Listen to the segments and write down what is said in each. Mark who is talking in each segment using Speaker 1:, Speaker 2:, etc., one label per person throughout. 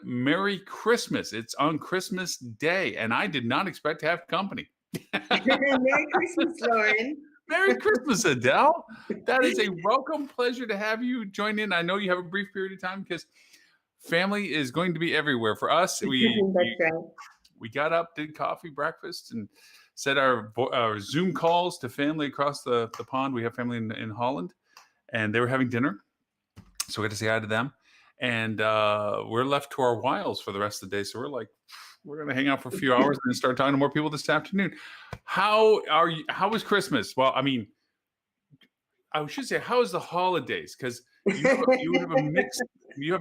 Speaker 1: Merry Christmas. It's on Christmas Day, and I did not expect to have company.
Speaker 2: Merry Christmas, Lauren.
Speaker 1: Merry Christmas, Adele. That is a welcome pleasure to have you join in. I know you have a brief period of time because family is going to be everywhere. For us,
Speaker 2: That's right.
Speaker 1: we got up, did coffee, breakfast, and set our Zoom calls to family across the pond. We have family in Holland, and they were having dinner. So we got to say hi to them. And we're left to our wiles for the rest of the day. So we're like, we're going to hang out for a few hours and then start talking to more people this afternoon. How are you? How was Christmas? Well, I mean, I should say, how is the holidays? Because you have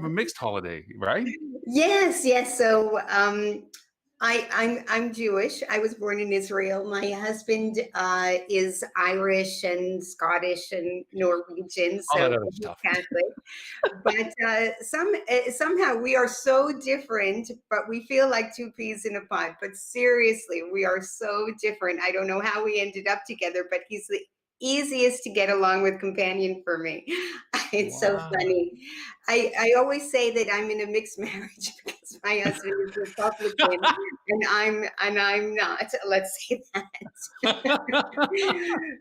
Speaker 1: a mixed holiday, right?
Speaker 2: Yes. So I'm Jewish. I was born in Israel. My husband is Irish and Scottish and Norwegian,
Speaker 1: All that
Speaker 2: so
Speaker 1: other
Speaker 2: he's
Speaker 1: stuff.
Speaker 2: Catholic. But somehow we are so different, but we feel like two peas in a pod. But seriously, we are so different. I don't know how we ended up together, but he's the easiest to get along with companion for me. It's so
Speaker 1: Wow.
Speaker 2: funny. I always say that I'm in a mixed marriage because my husband is a Republican and I'm not. Let's say that.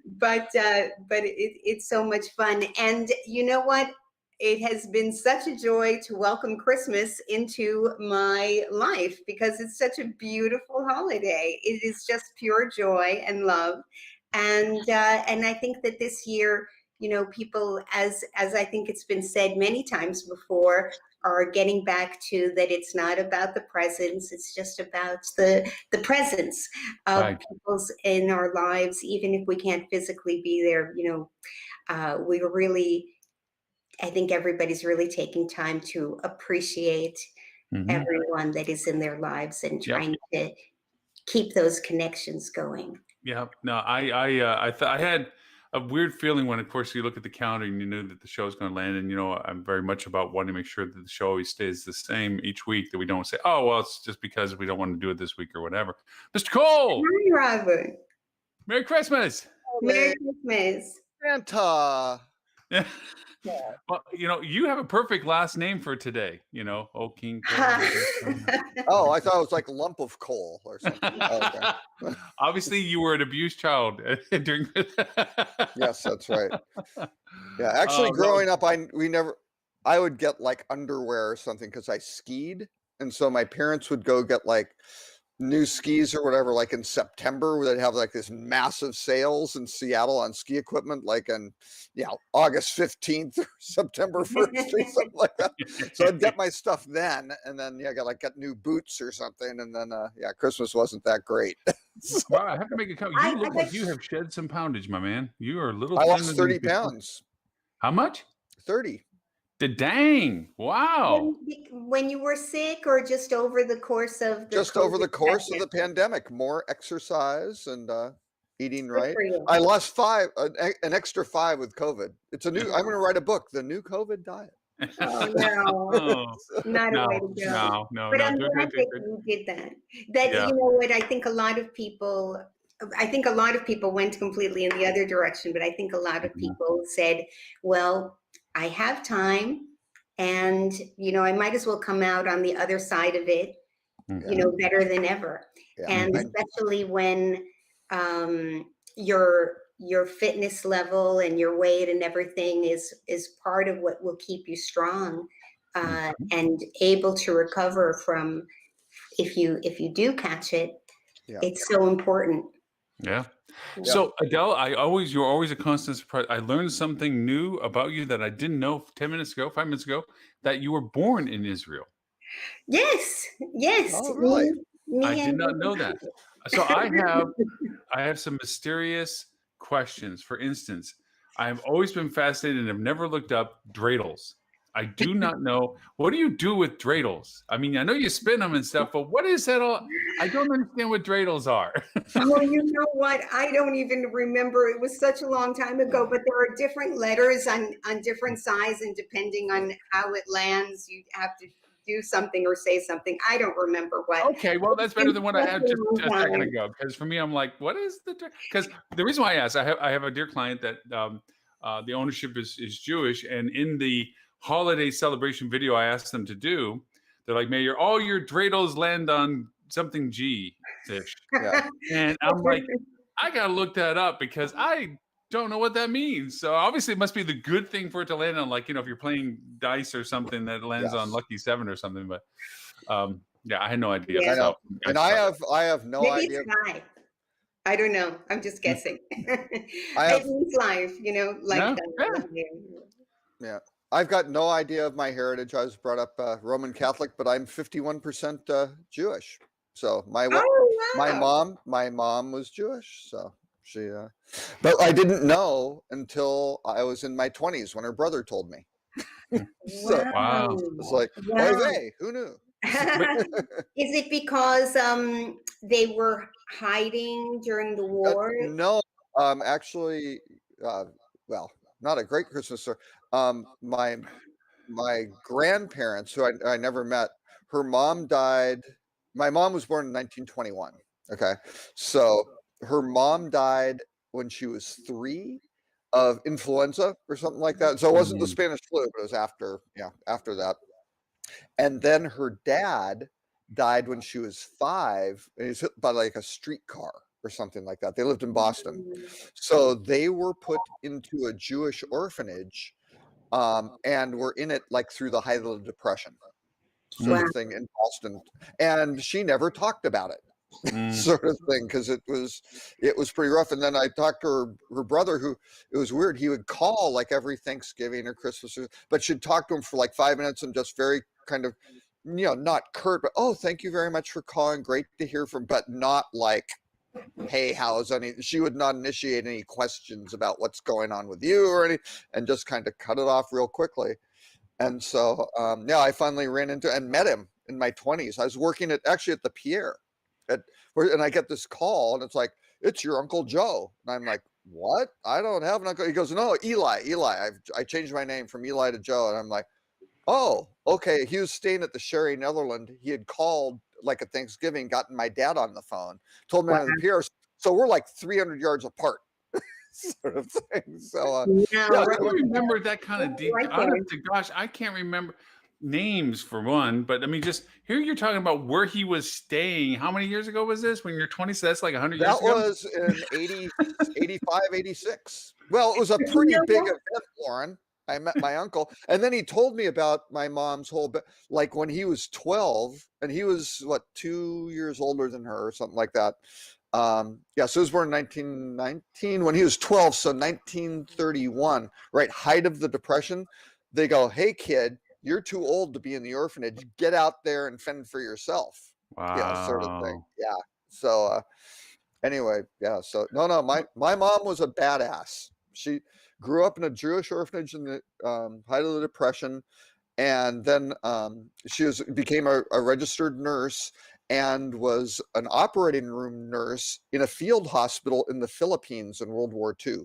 Speaker 2: but it's so much fun. And you know what? It has been such a joy to welcome Christmas into my life because it's such a beautiful holiday. It is just pure joy and love. And I think that this year, people, as I think it's been said many times before, are getting back to that it's not about the presents, it's just about the presence of
Speaker 1: Right.
Speaker 2: people's in our lives, even if we can't physically be there. We really, I think everybody's really taking time to appreciate
Speaker 1: Mhm.
Speaker 2: everyone that is in their lives and
Speaker 1: Yep.
Speaker 2: trying to keep those connections going.
Speaker 1: Yeah, no, I had a weird feeling when, of course, you look at the calendar and you knew that the show's going to land. And I'm very much about wanting to make sure that the show always stays the same each week. That we don't say, "Oh, well, it's just because we don't want to do it this week or whatever." Mr. Cole,
Speaker 2: Hi, Robert.
Speaker 1: Merry Christmas.
Speaker 2: Merry Christmas.
Speaker 3: Santa.
Speaker 1: Yeah. Well, you have a perfect last name for today. Oh, King Cole.
Speaker 3: Oh, I thought it was like a lump of coal or something. Oh, okay.
Speaker 1: Obviously, you were an abused child during.
Speaker 3: Yes, that's right. Yeah, actually, growing up, I would get like underwear or something because I skied, and so my parents would go get like new skis or whatever, like in September, where they'd have like this massive sales in Seattle on ski equipment, like in August 15th or September 1st or something like that. So I'd get my stuff then, and then get new boots or something, and then Christmas wasn't that great.
Speaker 1: Wow, I have to make a comment. You look like you have shed some poundage, my man. You are a little. I
Speaker 3: lost 30 pounds.
Speaker 1: How much?
Speaker 3: 30.
Speaker 1: The dang! Wow.
Speaker 2: When you were sick, or just over the course of the
Speaker 3: over the course of the pandemic, more exercise and eating right. I lost an extra 5 with COVID. It's a new. I'm going to write a book, The New COVID Diet.
Speaker 2: Oh no, not a way to go.
Speaker 1: No.
Speaker 2: But I'm glad that you did that. You know what? I think a lot of people went completely in the other direction, but I think a lot of people said, well, I have time and, I might as well come out on the other side of it, better than ever. Yeah. And especially when your fitness level and your weight and everything is part of what will keep you strong and able to recover from if you do catch it. Yeah. It's so important.
Speaker 1: Yeah. So Adele, you're always a constant surprise. I learned something new about you that I didn't know 5 minutes ago, that you were born in Israel.
Speaker 2: Yes.
Speaker 3: Oh, really?
Speaker 1: I did not know that. So I have some mysterious questions. For instance, I have always been fascinated and have never looked up dreidels. I do not know. What do you do with dreidels? I mean, I know you spin them and stuff, but what is that all? I don't understand what dreidels are.
Speaker 2: Oh, you know what? I don't even remember. It was such a long time ago, but there are different letters on different size, and depending on how it lands, you have to do something or say something. I don't remember what.
Speaker 1: Okay, well, that's better than what I had just a second ago. Because for me, I'm like, what is because the reason why I asked, I have a dear client that the ownership is Jewish, and in the holiday celebration video I asked them to do, They're like, may all your dreidels land on something G-ish.
Speaker 3: Yeah.
Speaker 1: And I'm like, I gotta look that up because I don't know what that means. So obviously it must be the good thing for it to land on, like, if you're playing dice or something that lands on
Speaker 3: Yes.
Speaker 1: lucky 7 or something. But yeah, I had no idea.
Speaker 2: Yeah.
Speaker 3: I know.
Speaker 1: So
Speaker 3: And I have no
Speaker 2: Maybe
Speaker 3: idea.
Speaker 2: it's high. I don't know. I'm just guessing.
Speaker 3: I have-
Speaker 2: It means life, like
Speaker 1: No,
Speaker 2: that.
Speaker 3: Yeah. I've got no idea of my heritage. I was brought up Roman Catholic, but I'm 51% Jewish. So my
Speaker 2: Oh,
Speaker 3: my mom was Jewish. So she, but I didn't know until I was in my 20s when her brother told me. So
Speaker 1: Wow.
Speaker 3: it's like, oy vey, who knew?
Speaker 2: Is it because they were hiding during the war?
Speaker 3: No, actually, well, not a great Christmas story. My grandparents, who I never met, her mom died. My mom was born in 1921. Okay, so her mom died when she was 3 of influenza or something like that. So it wasn't the
Speaker 1: Mm.
Speaker 3: Spanish flu, but it was after that. And then her dad died when she was 5, and he was hit by like a streetcar or something like that. They lived in Boston. So they were put into a Jewish orphanage, and were in it like through the height of the Depression, sort
Speaker 2: Wow.
Speaker 3: of thing in Boston. And she never talked about it,
Speaker 1: Mm.
Speaker 3: sort of thing, because it was pretty rough. And then I talked to her brother, who, it was weird. He would call like every Thanksgiving or Christmas, but she'd talk to him for like 5 minutes and just very kind of, not curt, but, oh, thank you very much for calling. Great to hear from, but not like, hey, how's any? She would not initiate any questions about what's going on with you or anything, and just kind of cut it off real quickly. And so, I finally ran into and met him in my 20s. I was working actually at the Pierre, and I get this call, and it's like, it's your Uncle Joe. And I'm like, what? I don't have an uncle. He goes, no, Eli. I changed my name from Eli to Joe. And I'm like, oh, okay. He was staying at the Sherry Netherland. He had called like at Thanksgiving, gotten my dad on the phone, told me
Speaker 2: Wow.
Speaker 3: on the Pierre. So we're like 300 yards apart, sort of thing. So,
Speaker 1: Yeah, I don't remember that kind of deep.
Speaker 2: Right
Speaker 1: Honest to gosh, I can't remember names for one. But I mean, just here you're talking about where he was staying. How many years ago was this? When you're 20, so that's like 100 years
Speaker 3: that
Speaker 1: ago.
Speaker 3: was in 80, 85, 86. Well, it was a pretty big event, Lauren. I met my uncle, and then he told me about my mom's whole, like when he was 12, and he was what, 2 years older than her or something like that. So he was born in 1919 when he was 12, so 1931, right, height of the Depression. They go, hey kid, you're too old to be in the orphanage. Get out there and fend for yourself.
Speaker 1: Wow.
Speaker 3: Sort of thing. Yeah. So anyway, so no, my mom was a badass. She grew up in a Jewish orphanage in the height of the Depression, and then she became a registered nurse and was an operating room nurse in a field hospital in the Philippines in World War II.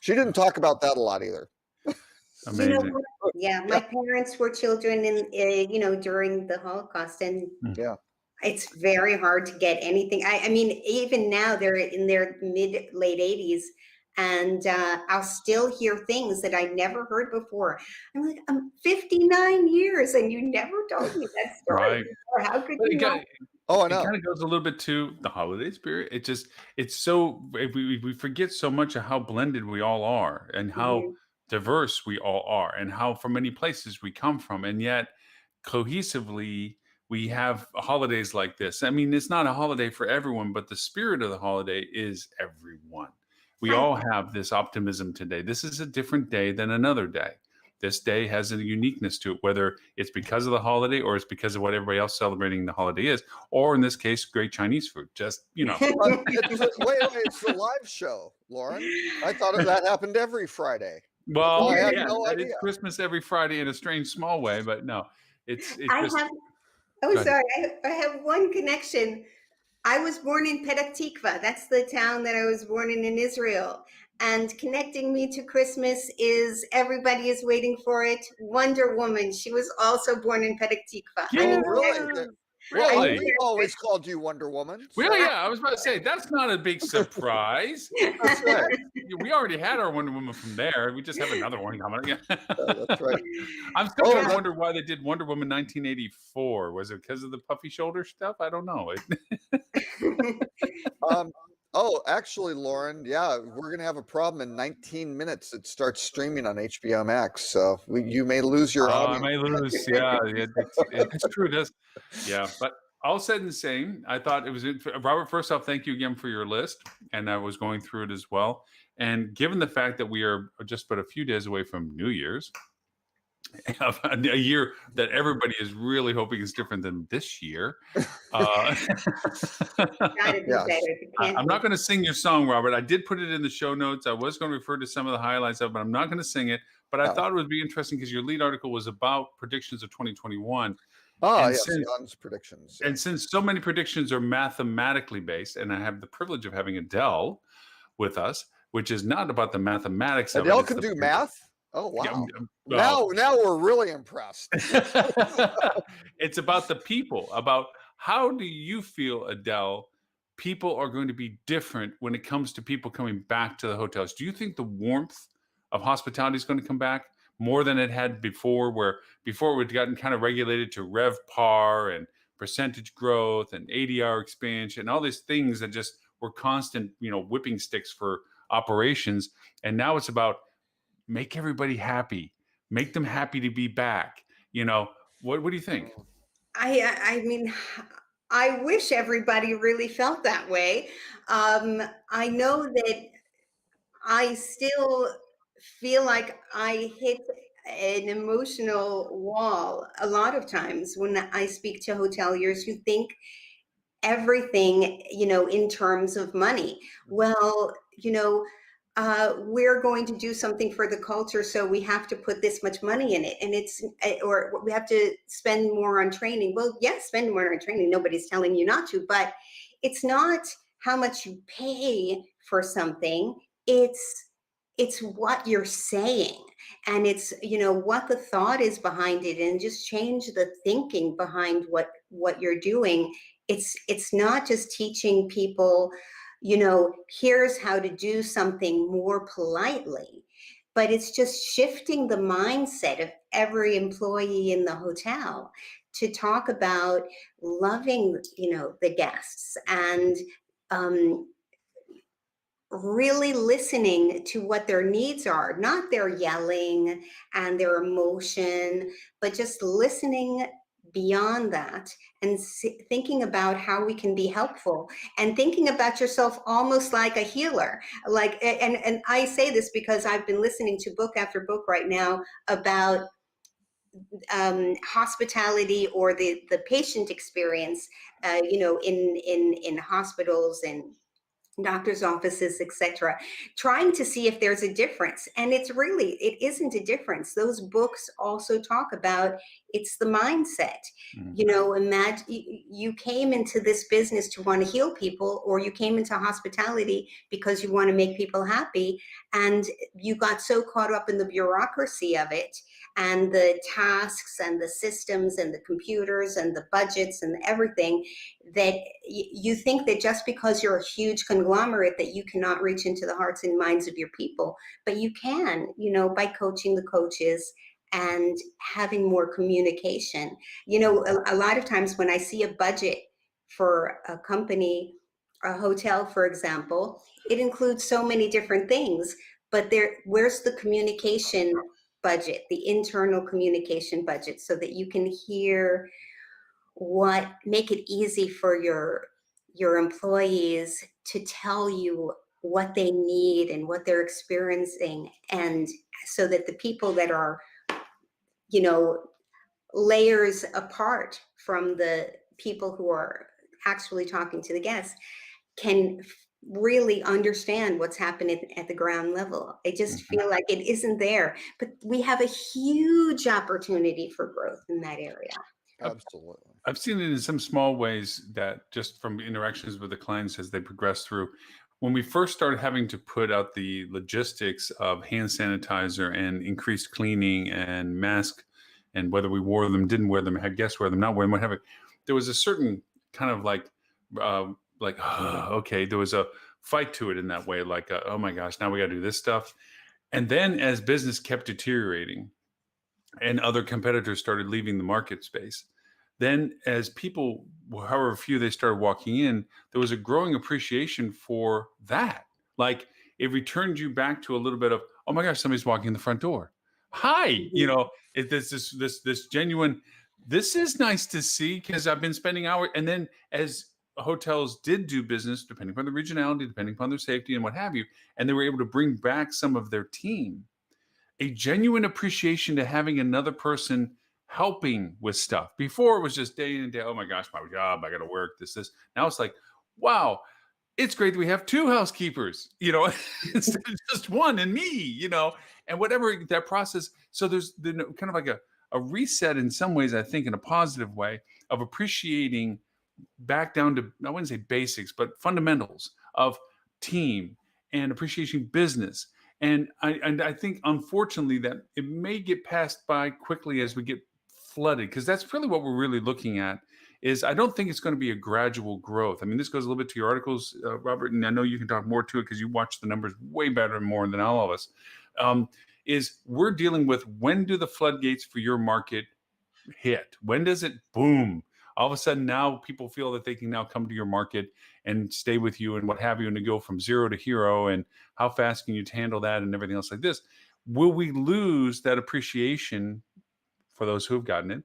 Speaker 3: She didn't talk about that a lot either.
Speaker 1: Amazing.
Speaker 2: Yeah, my parents were children in, during the Holocaust, and
Speaker 3: Yeah.
Speaker 2: it's very hard to get anything. I mean, even now they're in their late 80s, and I'll still hear things that I never heard before. I'm like, I'm 59 years, and you never told me that story
Speaker 1: Right.
Speaker 2: before. How could
Speaker 1: But
Speaker 2: you not?
Speaker 3: Oh, I
Speaker 1: it
Speaker 3: know.
Speaker 1: kind of goes a little bit to the holiday spirit. It's so we forget so much of how blended we all are and how
Speaker 2: Mhm.
Speaker 1: diverse we all are and how from many places we come from, and yet cohesively we have holidays like this. I mean, it's not a holiday for everyone, but the spirit of the holiday is everyone. We
Speaker 2: Right.
Speaker 1: all have this optimism today. This is a different day than another day. This day has a uniqueness to it, whether it's because of the holiday or it's because of what everybody else celebrating the holiday is, or in this case, great Chinese food. Just,
Speaker 3: Wait, it's the live show, Lauren. I thought that happened every Friday.
Speaker 1: well,
Speaker 3: I had
Speaker 1: yeah,
Speaker 3: no
Speaker 1: it's
Speaker 3: idea.
Speaker 1: Christmas every Friday in a strange small way, but no, it's
Speaker 2: I
Speaker 1: just
Speaker 2: have.
Speaker 1: go
Speaker 2: Oh,
Speaker 1: ahead.
Speaker 2: sorry. I have one connection. I was born in Petah Tikva. That's the town that I was born in Israel. And connecting me to Christmas is everybody is waiting for it. Wonder Woman. She was also born in Petah Tikva.
Speaker 1: Yeah.
Speaker 3: Oh, really? Well,
Speaker 1: Really?
Speaker 3: we've always called you Wonder Woman.
Speaker 1: Well,
Speaker 3: so
Speaker 1: yeah, I was about to say that's not a big surprise.
Speaker 3: That's right.
Speaker 1: We already had our Wonder Woman from there. We just have another one coming.
Speaker 3: That's right.
Speaker 1: I'm still
Speaker 3: Oh,
Speaker 1: trying to
Speaker 3: that,
Speaker 1: wonder why they did Wonder Woman 1984. Was it because of the puffy shoulder stuff? I don't know.
Speaker 3: um, oh, actually, Lauren, yeah, we're gonna have a problem in 19 minutes. It starts streaming on HBO Max, so you may lose your
Speaker 1: I
Speaker 3: audience.
Speaker 1: may lose. Yeah, it's true. It does. Yeah, but all said and saying, I thought it was Robert. First off, thank you again for your list, and I was going through it as well. And given the fact that we are just but a few days away from New Year's, a year that everybody is really hoping is different than this year.
Speaker 2: Gotta do
Speaker 3: Yes.
Speaker 2: better. You can't
Speaker 1: I'm
Speaker 2: do
Speaker 1: not going to sing your song, Robert. I did put it in the show notes. I was going to refer to some of the highlights of it, but I'm not going to sing it. But I
Speaker 3: No.
Speaker 1: thought it would be interesting because your lead article was about predictions of 2021.
Speaker 3: Oh,
Speaker 1: And
Speaker 3: yes,
Speaker 1: since-
Speaker 3: John's predictions. Yeah.
Speaker 1: And since so many predictions are mathematically based, and I have the privilege of having Adele with us, which is not about the mathematics of it.
Speaker 3: Adele
Speaker 1: it's
Speaker 3: can
Speaker 1: the-
Speaker 3: do math. Oh,
Speaker 1: Yeah,
Speaker 3: wow. Now we're really impressed.
Speaker 1: it's about the people, about how do you feel, Adele? People are going to be different when it comes to people coming back to the hotels. Do you think the warmth of hospitality is going to come back more than it had before, where before it had gotten kind of regulated to RevPAR and percentage growth and ADR expansion, all these things that just were constant, whipping sticks for operations. And now it's about make everybody happy, make them happy to be back. What do you think?
Speaker 2: I mean, I wish everybody really felt that way. I know that I still feel like I hit an emotional wall a lot of times when I speak to hoteliers who think everything, in terms of money. Well, we're going to do something for the culture, so we have to put this much money in it, and or we have to spend more on training. Well, yes, spend more on training. Nobody's telling you not to, but it's not how much you pay for something. It's what you're saying, and it's what the thought is behind it, and just change the thinking behind what you're doing. It's not just teaching people, here's how to do something more politely, but it's just shifting the mindset of every employee in the hotel to talk about loving, the guests, and really listening to what their needs are, not their yelling and their emotion, but just listening beyond that, and thinking about how we can be helpful, and thinking about yourself almost like a healer. And I say this because I've been listening to book after book right now about hospitality, or the patient experience, in hospitals and doctor's offices, etc., trying to see if there's a difference. And it isn't a difference. Those books also talk about it's the mindset. Imagine you came into this business to want to heal people, or you came into hospitality because you want to make people happy, and you got so caught up in the bureaucracy of it, and the tasks and the systems and the computers and the budgets and everything, that you think that just because you're a huge conglomerate that you cannot reach into the hearts and minds of your people. But you can, by coaching the coaches and having more communication. A lot of times when I see a budget for a company, a hotel, for example, it includes so many different things, but where's the communication budget, the internal communication budget, so that you can hear make it easy for your employees to tell you what they need and what they're experiencing, and so that the people that are layers apart from the people who are actually talking to the guests can really understand what's happening at the ground level. I just feel like it isn't there, but we have a huge opportunity for growth in that area.
Speaker 3: Absolutely.
Speaker 1: I've seen it in some small ways, that just from interactions with the clients as they progress through. When we first started having to put out the logistics of hand sanitizer and increased cleaning and mask, and whether we wore them, didn't wear them, had guests wear them, not wear them, what have you, there was a certain kind of like okay, there was a fight to it in that way, like oh my gosh, now we got to do this stuff. And then as business kept deteriorating and other competitors started leaving the market space, then as people, however few they started walking in, there was a growing appreciation for that. Like it returned you back to a little bit of, oh my gosh, somebody's walking in the front door. Hi, you know, there's this genuine, this is nice to see because I've been spending hours. And then as hotels did do business, depending upon the regionality, depending upon their safety and what have you, and they were able to bring back some of their team, a genuine appreciation to having another person helping with stuff. Before it was just day in and day, oh my gosh, my job, I got to work this. Now it's like, wow, it's great that we have two housekeepers, you know, instead of just one and me, you know, and whatever that process. So there's kind of like a reset in some ways, I think, in a positive way of appreciating back down to, I wouldn't say basics, but fundamentals of team and appreciation business. And I think, unfortunately, that it may get passed by quickly as we get flooded, because that's really what we're really looking at. Is I don't think it's going to be a gradual growth. I mean, this goes a little bit to your articles, Robert, and I know you can talk more to it because you watch the numbers way better and more than all of us. Is we're dealing with, when do the floodgates for your market hit? When does it boom? All of a sudden now people feel that they can now come to your market and stay with you and what have you, and to go from zero to hero, and how fast can you handle that and everything else like this. Will we lose that appreciation for those who have gotten it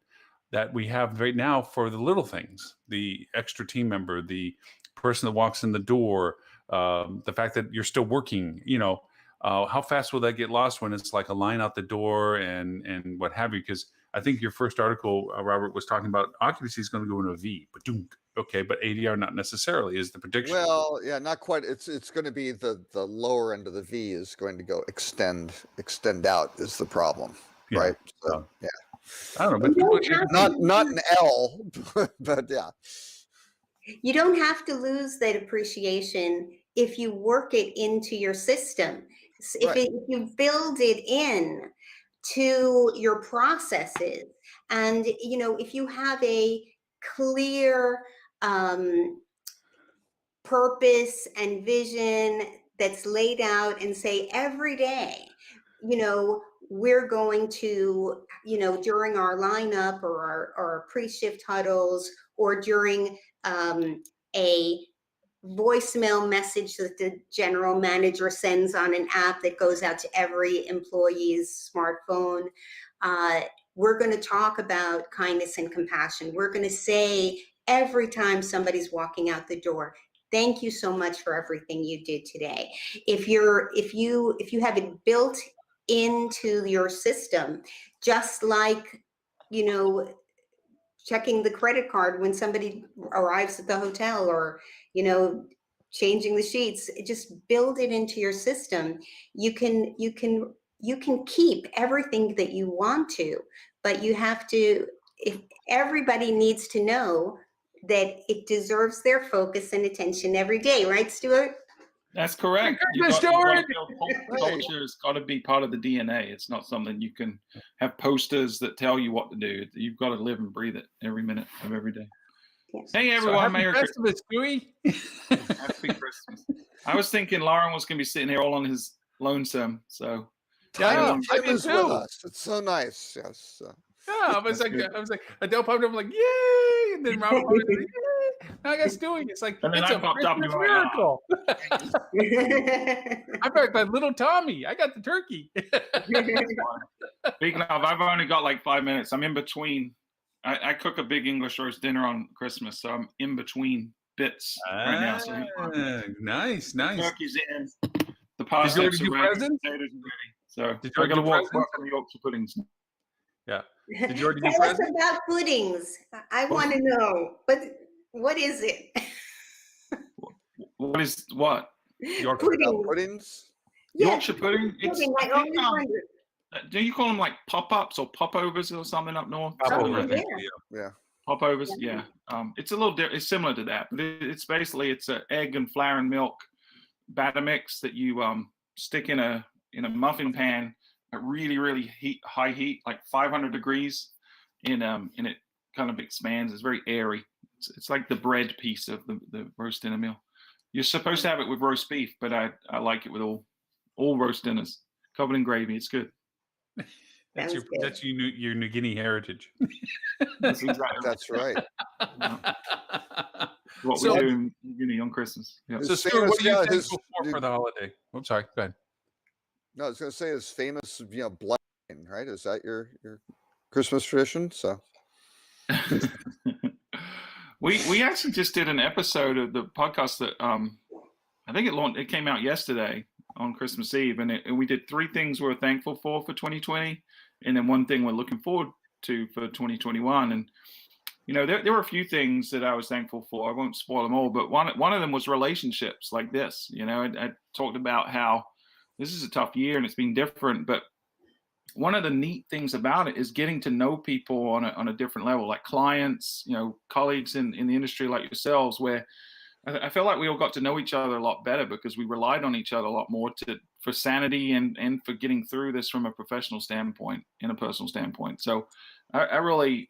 Speaker 1: that we have right now for the little things, the extra team member, the person that walks in the door, the fact that you're still working, you know, how fast will that get lost when it's like a line out the door and what have you? Because I think your first article, Robert, was talking about occupancy is going to go in a V, but okay, but ADR not necessarily is the prediction.
Speaker 3: Well, yeah, not quite. It's going to be the lower end of the V is going to go extend out is the problem,
Speaker 1: Yeah.
Speaker 3: right? So, yeah,
Speaker 1: I don't know, but
Speaker 3: not an L, but yeah.
Speaker 2: You don't have to lose that appreciation if you work it into your system. If you build it in to your processes, and you know, if you have a clear purpose and vision that's laid out, and say every day, you know, we're going to, you know, during our lineup or our pre-shift huddles, or during a voicemail message that the general manager sends on an app that goes out to every employee's smartphone. We're going to talk about kindness and compassion. We're going to say every time somebody's walking out the door, thank you so much for everything you did today. If you have it built into your system, just like, you know, checking the credit card when somebody arrives at the hotel, or, you know, changing the sheets, just build it into your system. You can keep everything that you want to, but you have to, if everybody needs to know that it deserves their focus and attention every day, right, Stuart?
Speaker 4: That's correct. Culture has got to be part of the DNA. It's not something you can have posters that tell you what to do. You've got to live and breathe it every minute of every day. Yes. Hey everyone,
Speaker 1: Merry Christmas, Stewie.
Speaker 4: Happy Christmas. I was thinking Lauren was going to be sitting here all on his lonesome. So
Speaker 3: yeah, I was with us. It's so nice. Yes.
Speaker 1: Yeah, I was like, Adele popped up, like, yay! And then Robert was like, yay! Now I got Stewie. It's like,
Speaker 4: and then
Speaker 1: it's
Speaker 4: I popped up,
Speaker 1: miracle. I'm back by little Tommy. I got the turkey.
Speaker 4: Speaking of, I've only got like 5 minutes. I'm in between. I cook a big English roast dinner on Christmas, so I'm in between bits right now. So
Speaker 1: nice.
Speaker 4: The turkey's in. The parsnips are ready. Potatoes are ready. So I got to work on the Yorkshire puddings.
Speaker 1: Yeah. Did you already
Speaker 2: Tell us about puddings. I want to know. But what is it?
Speaker 4: What is what?
Speaker 3: Yorkshire puddings?
Speaker 2: Yeah.
Speaker 4: Yorkshire pudding? Do you call them like pop-ups or popovers or something up north?
Speaker 3: Yeah.
Speaker 4: Popovers, yeah. It's a little it's similar to that, but it's basically it's an egg and flour and milk batter mix that you stick in a muffin pan at really high heat, like 500 degrees, and it kind of expands. It's very airy, It's like the bread piece of the roast dinner meal. You're supposed to have it with roast beef, but I like it with all roast dinners covered in gravy. It's good.
Speaker 1: That's
Speaker 2: Sounds good.
Speaker 1: that's your New Guinea heritage.
Speaker 4: That's exactly
Speaker 3: That's right.
Speaker 4: what
Speaker 1: So-
Speaker 4: we do in New Guinea on Christmas. Yeah.
Speaker 1: So,
Speaker 3: His
Speaker 1: Stuart, what are you
Speaker 3: famous-
Speaker 1: thankful for the holiday? I'm sorry. Go ahead.
Speaker 3: No, I was going to say his famous, blood, right? Is that your Christmas tradition? So
Speaker 4: we actually just did an episode of the podcast that I think it came out yesterday on Christmas Eve, and we did 3 things we're thankful for 2020, and then 1 thing we're looking forward to for 2021. And there were a few things that I was thankful for. I won't spoil them all, but one of them was relationships like this. I talked about how this is a tough year and it's been different, but one of the neat things about it is getting to know people on a different level, like clients, colleagues in the industry like yourselves, where I feel like we all got to know each other a lot better because we relied on each other a lot more for sanity and for getting through this from a professional standpoint and a personal standpoint. So I really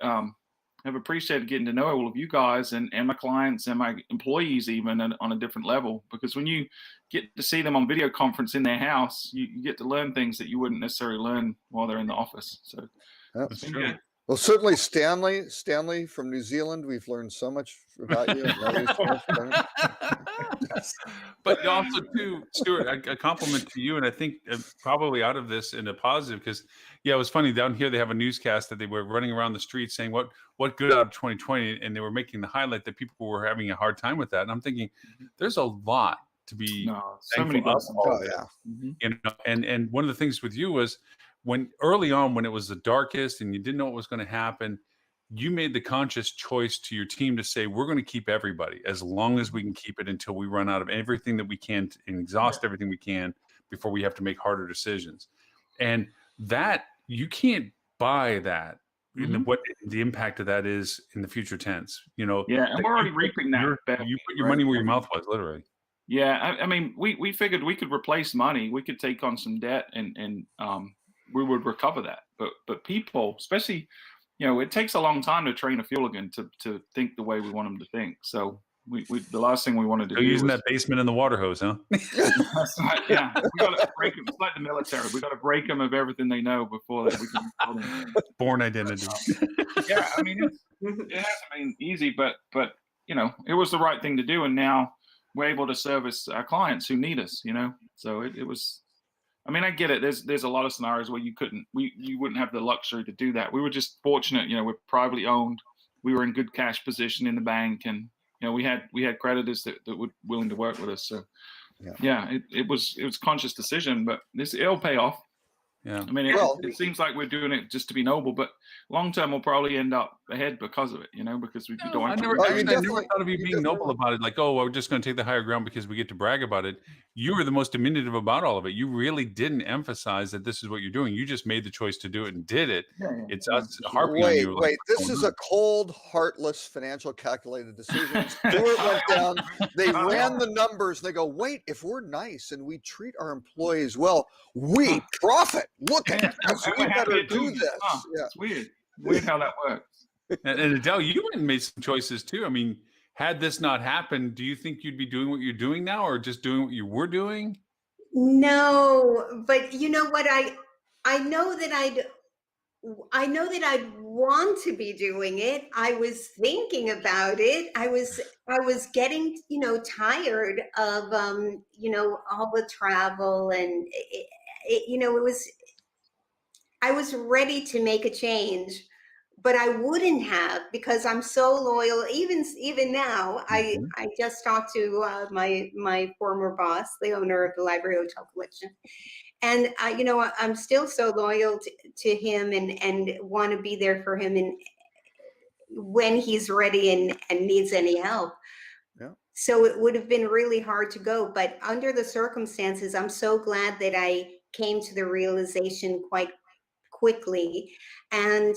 Speaker 4: have appreciated getting to know all of you guys and my clients and my employees even on a different level, because when you get to see them on video conference in their house, you get to learn things that you wouldn't necessarily learn while they're in the office. So
Speaker 3: Yep.
Speaker 4: it's been good.
Speaker 3: Well, certainly Stanley from New Zealand. We've learned so much about you. And know you so much about it.
Speaker 1: But also too, Stuart, a compliment to you, and I think probably out of this in a positive, because it was funny down here. They have a newscast that they were running around the streets saying what good out of 2020, and they were making the highlight that people were having a hard time with that. And I'm thinking, there's a lot to be
Speaker 4: So many
Speaker 1: thankful
Speaker 4: blessings.
Speaker 3: Oh yeah.
Speaker 1: and one of the things with you was when early on, when it was the darkest and you didn't know what was going to happen, you made the conscious choice to your team to say, we're going to keep everybody as long as we can keep it until we run out of everything that we can and exhaust everything we can before we have to make harder decisions. And that you can't buy that. And what the impact of that is in the future tense,
Speaker 4: Yeah, and we're already reaping that.
Speaker 1: You put your money where your mouth was, literally.
Speaker 4: Yeah, I mean, we figured we could replace money. We could take on some debt, and we would recover that. But people, especially, it takes a long time to train a Fuligan to think the way we want them to think. So we the last thing we wanted to do
Speaker 1: using
Speaker 4: was
Speaker 1: that basement in the water hose, huh?
Speaker 4: That's right, yeah, we got to break them. It's like the military. We got to break them of everything they know before we can tell them.
Speaker 1: Born identity.
Speaker 4: Yeah, I mean, it hasn't been easy, but it was the right thing to do, and now we're able to service our clients who need us. So it was. I mean, I get it. There's a lot of scenarios where you wouldn't have the luxury to do that. We were just fortunate. We're privately owned. We were in good cash position in the bank, and we had creditors that were willing to work with us. So it was a conscious decision, but it'll pay off.
Speaker 1: Yeah.
Speaker 4: I mean, it seems like we're doing it just to be noble, but long term we'll probably end up ahead because of it, because we don't have
Speaker 1: I
Speaker 4: to.
Speaker 1: never
Speaker 3: definitely-
Speaker 1: thought of you being noble
Speaker 3: definitely-
Speaker 1: about it. Like, oh, we're just going to take the higher ground because we get to brag about it. You were the most diminutive about all of it. You really didn't emphasize that this is what you're doing. You just made the choice to do it and did it.
Speaker 4: Yeah.
Speaker 1: It's us harping on you.
Speaker 3: Wait. This is a cold, heartless, financial calculated decision. Stuart went down. They ran the numbers. They go, wait, if we're nice and we treat our employees well, we profit. Look at us. We better do this. Yeah.
Speaker 4: It's weird how that works.
Speaker 1: And Adele, you went and made some choices too. I mean, had this not happened, do you think you'd be doing what you're doing now, or just doing what you were doing?
Speaker 2: No, but you know what? I know that I'd want to be doing it. I was thinking about it. I was getting, tired of, all the travel, and I was ready to make a change, but I wouldn't have, because I'm so loyal. Even now, I just talked to my former boss, the owner of the Library Hotel Collection, and I'm still so loyal to him and want to be there for him and when he's ready and needs any help.
Speaker 3: Yeah.
Speaker 2: So it would have been really hard to go, but under the circumstances, I'm so glad that I came to the realization quite quickly. And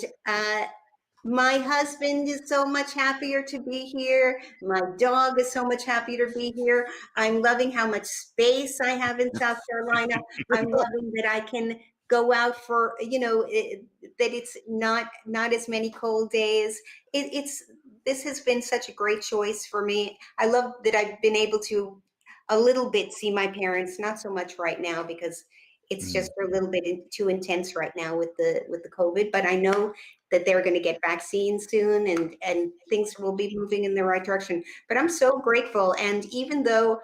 Speaker 2: my husband is so much happier to be here. My dog is so much happier to be here. I'm loving how much space I have in South Carolina. I'm loving that I can go out for, that it's not as many cold days. It's this has been such a great choice for me. I love that I've been able to a little bit see my parents, not so much right now because it's just a little bit too intense right now with the COVID, but I know that they're going to get vaccines soon and things will be moving in the right direction. But I'm so grateful. And even though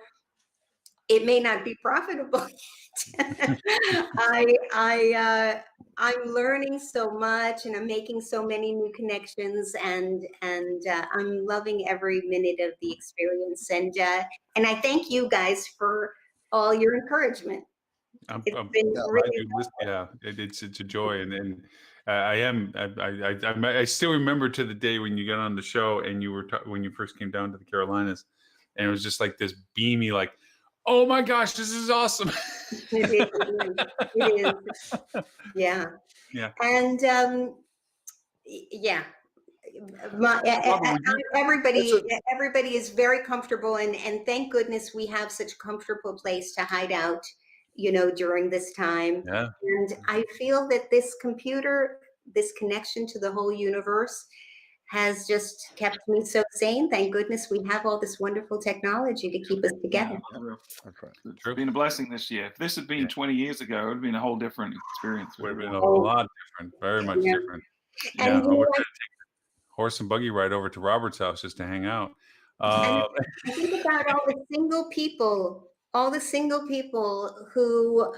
Speaker 2: it may not be profitable, I'm learning so much and I'm making so many new connections and I'm loving every minute of the experience. And I thank you guys for all your encouragement. It's been really
Speaker 1: it's a joy, and I still remember to the day when you got on the show and you were when you first came down to the Carolinas, and it was just like this beamy, like, oh my gosh, this is awesome.
Speaker 2: It is. Yeah. And everybody is very comfortable, and thank goodness we have such a comfortable place to hide out, during this time.
Speaker 1: Yeah.
Speaker 2: And I feel that this computer, this connection to the whole universe, has just kept me so sane. Thank goodness we have all this wonderful technology to keep us together.
Speaker 4: It's been a blessing this year. If this had been 20 years ago, it would have been a whole different experience.
Speaker 1: Would have been a lot different, very much different.
Speaker 2: And
Speaker 1: I would have to take a horse and buggy ride over to Robert's house just to hang out.
Speaker 2: I think about all the single people who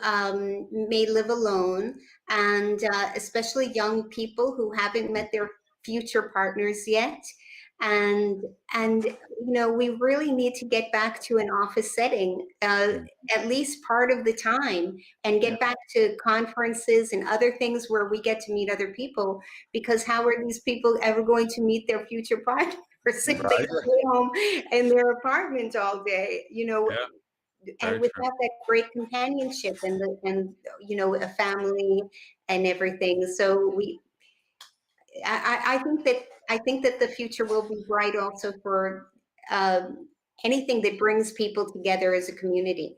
Speaker 2: may live alone, and especially young people who haven't met their future partners yet. And we really need to get back to an office setting at least part of the time, and get back to conferences and other things where we get to meet other people, because how are these people ever going to meet their future partners if they stay home in their apartment all day, and without that great companionship and a family and everything. So I think that the future will be bright also for anything that brings people together as a community.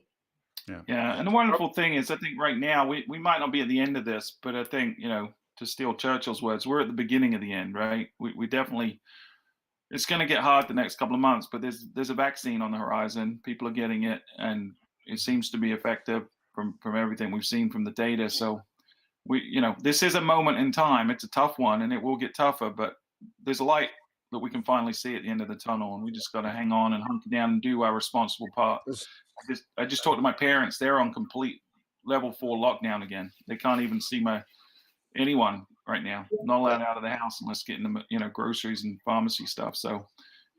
Speaker 4: Yeah. And the wonderful thing is, I think right now we might not be at the end of this, but I think, to steal Churchill's words, we're at the beginning of the end, right? We definitely, it's going to get hard the next couple of months, but there's a vaccine on the horizon. People are getting it, and it seems to be effective from everything we've seen from the data. So this is a moment in time. It's a tough one, and it will get tougher, but there's a light that we can finally see at the end of the tunnel, and we just got to hang on and hunker down and do our responsible part. I just talked to my parents. They're on complete level 4 lockdown again. They can't even see anyone right now. Not allowed out of the house unless getting them, groceries and pharmacy stuff. So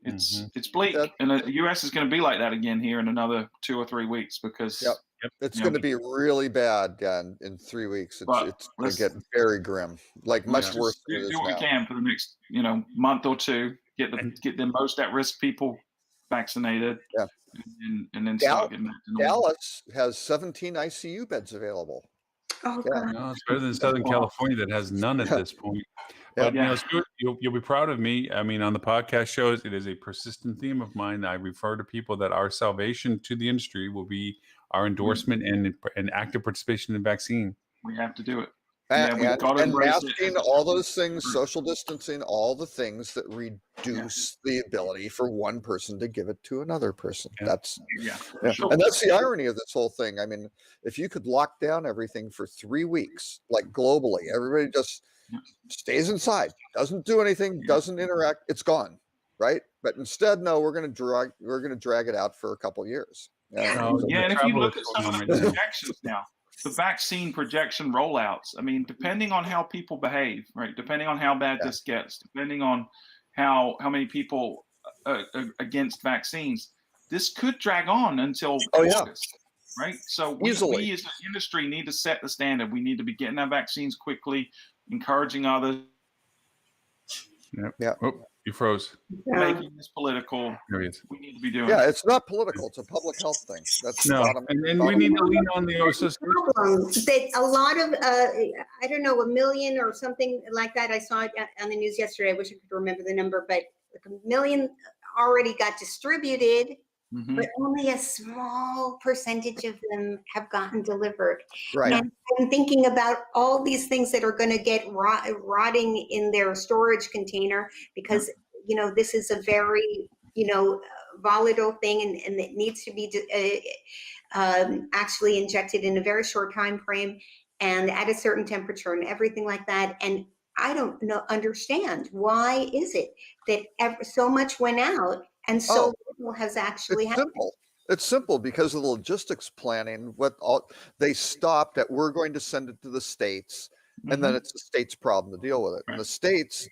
Speaker 4: it's bleak, and the U.S. is going to be like that again here in another 2 or 3 weeks, because
Speaker 3: it's going to be really bad in 3 weeks. It's going to get very grim, like much worse than it is
Speaker 4: do what
Speaker 3: now.
Speaker 4: we can for the next month or two. Get the most at-risk people vaccinated. Yeah. And then start getting back to normal.
Speaker 3: Dallas has 17 ICU beds available.
Speaker 2: Oh, God.
Speaker 1: No, it's better than Southern California that has none at this point. But Stuart, you'll be proud of me. I mean, on the podcast shows, it is a persistent theme of mine. I refer to people that our salvation to the industry will be our endorsement and active participation in vaccine.
Speaker 4: We have to do it.
Speaker 3: And masking, all those things, social distancing, all the things that reduce the ability for one person to give it to another person. That's and that's the irony of this whole thing. I mean, if you could lock down everything for 3 weeks, like globally, everybody just stays inside, doesn't do anything, doesn't interact, it's gone, right? But instead, no, we're going to drag it out for a couple of years.
Speaker 4: And if you look at some of the projections now, the vaccine projection rollouts, I mean, depending on how people behave, right? Depending on how bad this gets, depending on how many people are against vaccines, this could drag on until August, right? So we as an industry need to set the standard. We need to be getting our vaccines quickly, encouraging others.
Speaker 1: Oh, you froze.
Speaker 4: Making this political. We need to be doing.
Speaker 3: Yeah, it's not political. It's a public health thing. That's
Speaker 1: and we need to lean on the
Speaker 2: problem that a lot of I don't know, 1 million or something like that. I saw it on the news yesterday. I wish I could remember the number, but 1 million already got distributed, but only a small percentage of them have gotten delivered.
Speaker 3: Right.
Speaker 2: And I'm thinking about all these things that are going to get rotting in their storage container because this is a very, volatile thing, and it needs to be actually injected in a very short time frame and at a certain temperature and everything like that. And I don't understand, why is it that so much went out and so little has actually happened?
Speaker 3: It's simple because of the logistics planning. They stopped at, we're going to send it to the states, and then it's the state's problem to deal with it. And the states,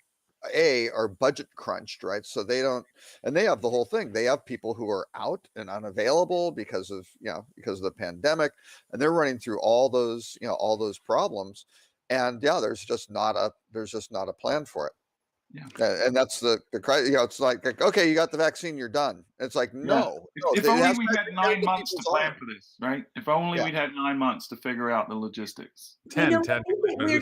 Speaker 3: are budget crunched, right? So they don't, and they have the whole thing. They have people who are out and unavailable because of the pandemic, and they're running through all those problems. And there's just not a plan for it. Yeah, and that's it's like, okay, you got the vaccine, you're done. It's like, no.
Speaker 4: If only we had 9 months to plan for this, right? If only we'd had 9 months to figure out the logistics.
Speaker 1: 10.
Speaker 2: We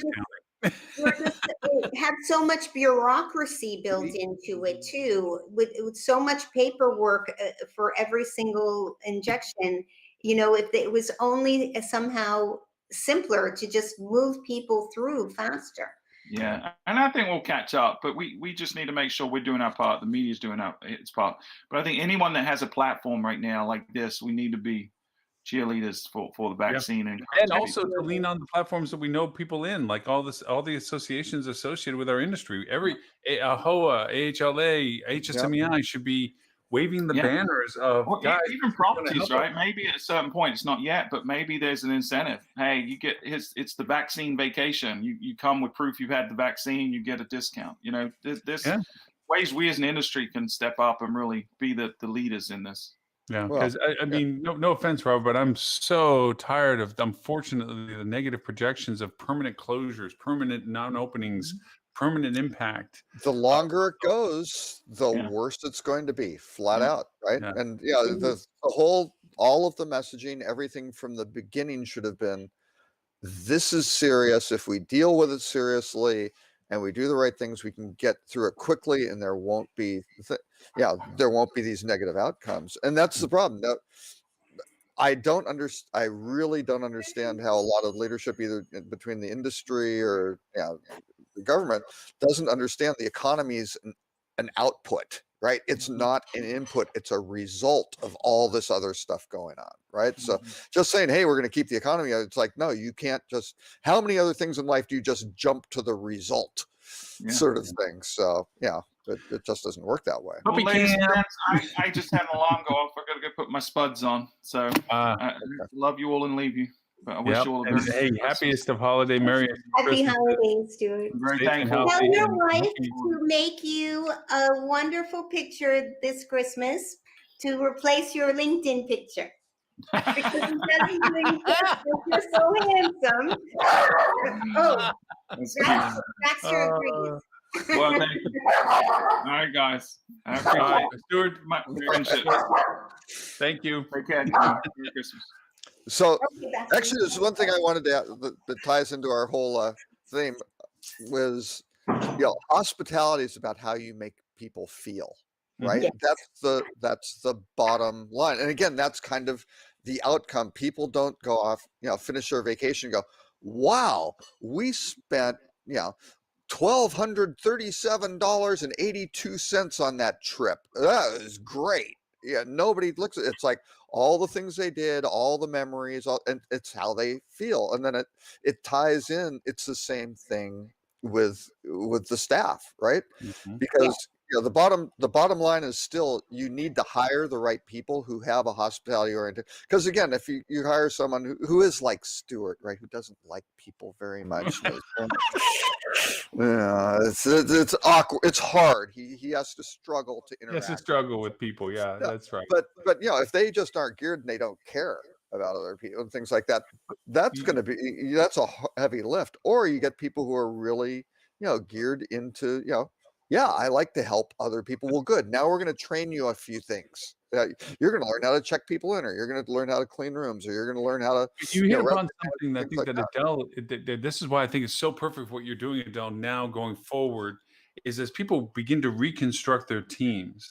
Speaker 2: have so much bureaucracy built into it too, with so much paperwork for every single injection. If it was only somehow simpler to just move people through faster.
Speaker 4: Yeah, and I think we'll catch up, but we just need to make sure we're doing our part. The media's doing its part. But I think anyone that has a platform right now like this, we need to be cheerleaders for the vaccine, and
Speaker 1: also to lean on the platforms that we know people in, like all the associations associated with our industry. Every AHOA, AHLA, HSMEI should be waving the banners of guys.
Speaker 4: Even properties, right? Maybe at a certain point, it's not yet, but maybe there's an incentive. Hey, you get it's the vaccine vacation. You come with proof you've had the vaccine, you get a discount. There's ways we as an industry can step up and really be the leaders in this.
Speaker 1: Yeah, because I mean, no offense, Robert, but I'm so tired of, unfortunately, the negative projections of permanent closures, permanent non-openings, permanent impact.
Speaker 3: The longer it goes, the worse it's going to be, flat out, right?
Speaker 1: Yeah.
Speaker 3: And all of the messaging, everything from the beginning should have been, this is serious. If we deal with it seriously and we do the right things, we can get through it quickly, and there won't be these negative outcomes. And that's the problem. Now, I really don't understand how a lot of leadership, either between the industry or the government, doesn't understand the economy is an output, right? It's not an input. It's a result of all this other stuff going on, right? So just saying, hey, we're going to keep the economy, it's like, no, you can't just, how many other things in life do you just jump to the result sort of thing? So it just doesn't work that way.
Speaker 4: Well, ladies and gents, I just had an alarm go off. I got to go put my spuds on. So I love you all and leave you. But I wish you all the best.
Speaker 1: Hey, happiest of holiday, Merry
Speaker 2: Happy holidays, Stuart.
Speaker 4: Very thankful.
Speaker 2: Tell your wife to make you a wonderful picture this Christmas to replace your LinkedIn picture. Because you're so handsome. That's your agreement.
Speaker 4: Well, thank you. All right, guys. I appreciate it.
Speaker 1: Stuart,
Speaker 4: my friendship.
Speaker 1: Thank you.
Speaker 4: Take care. Merry Christmas.
Speaker 3: So actually, there's one thing I wanted to add that ties into our whole theme was, hospitality is about how you make people feel, right? Yes. That's the bottom line. And again, that's kind of the outcome. People don't go off, finish their vacation and go, wow, we spent, $1,237.82 on that trip. That is great. Yeah, nobody looks at it. It's like all the things they did, all the memories, and it's how they feel. And then it ties in. It's the same thing with the staff, right? Because the bottom line is still, you need to hire the right people who have a hospitality oriented. Because again, if you hire someone who is like Stuart, right, who doesn't like people very much, it's awkward. It's hard. He has to struggle to interact.
Speaker 1: He has to struggle with people. Yeah, that's right.
Speaker 3: But if they just aren't geared and they don't care about other people and things like that, that's going to be, that's a heavy lift. Or you get people who are really geared into I like to help other people. Well, good. Now we're going to train you a few things. You're going to learn how to check people in, or you're going to learn how to clean rooms, or you're going to learn how to.
Speaker 1: You hit upon something that I think that Adele. This is why I think it's so perfect for what you're doing, Adele. Now going forward, is as people begin to reconstruct their teams,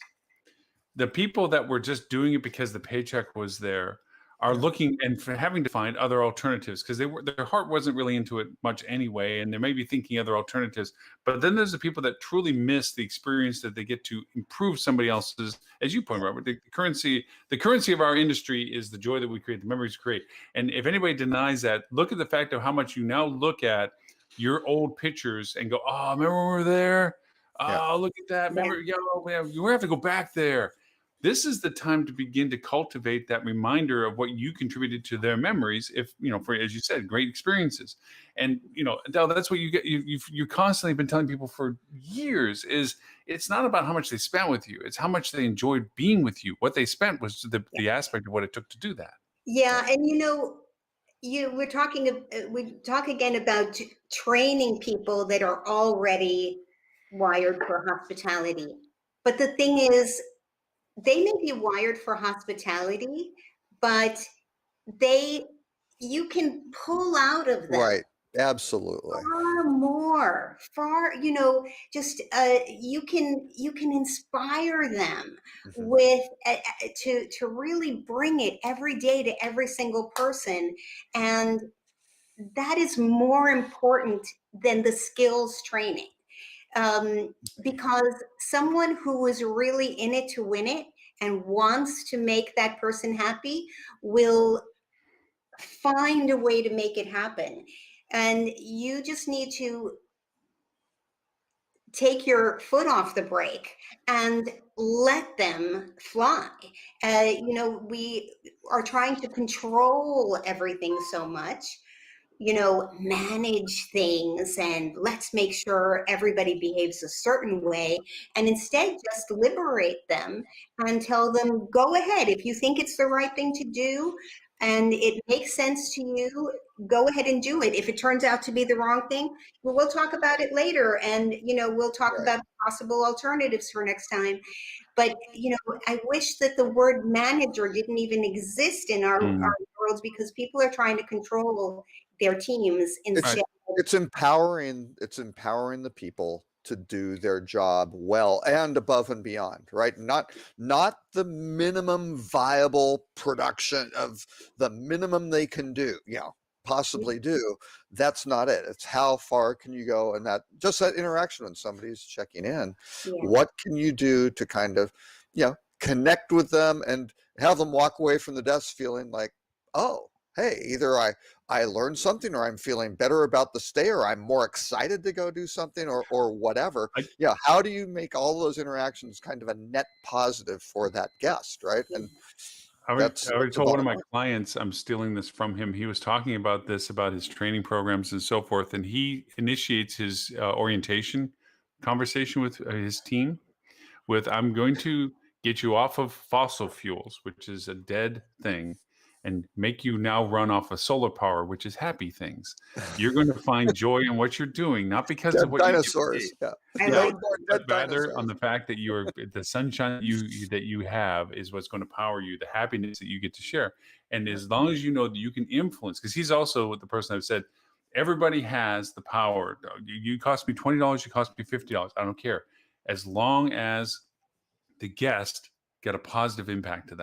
Speaker 1: the people that were just doing it because the paycheck was there are looking and for having to find other alternatives because their heart wasn't really into it much anyway, and they may be thinking other alternatives. But then there's the people that truly miss the experience that they get to improve somebody else's. As you point, Robert, the currency of our industry is the joy that we create, the memories we create. And if anybody denies that, look at the fact of how much you now look at your old pictures and go, "Oh, remember when we were there? Oh, look at that! Remember, you have to go back there." This is the time to begin to cultivate that reminder of what you contributed to their memories. If for, as you said, great experiences, and Adele, that's what you get. You've constantly been telling people for years is it's not about how much they spent with you; it's how much they enjoyed being with you. What they spent was the aspect of what it took to do that.
Speaker 2: Yeah, and we talk again about training people that are already wired for hospitality, but the thing is, they may be wired for hospitality, but you can pull out of them
Speaker 3: Right. Absolutely.
Speaker 2: far, just you can inspire them
Speaker 3: Mhm.
Speaker 2: with to really bring it every day to every single person, and that is more important than the skills training. Because someone who is really in it to win it and wants to make that person happy will find a way to make it happen. And you just need to take your foot off the brake and let them fly. We are trying to control everything so much, manage things, and let's make sure everybody behaves a certain way. And instead, just liberate them and tell them, go ahead. If you think it's the right thing to do and it makes sense to you, go ahead and do it. If it turns out to be the wrong thing, well, we'll talk about it later. And, we'll talk
Speaker 3: Right.
Speaker 2: about possible alternatives for next time. But, I wish that the word manager didn't even exist in our worlds, because people are trying to control their teams instead.
Speaker 3: It's empowering the people to do their job well and above and beyond, right? Not the minimum viable production of the minimum they can do, possibly do. That's not it. It's how far can you go, and that interaction when somebody's checking in.
Speaker 2: Yeah.
Speaker 3: What can you do to kind of, connect with them and have them walk away from the desk feeling like, oh, hey, either I learned something, or I'm feeling better about the stay, or I'm more excited to go do something, or whatever. How do you make all those interactions kind of a net positive for that guest, right? And
Speaker 1: I already told one of my clients, I'm stealing this from him. He was talking about this, about his training programs and so forth, and he initiates his orientation conversation with his team with, I'm going to get you off of fossil fuels, which is a dead thing, and make you now run off of solar power, which is happy things. You're going to find joy in what you're doing, not because
Speaker 3: dead
Speaker 1: of what
Speaker 3: dinosaurs.
Speaker 1: you but rather on the fact that the sunshine that you have is what's going to power you, the happiness that you get to share. And as long as you know that you can influence, because he's also the person I've said, everybody has the power. You cost me $20, you cost me $50. I don't care. As long as the guest get a positive impact to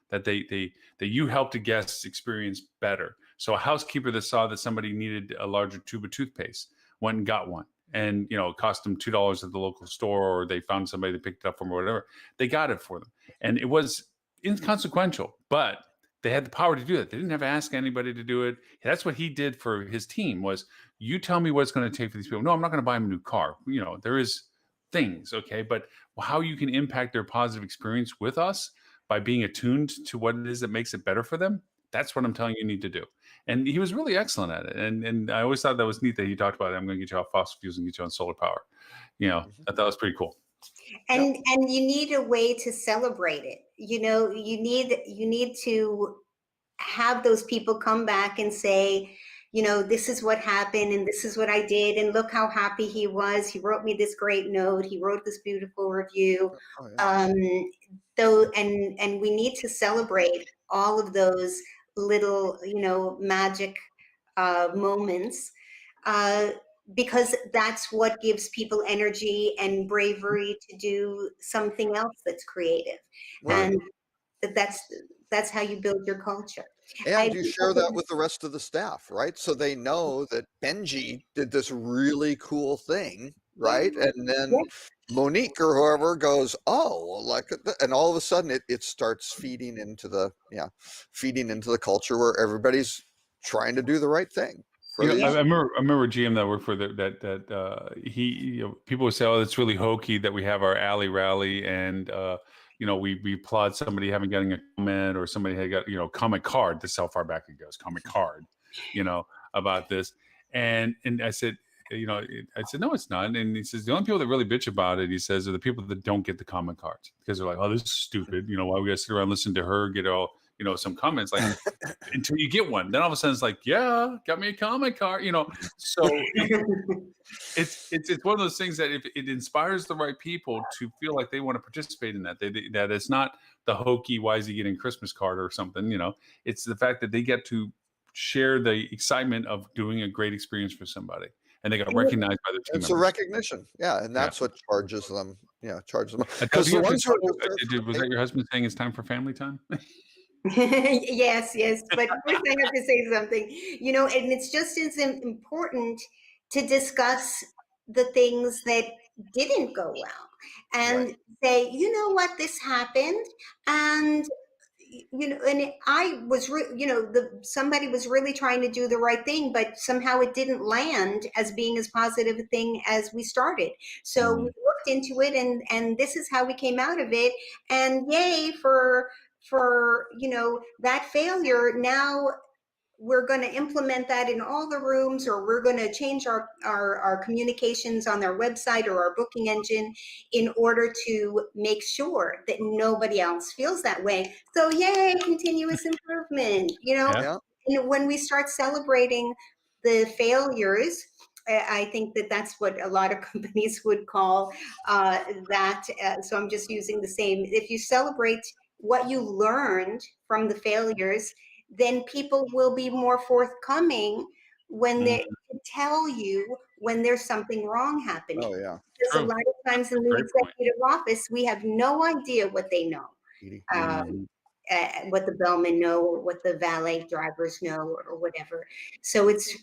Speaker 1: that you helped a guest's experience better. So a housekeeper that saw that somebody needed a larger tube of toothpaste went and got one, and it cost them $2 at the local store, or they found somebody that picked it up from, or whatever. They got it for them, and it was inconsequential, but they had the power to do that. They didn't have to ask anybody to do it. That's what he did for his team. Was, you tell me what it's going to take for these people. No, I'm not going to buy them a new car. There is things, okay, but how you can impact their positive experience with us by being attuned to what it is that makes it better for them. That's what I'm telling you need to do. And he was really excellent at it. And I always thought that was neat that he talked about it. I'm going to get you off fossil fuels and get you on solar power. I thought that was pretty cool.
Speaker 2: And you need a way to celebrate it. You need to have those people come back and say, this is what happened and this is what I did, and look how happy he was. He wrote me this great note. He wrote this beautiful review. And we need to celebrate all of those little, magic moments, because that's what gives people energy and bravery to do something else that's creative.
Speaker 3: Right.
Speaker 2: And that's That's how you build your culture.
Speaker 3: And you share that with the rest of the staff, right? So they know that Benji did this really cool thing, right? And then Monique or whoever goes, oh, well, like, and all of a sudden it starts feeding into the culture where everybody's trying to do the right thing.
Speaker 1: I remember a GM that I worked for that he people would say, oh, it's really hokey that we have our alley rally and we applaud somebody having getting a comment, or somebody had got comment card. That's how far back it goes. Comment card, about this, and I said, I said, no, it's not. And he says, the only people that really bitch about it, he says, are the people that don't get the comment cards, because they're like, oh, this is stupid. Why we got to sit around and listen to her get all some comments, like until you get one. Then all of a sudden it's like, yeah, got me a comment card. So it's one of those things that if it inspires the right people to feel like they want to participate in that, that it's not the hokey, why is he getting a Christmas card or something, it's the fact that they get to share the excitement of doing a great experience for somebody, and they got recognized by their team members.
Speaker 3: It's a recognition. Yeah. And that's what charges them. Charges them.
Speaker 1: Because the ones was that your husband saying it's time for family time?
Speaker 2: Yes, but first I have to say something, and it's just as important to discuss the things that didn't go well and say, what, this happened, and and I was somebody was really trying to do the right thing, but somehow it didn't land as being as positive a thing as we started. So we looked into it, and this is how we came out of it, and yay for that failure. Now we're going to implement that in all the rooms, or we're going to change our communications on their website or our booking engine in order to make sure that nobody else feels that way. So yay, continuous improvement, And when we start celebrating the failures, I think that's what a lot of companies would call that. So I'm just using the same. If you celebrate what you learned from the failures, then people will be more forthcoming when they tell you when there's something wrong happening.
Speaker 3: Oh, yeah.
Speaker 2: Because a lot of times in the executive office, we have no idea what they know, what the bellmen know, or what the valet drivers know, or whatever. So it's,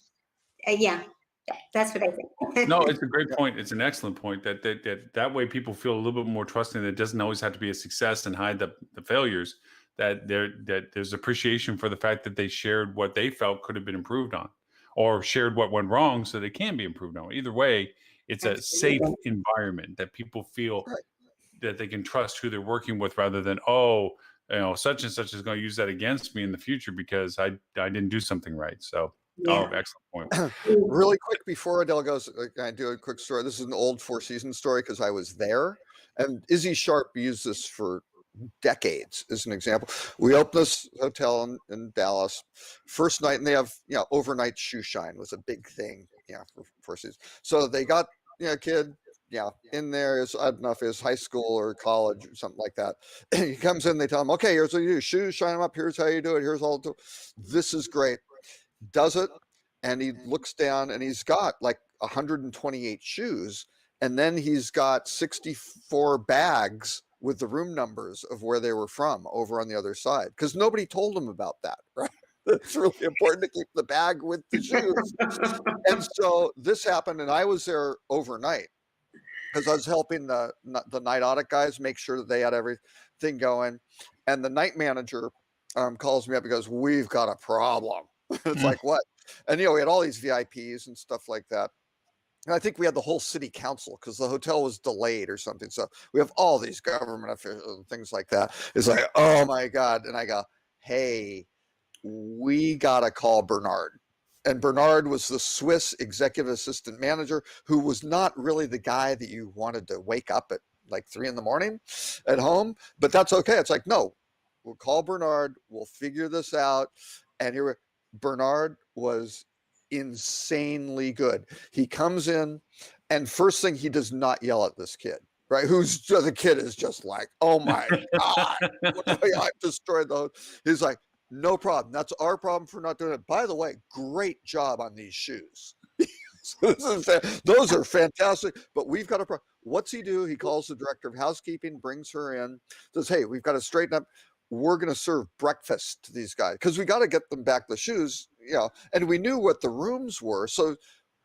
Speaker 2: that's what I think.
Speaker 1: No, it's a great point. It's an excellent point that way people feel a little bit more trusting. That it doesn't always have to be a success and hide the failures. That there's appreciation for the fact that they shared what they felt could have been improved on, or shared what went wrong so they can be improved on. Either way, it's a safe environment that people feel that they can trust who they're working with, rather than, such and such is going to use that against me in the future because I didn't do something right. So, excellent point.
Speaker 3: Really quick before Adele goes, I do a quick story. This is an old Four Seasons story because I was there, and Izzy Sharp used this for decades as an example. We opened this hotel in Dallas, first night, and they have overnight shoe shine was a big thing for Four Seasons. So they got a kid in there, I don't know if it's high school or college or something like that. He comes in, they tell him, okay, here's what you do, shoes, shine them up, here's how you do it, here's all this is great. Does it, and he looks down and he's got like 128 shoes, and then he's got 64 bags with the room numbers of where they were from over on the other side, because nobody told him about that, right? It's really important to keep the bag with the shoes. And so this happened, and I was there overnight because I was helping the night audit guys make sure that they had everything going. And the night manager calls me up and goes, we've got a problem. It's like, what? And we had all these VIPs and stuff like that. And I think we had the whole city council because the hotel was delayed or something. So we have all these government officials and things like that. It's like, oh my God. And I go, hey, we got to call Bernard. And Bernard was the Swiss executive assistant manager, who was not really the guy that you wanted to wake up at like 3 a.m. at home, but that's okay. It's like, no, we'll call Bernard. We'll figure this out. And Bernard was insanely good. He comes in, and first thing, he does not yell at this kid, right? The kid is just like, oh my God, I've destroyed those. He's like, no problem. That's our problem for not doing it. By the way, great job on these shoes. So those are fantastic, but we've got a problem. What's he do? He calls the director of housekeeping, brings her in, says, hey, we've got to straighten up. we're going to serve breakfast to these guys because we got to get them back the shoes, and we knew what the rooms were. So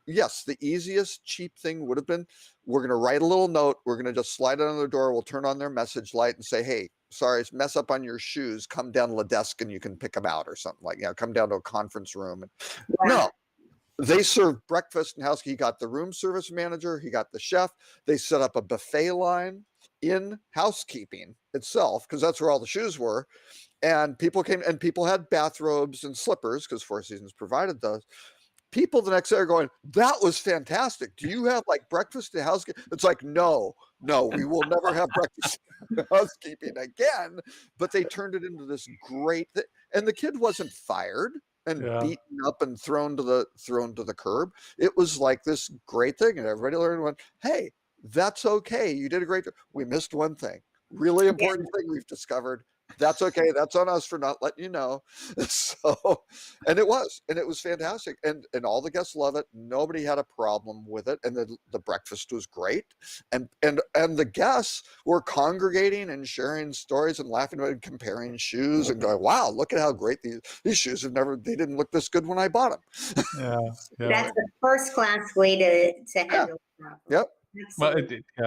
Speaker 3: yes, the easiest cheap thing would have been, we're going to write a little note. We're going to just slide it on their door. We'll turn on their message light and say, hey, sorry, it's mess up on your shoes. Come down to the desk and you can pick them out or something like, come down to a conference room. No, they served breakfast and housekeeping. He got the room service manager. He got the chef. They set up a buffet line in housekeeping itself, because that's where all the shoes were. And people came, and people had bathrobes and slippers because Four Seasons provided those. People the next day are going, that was fantastic. Do you have like breakfast and housekeeping? It's like, no, we will never have breakfast and housekeeping again. But they turned it into this great thing. And the kid wasn't fired and beaten up and thrown to the curb. It was like this great thing. And everybody learned and went, hey, that's okay. You did a great job. We missed one thing. Really important thing we've discovered. That's okay. That's on us for not letting you know. So, and it was fantastic. And all the guests love it. Nobody had a problem with it. And the breakfast was great. And the guests were congregating and sharing stories and laughing about it, and comparing shoes and going, wow, look at how great these shoes they didn't look this good when I bought them.
Speaker 2: That's a first class way to handle the problem.
Speaker 3: Yep.
Speaker 1: Well,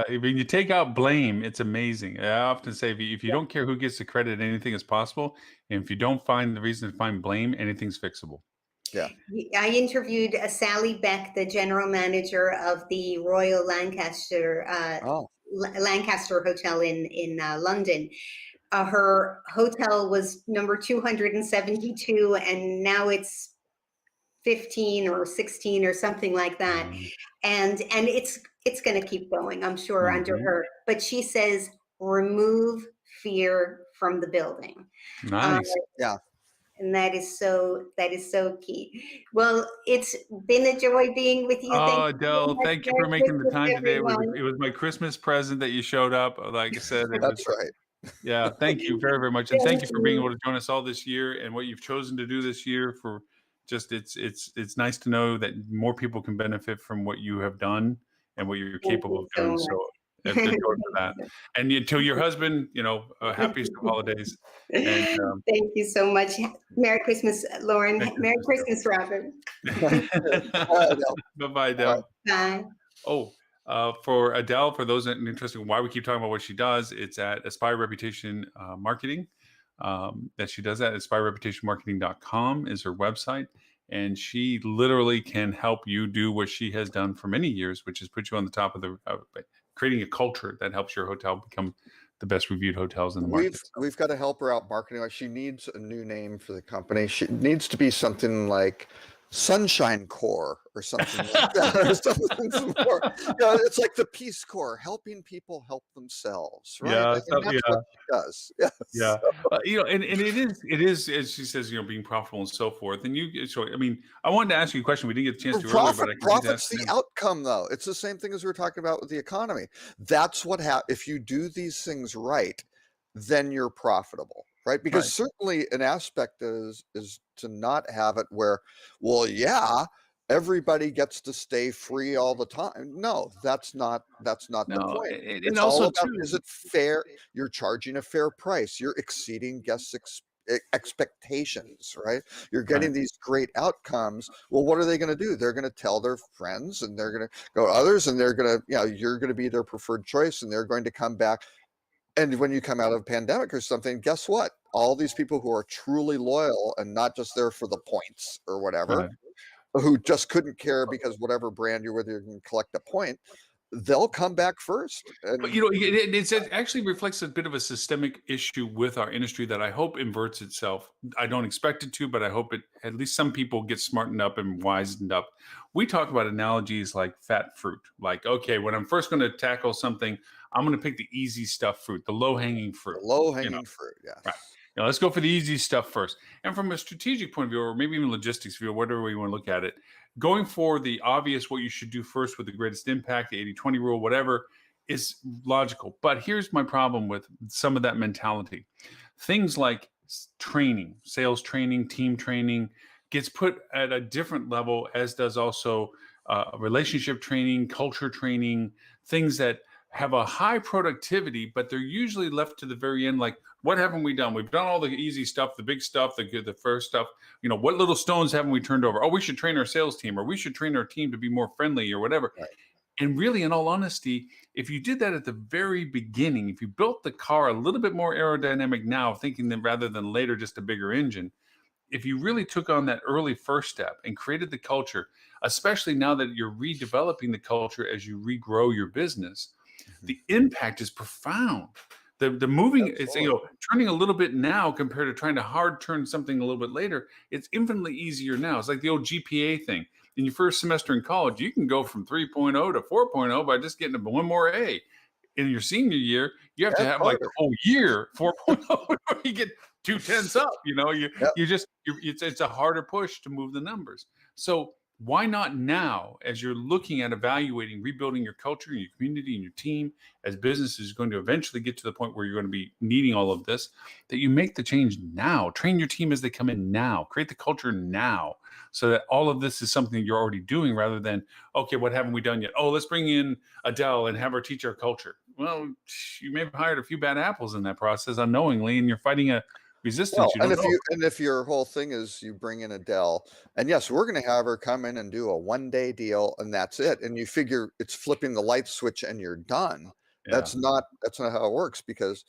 Speaker 1: when you take out blame, it's amazing. I often say, if you don't care who gets the credit, anything is possible. And if you don't find the reason to find blame, anything's fixable.
Speaker 3: Yeah.
Speaker 2: I interviewed Sally Beck, the general manager of the Royal Lancaster Lancaster Hotel in London. Her hotel was number 272, and now it's 15 or 16 or something like that. And it's going to keep going, I'm sure, under her. But she says, remove fear from the building.
Speaker 1: Nice.
Speaker 2: And that is so key. Well, it's been a joy being with you.
Speaker 1: Oh, Adele, thank you for making the time today. It was my Christmas present that you showed up. Like I said,
Speaker 3: that's right.
Speaker 1: Yeah, thank you very, very much. And thank you for being able to join us all this year, and what you've chosen to do this year. For just it's nice to know that more people can benefit from what you have done and what you're capable of doing. So thank you for that. And to your husband, happiest of holidays. And
Speaker 2: thank you so much. Merry Christmas, Lauren. Merry Christmas, Robert.
Speaker 1: Bye-bye, Adele.
Speaker 2: Bye.
Speaker 1: Oh, for Adele, for those that are interested in why we keep talking about what she does, it's at Aspire Reputation Marketing. That she does that. AspireReputationMarketing.com is her website. And she literally can help you do what she has done for many years, which is put you on the top of creating a culture that helps your hotel become the best reviewed hotels in the market.
Speaker 3: We've got to help her out marketing. She needs a new name for the company. She needs to be something like Sunshine Corps or something like that, or something more. It's like the Peace Corps, helping people help themselves, right?
Speaker 1: Yeah,
Speaker 3: that's what it does. Yes.
Speaker 1: Yeah, and it is, as she says, being profitable and so forth. And I wanted to ask you a question. We didn't get a chance to earlier, but
Speaker 3: profit's the outcome, though. It's the same thing as we were talking about with the economy. That's what happens if you do these things right. Then you're profitable, right? Because certainly an aspect is to not have it where, everybody gets to stay free all the time. No, that's not the point. It's also all about, is it fair? You're charging a fair price. You're exceeding guests' expectations, right? You're getting these great outcomes. Well, what are they going to do? They're going to tell their friends, and they're going to go to others, and they're going to, you're going to be their preferred choice, and they're going to come back. And when you come out of a pandemic or something, guess what? All these people who are truly loyal and not just there for the points or whatever, who just couldn't care because whatever brand you're with, you can collect a point, they'll come back first.
Speaker 1: But it actually reflects a bit of a systemic issue with our industry that I hope inverts itself. I don't expect it to, but I hope at least some people get smartened up and wisened up. We talk about analogies like fat fruit. Like, okay, when I'm first going to tackle something, I'm going to pick the easy stuff fruit, the low-hanging fruit.
Speaker 3: Fruit, yes.
Speaker 1: Right. Let's go for the easy stuff first. And from a strategic point of view, or maybe even logistics view, whatever way you want to look at it, going for the obvious, what you should do first with the greatest impact, the 80-20 rule, whatever, is logical. But here's my problem with some of that mentality. Things like training, sales training, team training, gets put at a different level, as does also relationship training, culture training, things that have a high productivity, but they're usually left to the very end. Like, what haven't we done? We've done all the easy stuff, the big stuff, the first stuff. You know, what little stones haven't we turned over? Oh, we should train our sales team, or we should train our team to be more friendly, or whatever.
Speaker 3: Right.
Speaker 1: And really, in all honesty, if you did that at the very beginning, if you built the car a little bit more aerodynamic now, thinking that rather than later just a bigger engine, if you really took on that early first step and created the culture, especially now that you're redeveloping the culture as you regrow your business, the impact is profound. The moving, it's, you know, turning a little bit now compared to trying to hard turn something a little bit later, it's infinitely easier now. It's like the old GPA thing. In your first semester in college, you can go from 3.0 to 4.0 by just getting one more A. In your senior year, you have to have like the whole year 4.0 where you get 2 tenths up. You know, it's a harder push to move the numbers. So why not now, as you're looking at evaluating, rebuilding your culture and your community and your team, as business is going to eventually get to the point where you're going to be needing all of this, that you make the change now, train your team as they come in now, create the culture now, so that all of this is something you're already doing rather than, okay, what haven't we done yet? Oh, let's bring in Adele and have her teach our culture. Well, you may have hired a few bad apples in that process unknowingly, and you're fighting a resistance.
Speaker 3: Well, and if your whole thing is you bring in Adele, and yes, we're going to have her come in and do a 1-day deal, and that's it, and you figure it's flipping the light switch and you're done. That's not how it works, because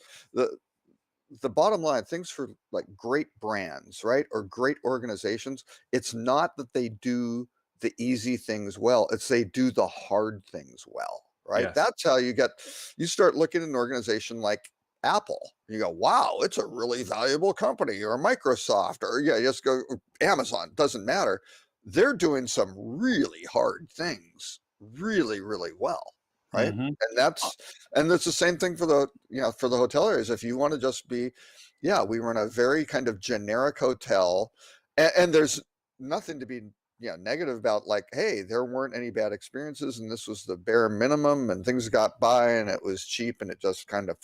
Speaker 3: the bottom line, things for like great brands, right, or great organizations, it's not that they do the easy things well, it's they do the hard things well, right?
Speaker 1: Yes.
Speaker 3: That's how you start looking at an organization like Apple. You go, wow, it's a really valuable company, or Microsoft, or just go Amazon, doesn't matter. They're doing some really hard things really, really well. Right.
Speaker 1: Mhm.
Speaker 3: And that's the same thing for the hoteliers. If you want to just be, we run a very kind of generic hotel, and there's nothing to be negative about, like, hey, there weren't any bad experiences and this was the bare minimum and things got by and it was cheap and it just kind of,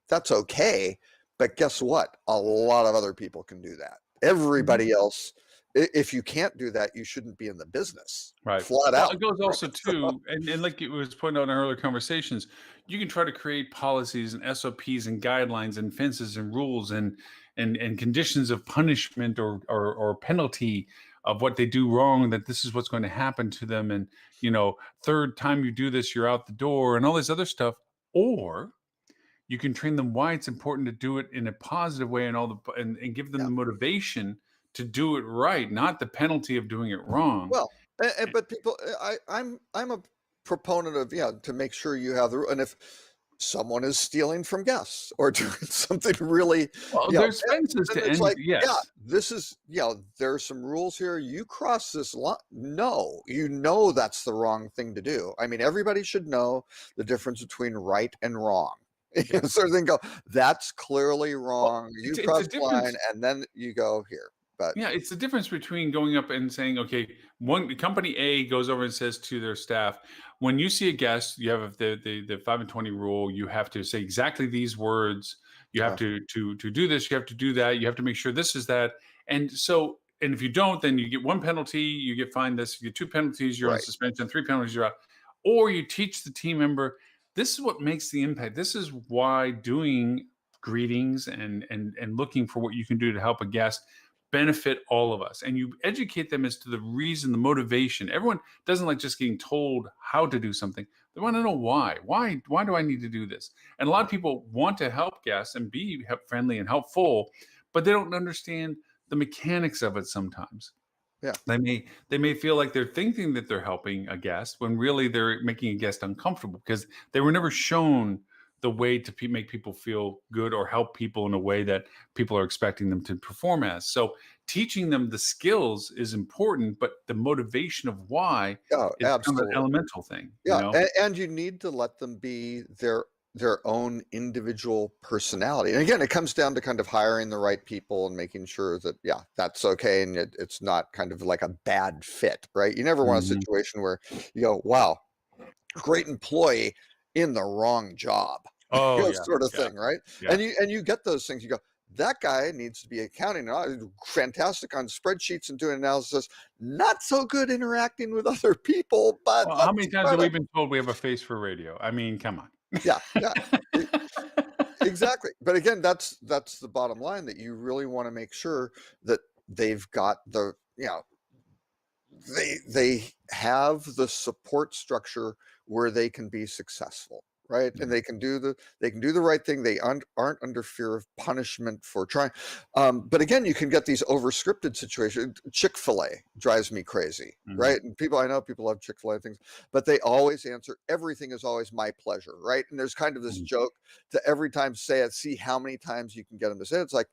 Speaker 3: that's okay. But guess what? A lot of other people can do that. Everybody else, if you can't do that, you shouldn't be in the business.
Speaker 1: Right.
Speaker 3: Flat out.
Speaker 1: It goes also too, and like it was pointed out in our earlier conversations, you can try to create policies and SOPs and guidelines and fences and rules and conditions of punishment or penalty of what they do wrong, that this is what's going to happen to them. And, third time you do this, you're out the door and all this other stuff. Or you can train them why it's important to do it in a positive way and give them the motivation to do it right, not the penalty of doing it wrong.
Speaker 3: Well, but people, I'm a proponent of to make sure you have and if someone is stealing from guests or doing something really,
Speaker 1: there's fences to end.
Speaker 3: Like,
Speaker 1: yes,
Speaker 3: this is there's some rules here. You cross this line, no, that's the wrong thing to do. I mean, everybody should know the difference between right and wrong. Sort of thing. Go, that's clearly wrong. You cross the line, and then you go here. But
Speaker 1: it's the difference between going up and saying, okay, company A goes over and says to their staff, when you see a guest, you have the 5 and 20 rule. You have to say exactly these words. You have to do this. You have to do that. You have to make sure this is that. And so, and if you don't, then you get 1 penalty. You get fined this. You get 2 penalties. You're on suspension. 3 penalties. You're out. Or you teach the team member, this is what makes the impact. This is why doing greetings and looking for what you can do to help a guest benefit all of us. And you educate them as to the reason, the motivation. Everyone doesn't like just getting told how to do something. They want to know why. Why do I need to do this? And a lot of people want to help guests and be friendly and helpful, but they don't understand the mechanics of it sometimes.
Speaker 3: Yeah.
Speaker 1: They may feel like they're thinking that they're helping a guest when really they're making a guest uncomfortable because they were never shown the way to make people feel good or help people in a way that people are expecting them to perform as. So teaching them the skills is important, but the motivation of why is kind of an elemental thing.
Speaker 3: Yeah, and you need to let them be their own individual personality. And again, it comes down to kind of hiring the right people and making sure that, that's okay. And it's not kind of like a bad fit, right? You never want a situation where you go, wow, great employee in the wrong job. Sort of thing, right? Yeah. And you get those things. You go, That guy needs to be accounting, fantastic on spreadsheets and doing analysis, not so good interacting with other people. But
Speaker 1: Well, how many times have we been told we have a face for radio? I mean, come on.
Speaker 3: Yeah, exactly. But again, that's the bottom line, that you really want to make sure that they've got the, they have the support structure where they can be successful, right? And they can do the right thing. They aren't under fear of punishment for trying. But again, you can get these over-scripted situations. Chick-fil-A drives me crazy, right? And I know people love Chick-fil-A things, but they always answer, everything is always my pleasure, right? And there's kind of this joke to every time say it, see how many times you can get them to say it. It's like,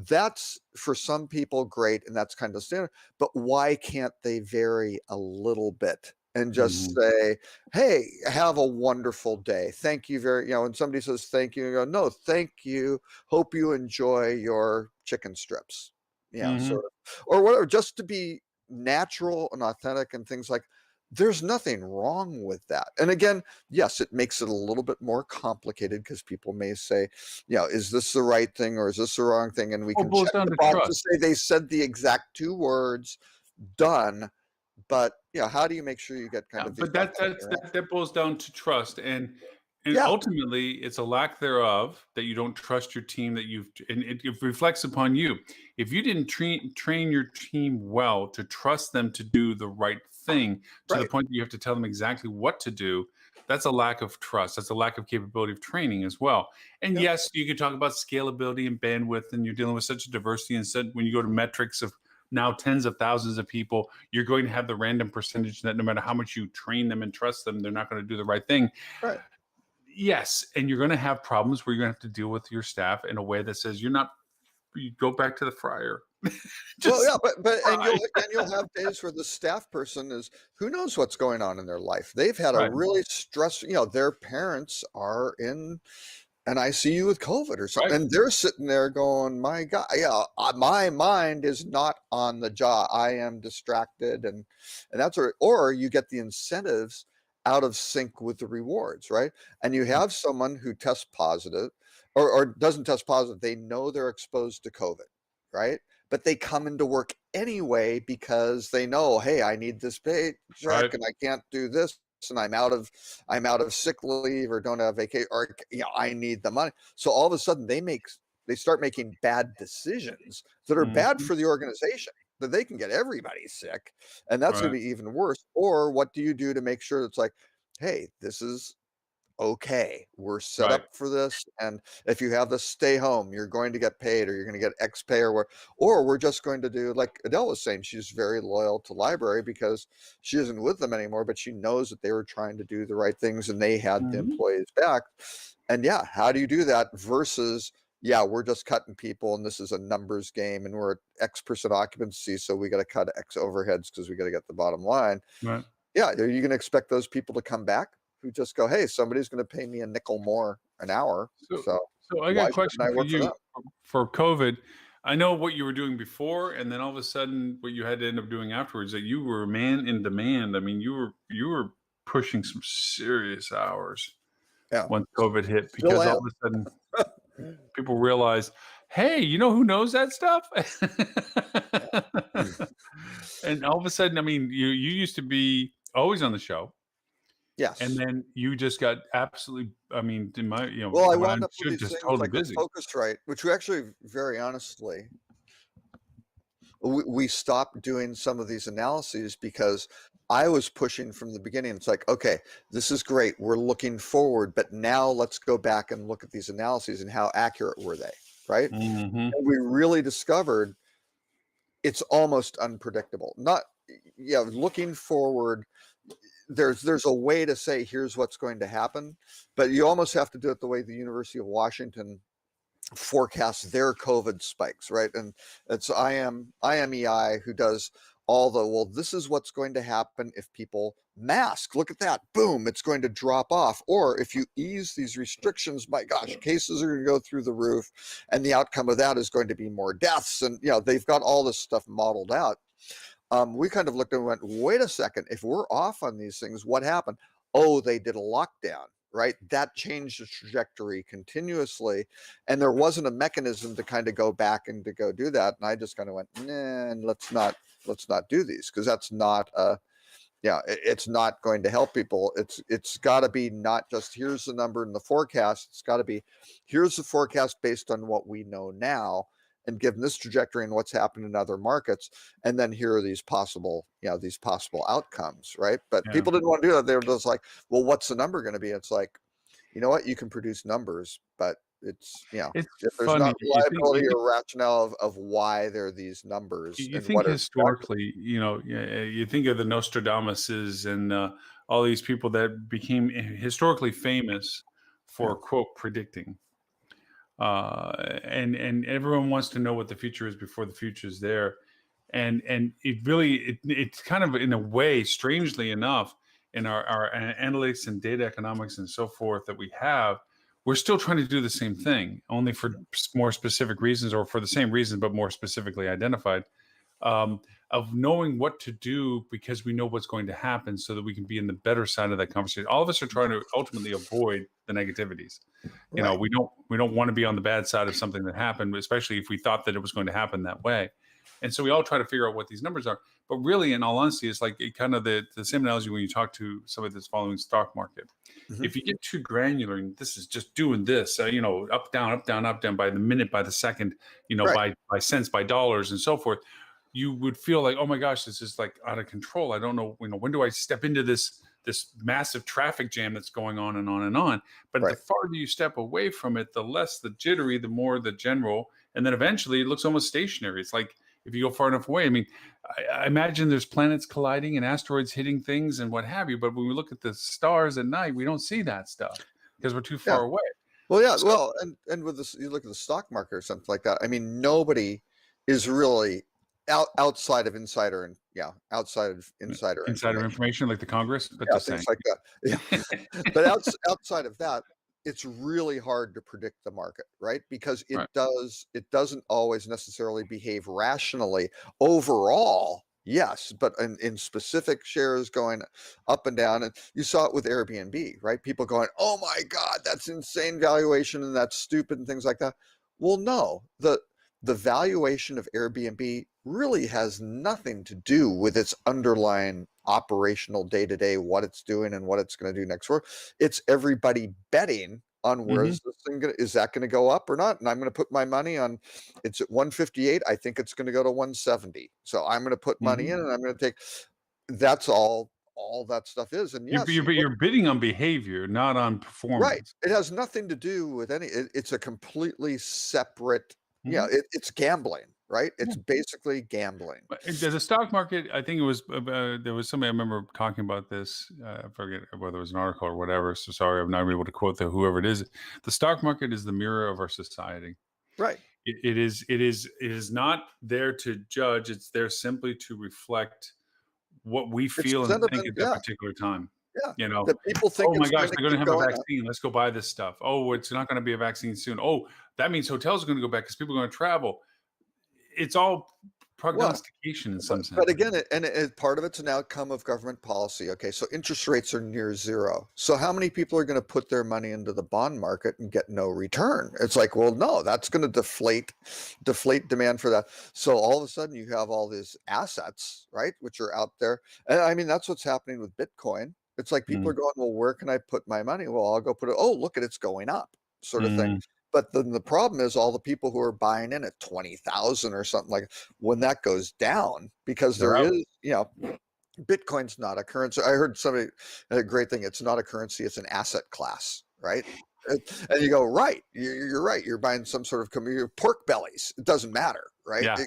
Speaker 3: that's for some people great, and that's kind of standard, but why can't they vary a little bit and just say, hey, have a wonderful day, thank you very, when somebody says thank you, you go, no, thank you, hope you enjoy your chicken strips, sort of, or whatever, just to be natural and authentic and things like. There's nothing wrong with that. And again, yes, it makes it a little bit more complicated because people may say, is this the right thing or is this the wrong thing? And we can check the box to say they said the exact 2 words, done. But how do you make sure you get kind of?
Speaker 1: But that boils down to trust, and ultimately, it's a lack thereof that you don't trust your team, and it reflects upon you. If you didn't train your team well to trust them to do the right thing to the point that you have to tell them exactly what to do, that's a lack of trust. That's a lack of capability of training as well. And yes, you could talk about scalability and bandwidth, and you're dealing with such a diversity. And so when you go to metrics of now tens of thousands of people, you're going to have the random percentage that no matter how much you train them and trust them, they're not going to do the right thing.
Speaker 3: Right.
Speaker 1: Yes, and you're going to have problems where you're going to have to deal with your staff in a way that says you go back to the fryer.
Speaker 3: But you'll have days where the staff person is, who knows what's going on in their life. They've had a really stressful, their parents are in an ICU with COVID or something, and they're sitting there going, my God, my mind is not on the job. I am distracted, and that's or you get the incentives out of sync with the rewards, right? And you have someone who tests positive or doesn't test positive. They know they're exposed to COVID, right? But they come into work anyway because they know, hey, I need this paycheck and I can't do this, and I'm out of sick leave or don't have vacation, or I need the money. So all of a sudden they start making bad decisions that are bad for the organization. That they can get everybody sick, and that's going to be even worse. Or what do you do to make sure it's like, hey, this is okay, we're set up for this, and if you have this, stay home, you're going to get paid, or you're going to get X pay, or we're just going to do, like Adele was saying, she's very loyal to library because she isn't with them anymore, but she knows that they were trying to do the right things and they had the employees back. And how do you do that versus we're just cutting people and this is a numbers game and we're at X% occupancy, so we got to cut X overheads because we got to get the bottom line. Are you going to expect those people to come back who just go, hey, somebody's going to pay me a nickel more an hour? So
Speaker 1: I got a question for you for COVID. I know what you were doing before, and then all of a sudden what you had to end up doing afterwards, that you were a man in demand. I mean, you were pushing some serious hours when COVID hit, because all of a sudden people realize, hey, who knows that stuff? And all of a sudden, I mean, you used to be always on the show. Yes. And then you just got absolutely, I mean, in my,
Speaker 3: well, I wound up with these things totally like busy. Focusrite, which we actually, very honestly, we stopped doing some of these analyses because I was pushing from the beginning. It's like, okay, this is great, we're looking forward, but now let's go back and look at these analyses and how accurate were they, right? And we really discovered it's almost unpredictable. Not, looking forward, there's a way to say here's what's going to happen, but you almost have to do it the way the University of Washington forecasts their COVID spikes, right? And it's IMEI who does all the, well, this is what's going to happen if people mask. Look at that. Boom, it's going to drop off. Or if you ease these restrictions, my gosh, cases are going to go through the roof. And the outcome of that is going to be more deaths. And, they've got all this stuff modeled out. We kind of looked and went, wait a second, if we're off on these things, what happened? Oh, they did a lockdown, right? That changed the trajectory continuously, and there wasn't a mechanism to kind of go back and to go do that. And I just kind of went, nah, and let's not do these, because that's not it's not going to help people. It's got to be not just here's the number in the forecast. It's got to be here's the forecast based on what we know now, and given this trajectory and what's happened in other markets, and then here are these possible outcomes, right? But
Speaker 1: Yeah.
Speaker 3: people didn't want to do that. They were just like, well, what's the number going to be? It's like, you know what, you can produce numbers, but it's
Speaker 1: It's
Speaker 3: if there's
Speaker 1: funny.
Speaker 3: not reliability or rationale of why there are these numbers,
Speaker 1: You
Speaker 3: and
Speaker 1: think
Speaker 3: what are
Speaker 1: historically, you think of the Nostradamuses and all these people that became historically famous for quote predicting, and everyone wants to know what the future is before the future is there, and it really it's kind of in a way, strangely enough, in our analytics and data economics and so forth that we have, we're still trying to do the same thing, only for more specific reasons, or for the same reason but more specifically identified, of knowing what to do because we know what's going to happen, so that we can be in the better side of that conversation. All of us are trying to ultimately avoid the negativities.
Speaker 3: Right.
Speaker 1: We don't want to be on the bad side of something that happened, especially if we thought that it was going to happen that way. And so we all try to figure out what these numbers are. But really, in all honesty, it's like kind of the same analogy when you talk to somebody that's following stock market.
Speaker 3: Mhm.
Speaker 1: If you get too granular and this is just doing this, up, down, up, down, up, down by the minute, by the second,
Speaker 3: Right.
Speaker 1: by cents, by dollars, and so forth, you would feel like, oh my gosh, this is like out of control. I don't know, when do I step into this massive traffic jam that's going on and on and on. But
Speaker 3: Right.
Speaker 1: the farther you step away from it, the less the jittery, the more the general, and then eventually it looks almost stationary. It's like if you go far enough away. I mean, I imagine there's planets colliding and asteroids hitting things and what have you. But when we look at the stars at night, we don't see that stuff because we're too far away.
Speaker 3: Well, yeah.
Speaker 1: So-
Speaker 3: Well, and with this, you look at the stock market or something like that. I mean, nobody is really outside of insider
Speaker 1: Insider
Speaker 3: information.
Speaker 1: information like the Congress, but
Speaker 3: Yeah,
Speaker 1: the same.
Speaker 3: things like that. Yeah. But outside of that, it's really hard to predict the market, right? Because
Speaker 1: Right.
Speaker 3: it doesn't always necessarily behave rationally overall. Yes, but in specific shares going up and down, and you saw it with Airbnb, right? People going, "Oh my God, that's insane valuation and that's stupid," and things like that. Well, no, the valuation of Airbnb really has nothing to do with its underlying operational day-to-day, what it's doing and what it's going to do next year. It's everybody betting on where is this thing is that going to go up or not? And I'm going to put my money on it's at 158. I think it's going to go to 170. So I'm going to put money in and I'm going to take that's all that stuff is. And yes,
Speaker 1: You're bidding on behavior, not on
Speaker 3: right.
Speaker 1: performance.
Speaker 3: It has nothing to do with it's a completely separate,
Speaker 1: Mhm.
Speaker 3: it's gambling, right? It's basically gambling.
Speaker 1: But the stock market, I think it was there was somebody I remember talking about this. I forget whether it was an article or whatever. So sorry, I'm not able to quote whoever it is. The stock market is the mirror of our society.
Speaker 3: Right.
Speaker 1: It is not there to judge. It's there simply to reflect what we
Speaker 3: It's
Speaker 1: feel and
Speaker 3: sentiment,
Speaker 1: think at that particular time.
Speaker 3: yeah. That people think
Speaker 1: Oh my
Speaker 3: it's
Speaker 1: gosh,
Speaker 3: going to
Speaker 1: they're going
Speaker 3: keep
Speaker 1: to have a
Speaker 3: going up.
Speaker 1: vaccine. Let's go buy this stuff. Oh, it's not going to be a vaccine soon. Oh, that means hotels are going to go back because people are going to travel. It's all prognostication in some sense.
Speaker 3: But again, part of it's an outcome of government policy. Okay, so interest rates are near zero. So how many people are going to put their money into the bond market and get no return? It's like, well, no, that's going to deflate demand for that. So all of a sudden you have all these assets, right, which are out there. And I mean, that's what's happening with Bitcoin. It's like people are going, well, where can I put my money? Well, I'll go put it. Oh, look at it's going up, sort of thing. But then the problem is all the people who are buying in at 20,000 or something like when that goes down, because
Speaker 1: They're out.
Speaker 3: Bitcoin's not a currency. I heard somebody a great thing. It's not a currency. It's an asset class, right? And you go, right. You're right. You're buying some sort of pork bellies. It doesn't matter, right?
Speaker 1: Yeah.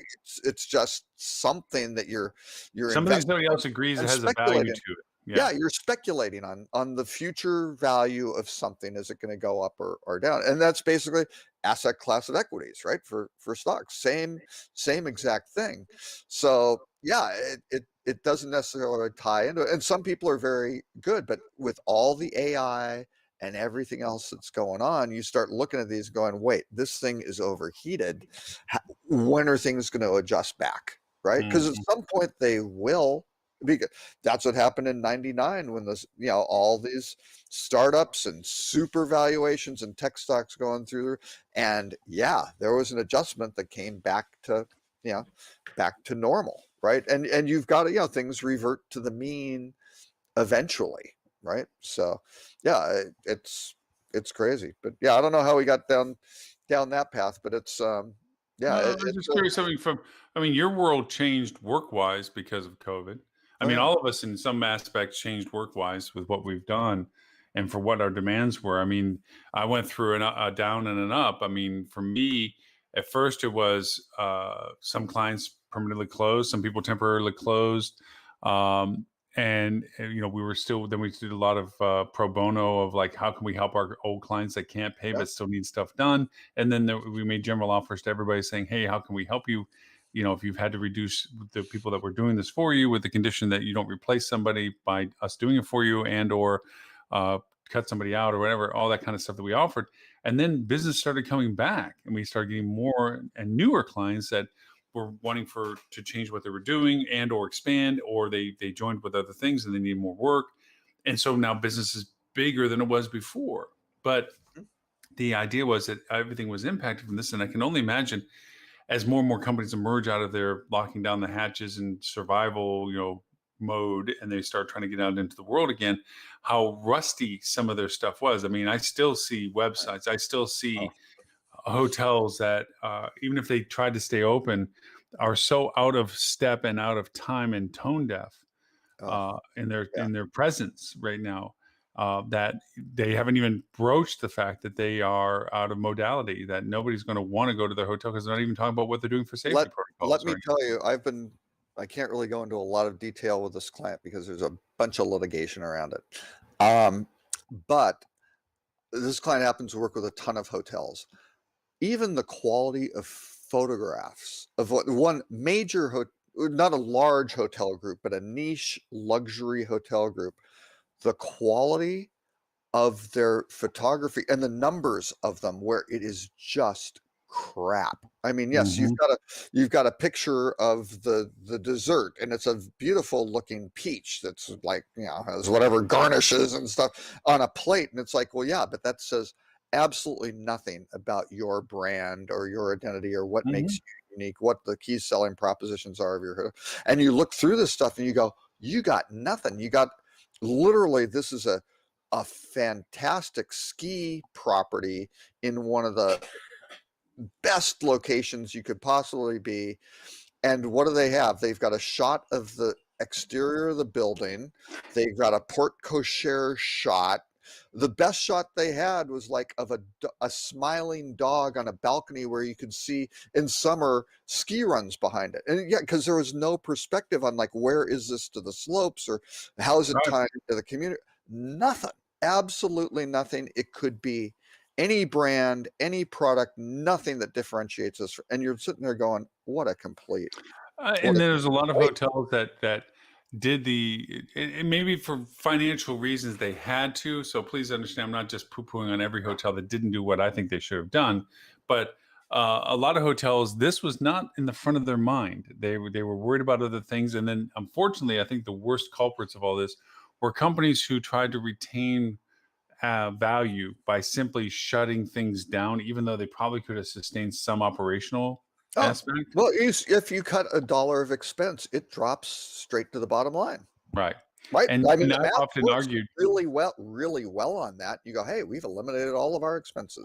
Speaker 3: It's just something that you're
Speaker 1: Something
Speaker 3: investing
Speaker 1: somebody else agrees it
Speaker 3: and
Speaker 1: has a value
Speaker 3: speculating.
Speaker 1: to it.
Speaker 3: Yeah, you're speculating on the future value of something. Is it going to go up or down? And that's basically asset class of equities, right? For stocks, same exact thing. So yeah, it doesn't necessarily tie into it. And some people are very good, but with all the AI and everything else that's going on, you start looking at these going, wait, this thing is overheated. When are things going to adjust back? Right? Because at some point they will. because that's what happened in '99 when all these startups and super valuations and tech stocks going through, and there was an adjustment that came back to normal, right? And you've got to, things revert to the mean eventually, right? So it's crazy, but I don't know how we got down that path, but it's
Speaker 1: No, I was just curious something your world changed work-wise because of COVID. I mean, all of us in some aspects changed work-wise with what we've done and for what our demands were. I mean, I went through a down and an up. I mean, for me, at first it was some clients permanently closed, some people temporarily closed. And we were still, then we did a lot of pro bono of like, how can we help our old clients that can't pay but still need stuff done? And then we made general offers to everybody saying, hey, how can we help you? If you've had to reduce the people that were doing this for you with the condition that you don't replace somebody by us doing it for you, and or cut somebody out or whatever, all that kind of stuff that we offered. And then business started coming back, and we started getting more and newer clients that were wanting to change what they were doing and or expand, or they joined with other things and they need more work. And so now business is bigger than it was before. But the idea was that everything was impacted from this. And I can only imagine as more and more companies emerge out of their locking down the hatches and survival, mode, and they start trying to get out into the world again, how rusty some of their stuff was. I mean, I still see websites, I still see hotels that even if they tried to stay open, are so out of step and out of time and tone deaf in their presence right now that they haven't even broached the fact that they are out of modality, that nobody's going to want to go to their hotel because they're not even talking about what they're doing for safety protocols.
Speaker 3: Let me tell you, I can't really go into a lot of detail with this client because there's a bunch of litigation around it. But this client happens to work with a ton of hotels. Even the quality of photographs of one major not a large hotel group, but a niche luxury hotel group, the quality of their photography and the numbers of them, where it is just crap. I mean, yes, you've got a picture of the dessert, and it's a beautiful looking peach that's like, has whatever garnishes and stuff on a plate, and it's like, well, yeah, but that says absolutely nothing about your brand or your identity or what makes you unique, what the key selling propositions are of your hotel. And you look through this stuff and you go, you got nothing. You got literally, this is a fantastic ski property in one of the best locations you could possibly be. And what do they have? They've got a shot of the exterior of the building. They've got a porte cochere shot. The best shot they had was like of a smiling dog on a balcony where you could see in summer ski runs behind it. And because there was no perspective on like, where is this to the slopes or how is it tied to the community? Nothing, absolutely nothing. It could be any brand, any product, nothing that differentiates us. And you're sitting there going, what a complete.
Speaker 1: And there's a lot of hotels that did and maybe for financial reasons they had to. So please understand, I'm not just poo-pooing on every hotel that didn't do what I think they should have done. But a lot of hotels, this was not in the front of their mind. They were worried about other things. And then unfortunately, I think the worst culprits of all this were companies who tried to retain value by simply shutting things down, even though they probably could have sustained some operational aspect.
Speaker 3: Well, if you cut $1 of expense, it drops straight to the bottom line.
Speaker 1: Right.
Speaker 3: And I mean,
Speaker 1: I've often argued
Speaker 3: really well on that. You go, hey, we've eliminated all of our expenses.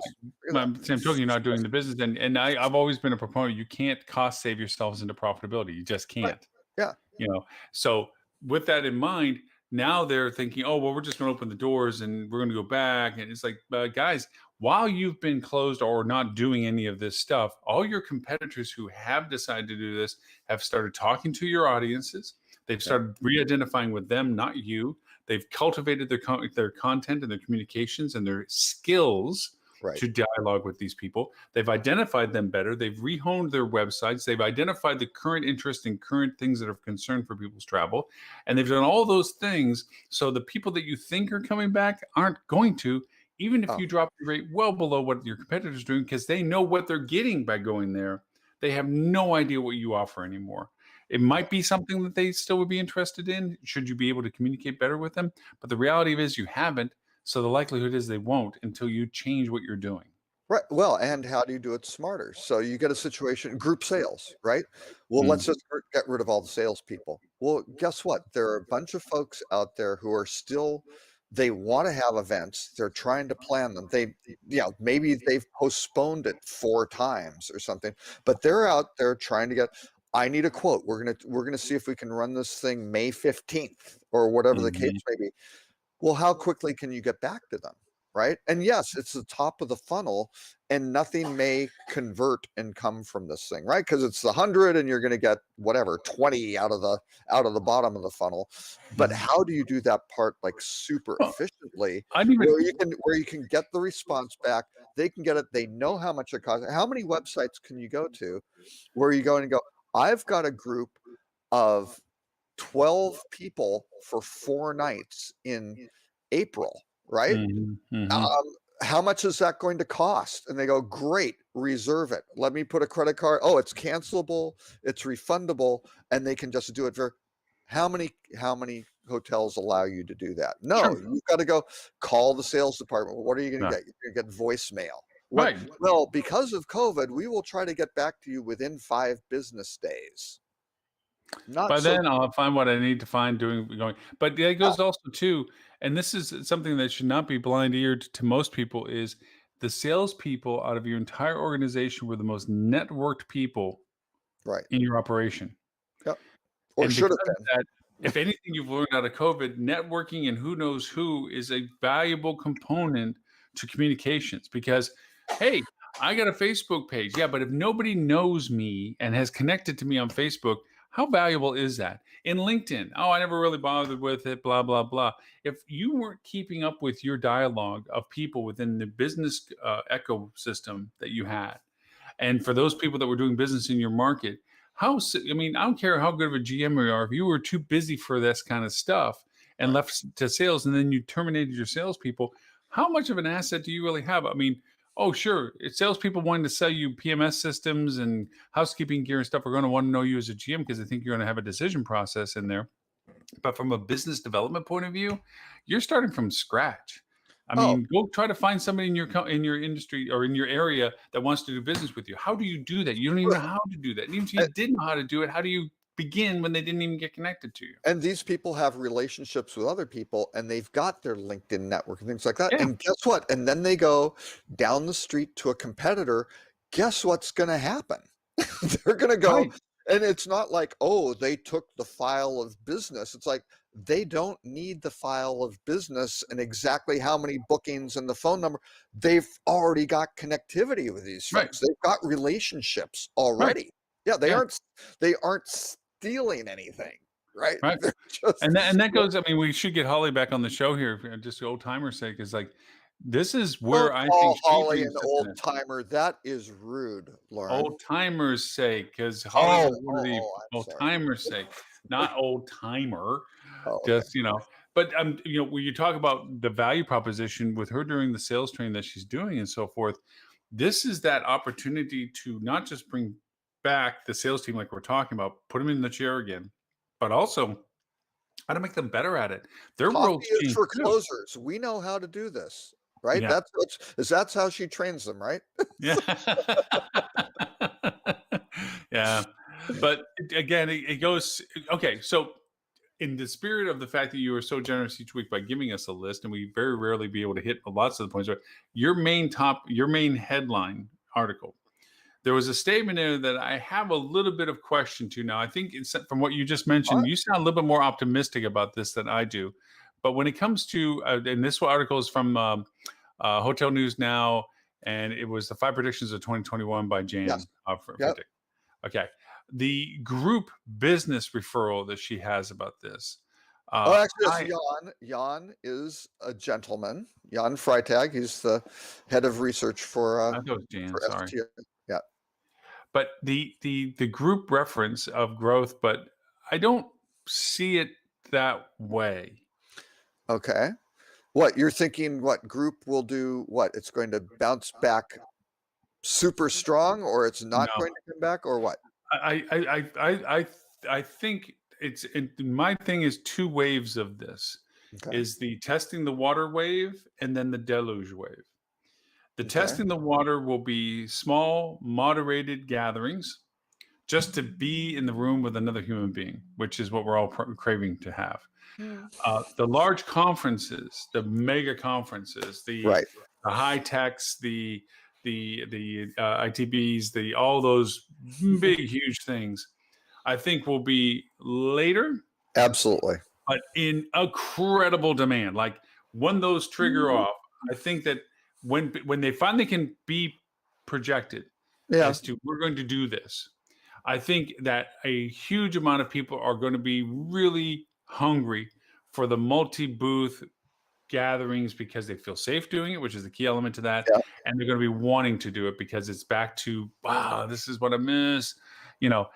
Speaker 1: I'm talking, you're not doing the business, and I've always been a proponent. You can't cost save yourselves into profitability. You just can't.
Speaker 3: Right. Yeah.
Speaker 1: So with that in mind, now they're thinking, oh, well, we're just going to open the doors and we're going to go back. And it's like, guys, while you've been closed or not doing any of this stuff, all your competitors who have decided to do this have started talking to your audiences. They've started re-identifying with them, not you. They've cultivated their content and their communications and their skills to dialogue with these people. They've identified them better. They've rehoned their websites. They've identified the current interest and current things that are of concern for people's travel. And they've done all those things. So the people that you think are coming back aren't going to, even if you drop the rate well below what your competitors are doing, because they know what they're getting by going there. They have no idea what you offer anymore. it might be something that they still would be interested in. Should you be able to communicate better with them? But the reality is you haven't. So the likelihood is they won't until you change what you're doing.
Speaker 3: Right. Well, and how do you do it smarter? So you get a situation, group sales, right? Well, let's just get rid of all the salespeople. Well, guess what? There are a bunch of folks out there who are still, they want to have events. They're trying to plan them. Maybe they've postponed it 4 times or something, but they're out there trying to get, I need a quote. We're gonna see if we can run this thing May 15th or whatever the case may be. Well, how quickly can you get back to them? Right. And yes, it's the top of the funnel and nothing may convert and come from this thing, right? Because it's the 100 and you're going to get whatever 20 out of the bottom of the funnel. But how do you do that part like super efficiently where you can get the response back? They can get it. They know how much it costs. How many websites can you go to where you go and go, I've got a group of 12 people for 4 nights in April. Right? How much is that going to cost? And they go, great, reserve it. Let me put a credit card. Oh, it's cancelable, it's refundable, and they can just do it for how many hotels allow you to do that? No, you've got to go call the sales department. What are you going to get? You're going to get voicemail.
Speaker 1: Right.
Speaker 3: Well, because of COVID, we will try to get back to you within 5 business days.
Speaker 1: By then, I'll find what I need to find going. But it goes also too, and this is something that should not be blind eared to most people, is the salespeople out of your entire organization were the most networked people in your operation.
Speaker 3: Yep. Or should have been.
Speaker 1: That, if anything you've learned out of COVID, networking and who knows who is a valuable component to communications because, hey, I got a Facebook page. Yeah, but if nobody knows me and has connected to me on Facebook, how valuable is that? In LinkedIn, oh, I never really bothered with it, blah, blah, blah. If you weren't keeping up with your dialogue of people within the business ecosystem that you had, and for those people that were doing business in your market, I don't care how good of a GM you are, if you were too busy for this kind of stuff and left to sales and then you terminated your salespeople, how much of an asset do you really have? I mean, oh, sure. It's salespeople wanting to sell you PMS systems and housekeeping gear and stuff are going to want to know you as a GM because they think you're going to have a decision process in there. But from a business development point of view, you're starting from scratch. I mean, go try to find somebody in your industry or in your area that wants to do business with you. How do you do that? You don't even know how to do that. And even if you did know how to do it, how do you begin when they didn't even get connected to you?
Speaker 3: And these people have relationships with other people and they've got their LinkedIn network and things like that. And guess what? And then they go down the street to a competitor. Guess what's going to happen? They're going to go, and it's not like, oh, they took the file of business. It's like, they don't need the file of business and exactly how many bookings and the phone number. They've already got connectivity with these folks. They've got relationships already. Yeah, they aren't stealing anything, right?
Speaker 1: And that goes. I mean, we should get Holly back on the show here, just old timer's sake. Is like, this is where I think
Speaker 3: Holly an old timer. That is rude, Lauren.
Speaker 1: Old timer's sake, because Holly is one of the old timer's sake, not old timer. Just but when you talk about the value proposition with her during the sales training that she's doing and so forth, this is that opportunity to not just bring back the sales team like we're talking about, put them in the chair again, but also how to make them better at it. Their world
Speaker 3: is for closers. We know how to do this, right?
Speaker 1: Yeah.
Speaker 3: That's how she trains them, right?
Speaker 1: Yeah. Yeah. But again, it goes, okay. So in the spirit of the fact that you are so generous each week by giving us a list, and we very rarely be able to hit lots of the points, your main headline article, there was a statement there that I have a little bit of question to now. I think it's from what you just mentioned, you sound a little bit more optimistic about this than I do. But when it comes to, and this article is from Hotel News Now, and it was the 5 predictions of 2021 by Jan. Okay. The group business referral that she has about this.
Speaker 3: Actually, it's Jan is a gentleman. Jan Freitag. He's the head of research for.
Speaker 1: I thought it was Jan. Sorry.
Speaker 3: FTI. Yeah.
Speaker 1: But the group reference of growth, but I don't see it that way.
Speaker 3: Okay. What you're thinking? What group will do? What it's going to bounce back super strong, or it's not going to come back, or what?
Speaker 1: I I think my thing is two waves of this.
Speaker 3: Okay.
Speaker 1: Is the testing the water wave and then the deluge wave. The
Speaker 3: Okay.
Speaker 1: testing the water will be small, moderated gatherings just to be in the room with another human being, which is what we're all craving to have. The large conferences, the mega conferences, the
Speaker 3: Right.
Speaker 1: high techs, the ITBs, all those big, huge things, I think will be later,
Speaker 3: Absolutely.
Speaker 1: but in incredible demand. Like when those trigger off, I think that when they finally can be projected
Speaker 3: Yeah.
Speaker 1: as to we're going to do this, I think that a huge amount of people are going to be really hungry for the multi-booth gatherings because they feel safe doing it, which is the key element to that.
Speaker 3: Yeah.
Speaker 1: And they're going to be wanting to do it because it's back to, wow, this is what I miss. You know,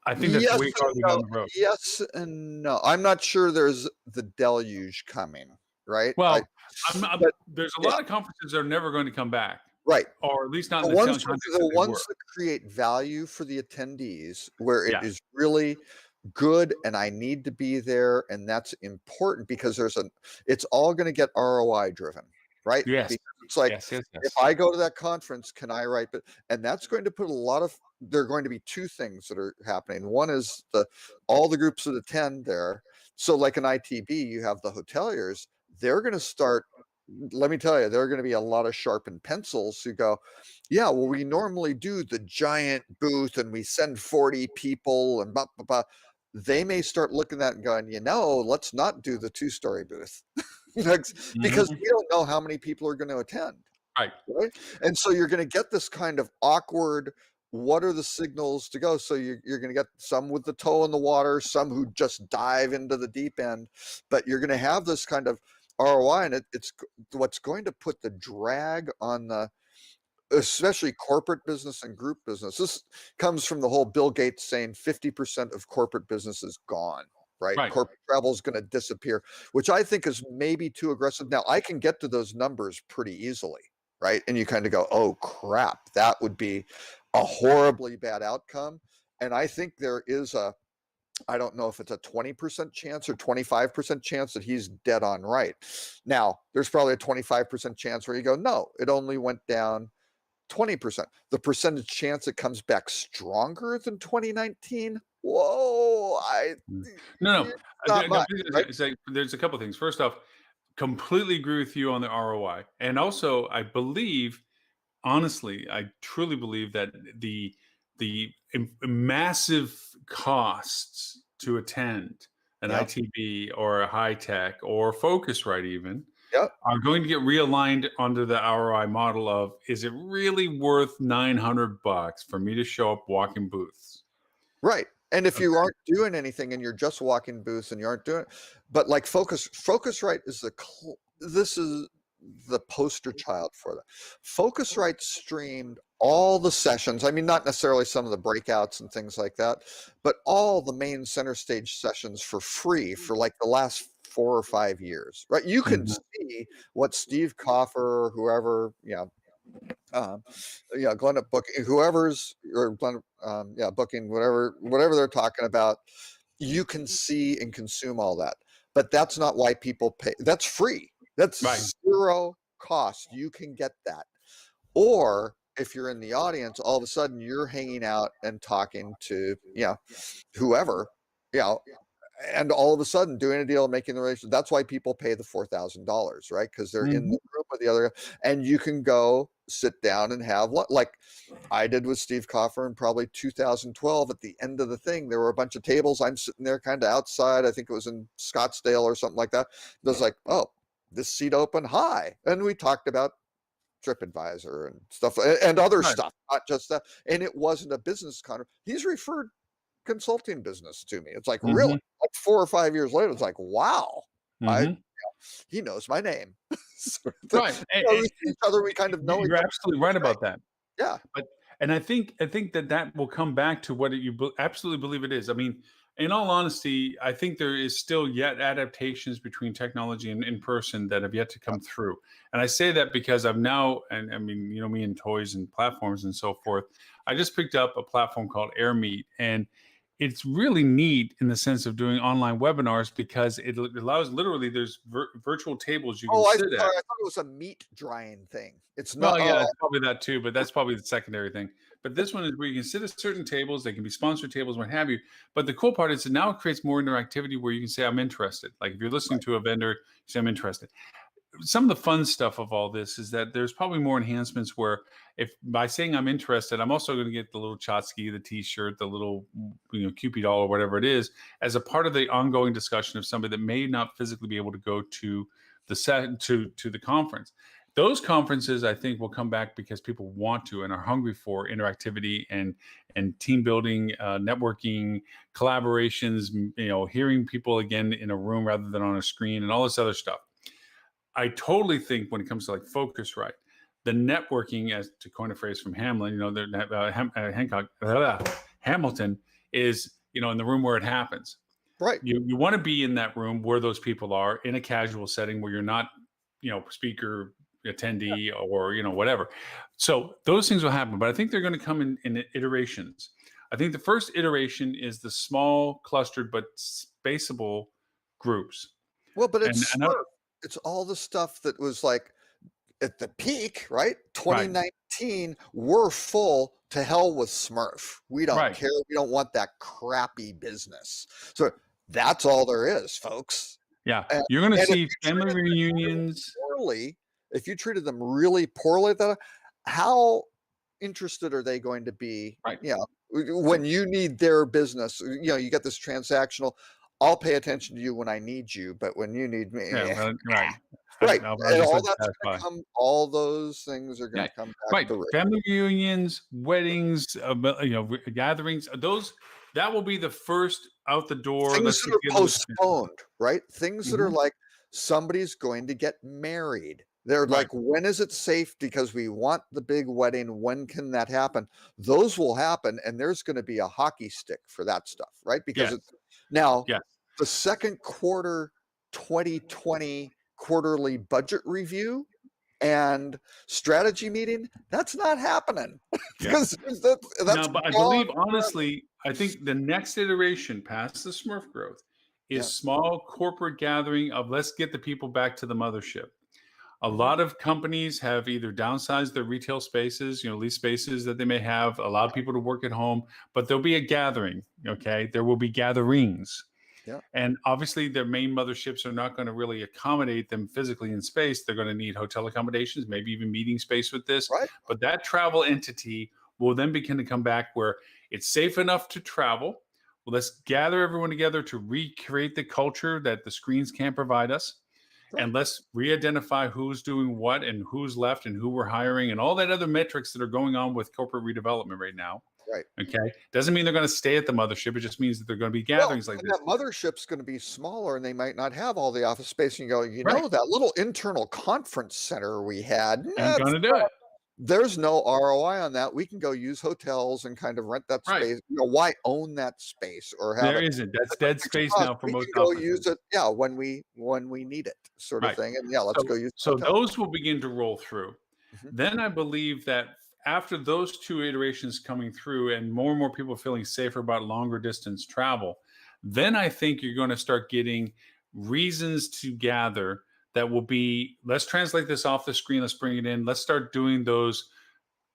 Speaker 1: I think that's
Speaker 3: Yes
Speaker 1: way
Speaker 3: and
Speaker 1: farther
Speaker 3: no.
Speaker 1: down the road.
Speaker 3: Yes and no. I'm not sure there's the deluge coming, right?
Speaker 1: Well,
Speaker 3: but
Speaker 1: there's a
Speaker 3: yeah.
Speaker 1: lot of conferences that are never going to come back,
Speaker 3: Right.
Speaker 1: or at least not
Speaker 3: The
Speaker 1: in the
Speaker 3: ones,
Speaker 1: context
Speaker 3: the
Speaker 1: that they
Speaker 3: ones
Speaker 1: were.
Speaker 3: that create value for the attendees, where it
Speaker 1: Yeah.
Speaker 3: is really good and I need to be there, and that's important because it's all going to get ROI driven, right?
Speaker 1: Yes.
Speaker 3: Because it's like,
Speaker 1: Yes.
Speaker 3: if I go to that conference, can I write? And that's going to put a lot of. There are going to be two things that are happening. One is all the groups that attend there. So, like an ITB, you have the hoteliers. They're going to start. Let me tell you, there are going to be a lot of sharpened pencils who go, yeah, well, we normally do the giant booth and we send 40 people and blah, blah, blah. They may start looking at it and going, let's not do the 2-story booth because we don't know how many people are going to attend.
Speaker 1: Right.
Speaker 3: And so you're going to get this kind of awkward, what are the signals to go? So you're going to get some with the toe in the water, some who just dive into the deep end, but you're going to have this kind of ROI, and it's what's going to put the drag on especially corporate business and group business. This comes from the whole Bill Gates saying 50% of corporate business is gone, right? Corporate travel is going to disappear, which I think is maybe too aggressive. Now, I can get to those numbers pretty easily, right? And you kind of go, oh, crap, that would be a horribly bad outcome. And I think there is I don't know if it's a 20% chance or 25% chance that he's dead on right. Now, there's probably a 25% chance where you go, no, it only went down 20%. The percentage chance it comes back stronger than 2019. Whoa,
Speaker 1: No.
Speaker 3: not much, right?
Speaker 1: There's a couple of things. First off, completely agree with you on the ROI, and also I believe, honestly, I truly believe that the massive costs to attend an ITB or a high tech or Focusrite even are going to get realigned under the ROI model of, is it really worth $900 for me to show up walking booths?
Speaker 3: Right. And if you aren't doing anything and you're just walking booths and you aren't doing it, but like Focusrite is this is the poster child for that. Focusrite streamed all the sessions. I mean, not necessarily some of the breakouts and things like that, but all the main center stage sessions for free for like the last 4 or 5 years, right? You can see what Steve Coffer or whoever, Glenn at Booking, whoever's or Glenn, Booking, whatever they're talking about, you can see and consume all that. But that's not why people pay. That's free. That's zero cost. You can get that. Or if you're in the audience, all of a sudden you're hanging out and talking to, whoever, and all of a sudden doing a deal, making the relationship. That's why people pay the $4,000, right? Because they're in the room with the other, and you can go sit down and have, like I did with Steve Coffer in probably 2012. At the end of the thing, there were a bunch of tables. I'm sitting there kind of outside. I think it was in Scottsdale or something like that. It was like, oh, this seat open, hi. And we talked about TripAdvisor and stuff and other stuff, not just that. And it wasn't a business conference. He's referred consulting business to me. It's like, really? Like 4 or 5 years later, it's like, wow, he knows my name.
Speaker 1: Right.
Speaker 3: Each other, we kind of know.
Speaker 1: You're absolutely right about that.
Speaker 3: Yeah.
Speaker 1: And I think that will come back to what you absolutely believe it is. I mean, in all honesty, I think there is still yet adaptations between technology and in person that have yet to come through. And I say that because I've now, and I mean, me and toys and platforms and so forth, I just picked up a platform called AirMeet, and it's really neat in the sense of doing online webinars because it allows literally there's virtual tables you can
Speaker 3: Oh,
Speaker 1: sit
Speaker 3: sorry,
Speaker 1: at.
Speaker 3: I thought it was a meat drying thing. It's not.
Speaker 1: Well, yeah,
Speaker 3: Oh,
Speaker 1: it's probably that too, but that's probably the secondary thing. But this one is where you can sit at certain tables, they can be sponsored tables, what have you. But the cool part is that now it creates more interactivity where you can say, I'm interested. Like if you're listening to a vendor, you say, I'm interested. Some of the fun stuff of all this is that there's probably more enhancements where if by saying I'm interested, I'm also going to get the little Chotsky, the t-shirt, the little Cupid doll or whatever it is as a part of the ongoing discussion of somebody that may not physically be able to go to the set to the conference. Those conferences I think will come back because people want to and are hungry for interactivity and team building, networking, collaborations, hearing people again in a room rather than on a screen and all this other stuff. I totally think when it comes to like Focusrite, the networking, as to coin a phrase from Hamlin, Hamilton is, in the room where it happens.
Speaker 3: right.
Speaker 1: You want to be in that room where those people are in a casual setting where you're not, speaker, attendee, or, whatever. So those things will happen, but I think they're going to come in iterations. I think the first iteration is the small clustered but spaceable groups.
Speaker 3: Well, but it's all the stuff that was like at the peak, right? 2019, we're full, to hell with Smurf. We don't care. We don't want that crappy business. So that's all there is, folks.
Speaker 1: Yeah. You're going to see family reunions.
Speaker 3: If you treated them really poorly, how interested are they going to be?
Speaker 1: Right.
Speaker 3: When you need their business, you get this transactional, I'll pay attention to you when I need you, but when you need me, right. And all that's going to come. All those things are going to come back.
Speaker 1: Right. Family reunions, weddings, gatherings. That will be the first out the door.
Speaker 3: Things that are postponed, right? Things that are like somebody's going to get married. They're like, when is it safe? Because we want the big wedding. When can that happen? Those will happen, and there's going to be a hockey stick for that stuff, right? Because it's now the second quarter 2020 quarterly budget review and strategy meeting, that's not happening. Because that's
Speaker 1: but I believe, honestly, I think the next iteration past the Smurf growth is small corporate gathering of let's get the people back to the mothership. A lot of companies have either downsized their retail spaces, lease spaces that they may have, allowed people to work at home, but there'll be a gathering, okay? There will be gatherings.
Speaker 3: Yeah.
Speaker 1: And obviously their main motherships are not going to really accommodate them physically in space. They're going to need hotel accommodations, maybe even meeting space with this.
Speaker 3: Right.
Speaker 1: But that travel entity will then begin to come back where it's safe enough to travel. Well, let's gather everyone together to recreate the culture that the screens can't provide us. Right. And let's re-identify who's doing what and who's left and who we're hiring and all that other metrics that are going on with corporate redevelopment right now.
Speaker 3: Right.
Speaker 1: Okay. Doesn't mean they're going to stay at the mothership. It just means that they're going to be gatherings like this.
Speaker 3: That mothership's going to be smaller and they might not have all the office space. And you go, that little internal conference center we had.
Speaker 1: Ain't going to do it.
Speaker 3: There's no ROI on that. We can go use hotels and kind of rent that space. Why own that space or have
Speaker 1: there isn't? That's dead space now for most
Speaker 3: conferences. We can go use it, when we need it, sort of thing. And let's go use.
Speaker 1: So those will begin to roll through. Then I believe that after those two iterations coming through, and more people feeling safer about longer distance travel, then I think you're going to start getting reasons to gather. That will be, let's translate this off the screen. Let's bring it in. Let's start doing those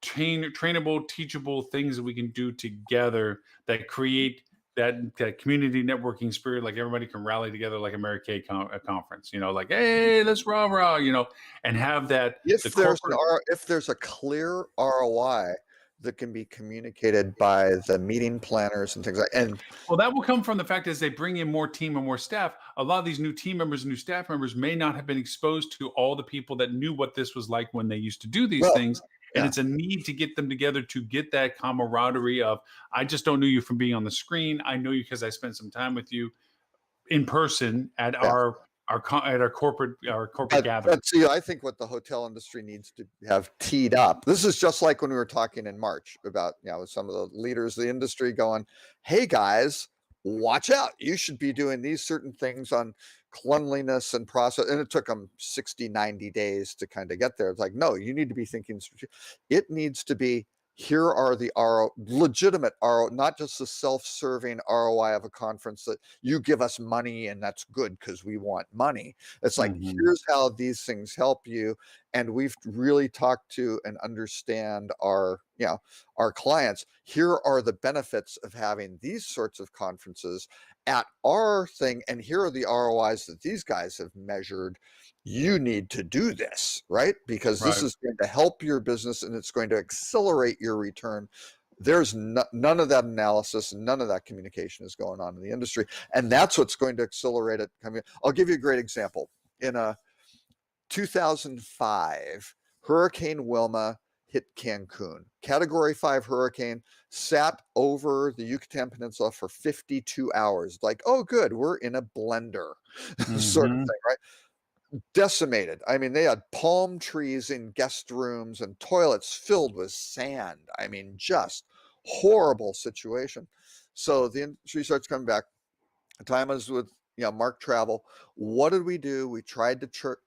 Speaker 1: trainable, teachable things that we can do together that create that community networking spirit. Like everybody can rally together like a Mary Kay conference, like, hey, let's rah, and have that.
Speaker 3: If there's a clear ROI that can be communicated by the meeting planners and things like that.
Speaker 1: Well, that will come from the fact as they bring in more team and more staff. A lot of these new team members and new staff members may not have been exposed to all the people that knew what this was like when they used to do these things. And it's a need to get them together to get that camaraderie of, I just don't know you from being on the screen. I know you because I spent some time with you in person at our corporate gathering.
Speaker 3: See, I think what the hotel industry needs to have teed up. This is just like when we were talking in March about, with some of the leaders of the industry going, hey guys, watch out. You should be doing these certain things on cleanliness and process. And it took them 60, 90 days to kind of get there. It's like, no, you need to be thinking. It needs to be, here are the legitimate RO, not just the self-serving ROI of a conference that you give us money and that's good because we want money. It's like, here's how these things help you. And we've really talked to and understand our, our clients. Here are the benefits of having these sorts of conferences at our thing. And here are the ROIs that these guys have measured. You need to do this, right? Because this is going to help your business and it's going to accelerate your return. There's none of that analysis and none of that communication is going on in the industry. And that's what's going to accelerate it. I'll give you a great example. In 2005, Hurricane Wilma hit Cancun. Category 5 hurricane, sat over the Yucatan Peninsula for 52 hours. Like, oh, good, we're in a blender sort of thing, right? Decimated. I mean, they had palm trees in guest rooms and toilets filled with sand. I mean, just horrible situation. So the industry starts coming back. The time I was with Mark Travel. What did we do? We tried to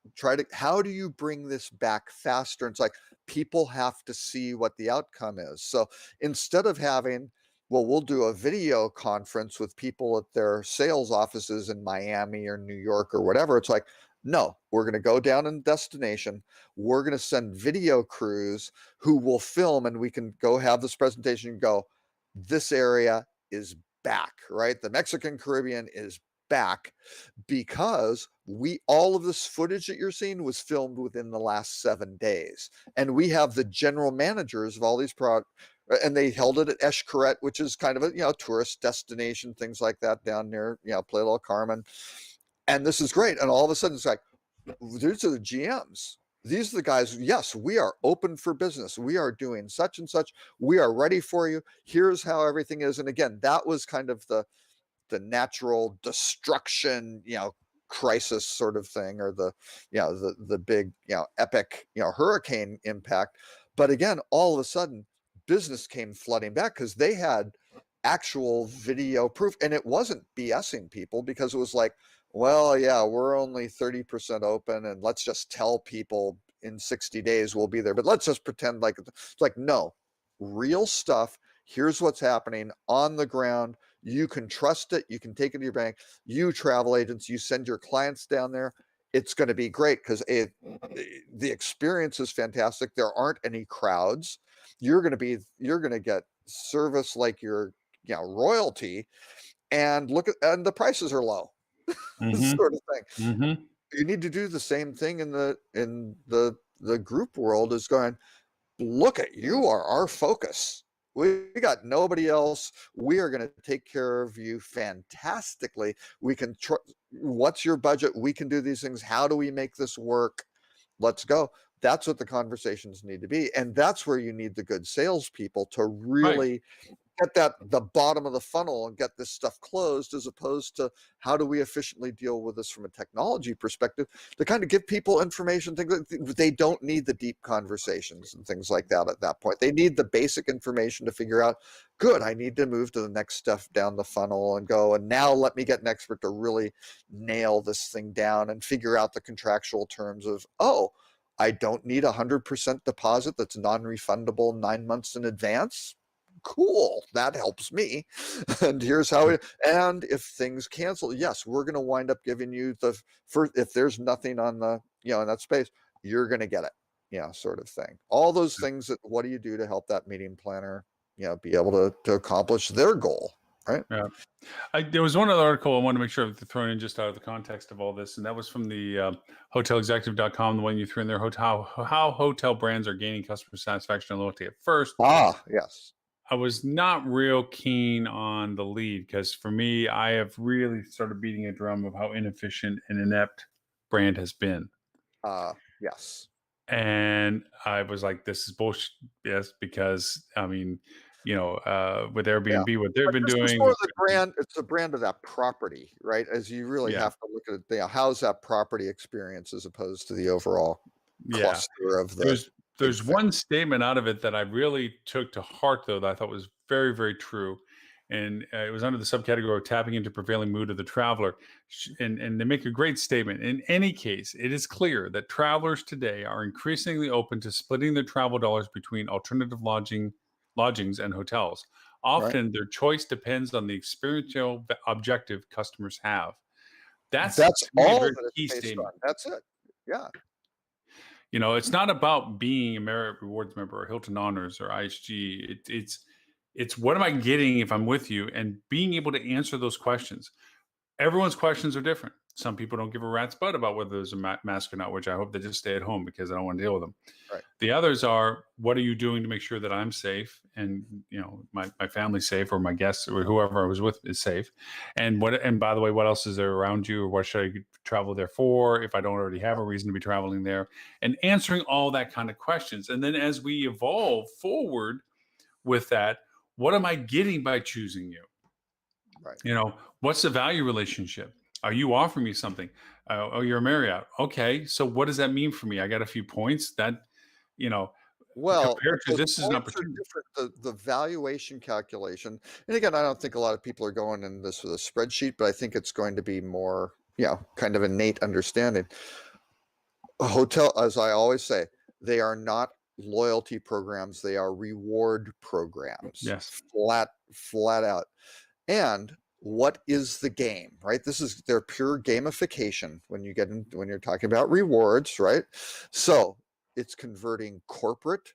Speaker 3: how do you bring this back faster? And it's like, people have to see what the outcome is. So instead of having, well, we'll do a video conference with people at their sales offices in Miami or New York or whatever, it's like, no, we're going to go down in destination. We're going to send video crews who will film, and we can go have this presentation and go, this area is back, right? The Mexican Caribbean is back because all of this footage that you're seeing was filmed within the last 7 days. And we have the general managers of all these products, and they held it at Xcaret, which is kind of a, tourist destination, things like that down near, Playa del Carmen. And this is great. And all of a sudden it's like, these are the GMs. These are the guys. Yes, we are open for business. We are doing such and such. We are ready for you. Here's how everything is. And again, that was kind of the natural destruction, crisis sort of thing, or the big, epic, hurricane impact. But again, all of a sudden business came flooding back because they had actual video proof, and it wasn't BSing people, because it was like, well, yeah, we're only 30% open, and let's just tell people in 60 days we'll be there, but let's just pretend like it's like, no, real stuff. Here's what's happening on the ground. You can trust it. You can take it to your bank. You travel agents, you send your clients down there. It's going to be great because the experience is fantastic. There aren't any crowds. You're going to get service like you're, royalty, and and the prices are low, sort of thing. You need to do the same thing in the group world, is going, look at, you are our focus. We got nobody else. We are going to take care of you fantastically. We can, what's your budget? We can do these things. How do we make this work? Let's go. That's what the conversations need to be. And that's where you need the good salespeople to really get the bottom of the funnel and get this stuff closed, as opposed to how do we efficiently deal with this from a technology perspective, to kind of give people information. They don't need the deep conversations and things like that at that point. They need the basic information to figure out, good, I need to move to the next stuff down the funnel and go, and now let me get an expert to really nail this thing down and figure out the contractual terms of, oh, I don't need 100% deposit that's non-refundable 9 months in advance. Cool, that helps me. And here's how and if things cancel, yes, we're going to wind up giving you if there's nothing on the, in that space, you're going to get it, sort of thing. All those things that, what do you do to help that meeting planner, be able to accomplish their goal, right?
Speaker 1: Yeah. There was one other article I want to make sure I've thrown in just out of the context of all this, and that was from the hotelexecutive.com, the one you threw in there, how hotel brands are gaining customer satisfaction and loyalty. At first,
Speaker 3: yes,
Speaker 1: I was not real keen on the lead, because for me, I have really started beating a drum of how inefficient and inept brand has been.
Speaker 3: Yes.
Speaker 1: And I was like, this is bullshit. Yes, because I mean, with Airbnb, what they've been doing.
Speaker 3: It's the brand of that property, right? As you really have to look at it, how's that property experience as opposed to the overall cluster of the.
Speaker 1: There's one statement out of it that I really took to heart, though, that I thought was very, very true. And it was under the subcategory of tapping into prevailing mood of the traveler. And they make a great statement. In any case, it is clear that travelers today are increasingly open to splitting their travel dollars between alternative lodging lodgings and hotels.
Speaker 3: Right.
Speaker 1: Often their choice depends on the experiential objective customers have. That's
Speaker 3: That's
Speaker 1: to me a
Speaker 3: all
Speaker 1: very
Speaker 3: that
Speaker 1: key
Speaker 3: it's based
Speaker 1: statement.
Speaker 3: on. That's it. Yeah.
Speaker 1: You know, it's not about being a Marriott Rewards member or Hilton Honors or IHG. It's what am I getting if I'm with you, and being able to answer those questions. Everyone's questions are different. Some people don't give a rat's butt about whether there's a mask or not, which I hope they just stay at home because I don't want to deal with them.
Speaker 3: Right.
Speaker 1: The others are, what are you doing to make sure that I'm safe and my family's safe, or my guests or whoever I was with is safe? And by the way, what else is there around you, or what should I travel there for if I don't already have a reason to be traveling there? And answering all that kind of questions. And then as we evolve forward with that, what am I getting by choosing you?
Speaker 3: Right.
Speaker 1: What's the value relationship? Are you offering me something? Oh, you're a Marriott. Okay. So what does that mean for me? I got a few points that,
Speaker 3: Well,
Speaker 1: compared to
Speaker 3: those
Speaker 1: this is an
Speaker 3: points are
Speaker 1: opportunity.
Speaker 3: different. The valuation calculation, and again, I don't think a lot of people are going in this with a spreadsheet, but I think it's going to be more, kind of innate understanding. A hotel, as I always say, they are not loyalty programs; they are reward programs.
Speaker 1: Yes.
Speaker 3: Flat out. And what is the game, right? This is their pure gamification when you're talking about rewards, right? So it's converting corporate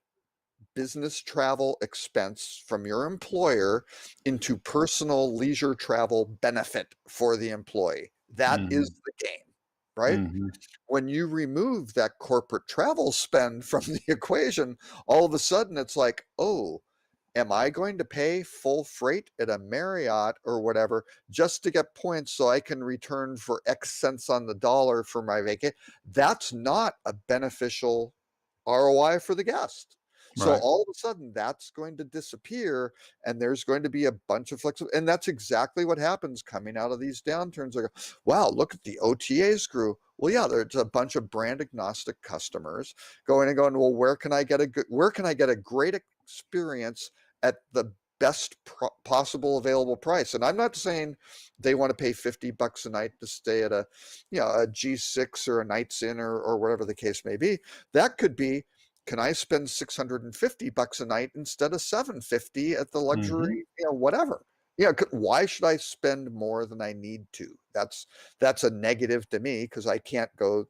Speaker 3: business travel expense from your employer into personal leisure travel benefit for the employee. That is the game, right?
Speaker 1: Mhm.
Speaker 3: When you remove that corporate travel spend from the equation, all of a sudden it's like, oh, am I going to pay full freight at a Marriott or whatever just to get points so I can return for X cents on the dollar for my vacation? That's not a beneficial ROI for the guest. So
Speaker 1: Right.
Speaker 3: all of a sudden that's going to disappear, and there's going to be a bunch of flexibility. And that's exactly what happens coming out of these downturns. Like, wow, look at the OTAs grew. Well, yeah, there's a bunch of brand agnostic customers going, well, where can I get a great experience at the best possible available price? And I'm not saying they want to pay $50 a night to stay at a G6 or a Knights Inn or whatever the case may be. That could be, can I spend $650 a night instead of $750 at the
Speaker 1: Mhm.
Speaker 3: luxury, whatever? Why should I spend more than I need to? That's a negative to me, because I can't go,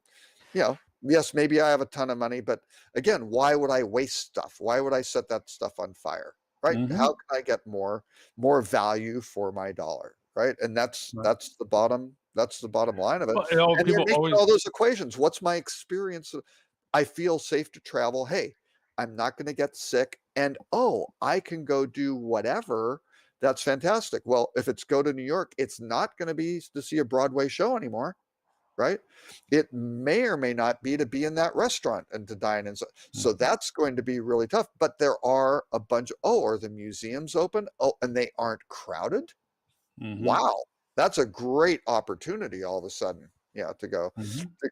Speaker 3: yes, maybe I have a ton of money, but again, why would I waste stuff? Why would I set that stuff on fire? Right?
Speaker 1: Mhm.
Speaker 3: How can I get more value for my dollar? Right? And that's
Speaker 1: Right.
Speaker 3: the bottom line of it.
Speaker 1: Well,
Speaker 3: And
Speaker 1: people
Speaker 3: you're making
Speaker 1: always
Speaker 3: all those equations. What's my experience? I feel safe to travel. Hey, I'm not going to get sick. And I can go do whatever. That's fantastic. Well, if it's go to New York, it's not going to be to see a Broadway show anymore, right? It may or may not be to be in that restaurant and to dine in. So that's going to be really tough. But there are a bunch are the museums open? Oh, and they aren't crowded?
Speaker 1: Mhm.
Speaker 3: Wow. That's a great opportunity all of a sudden. To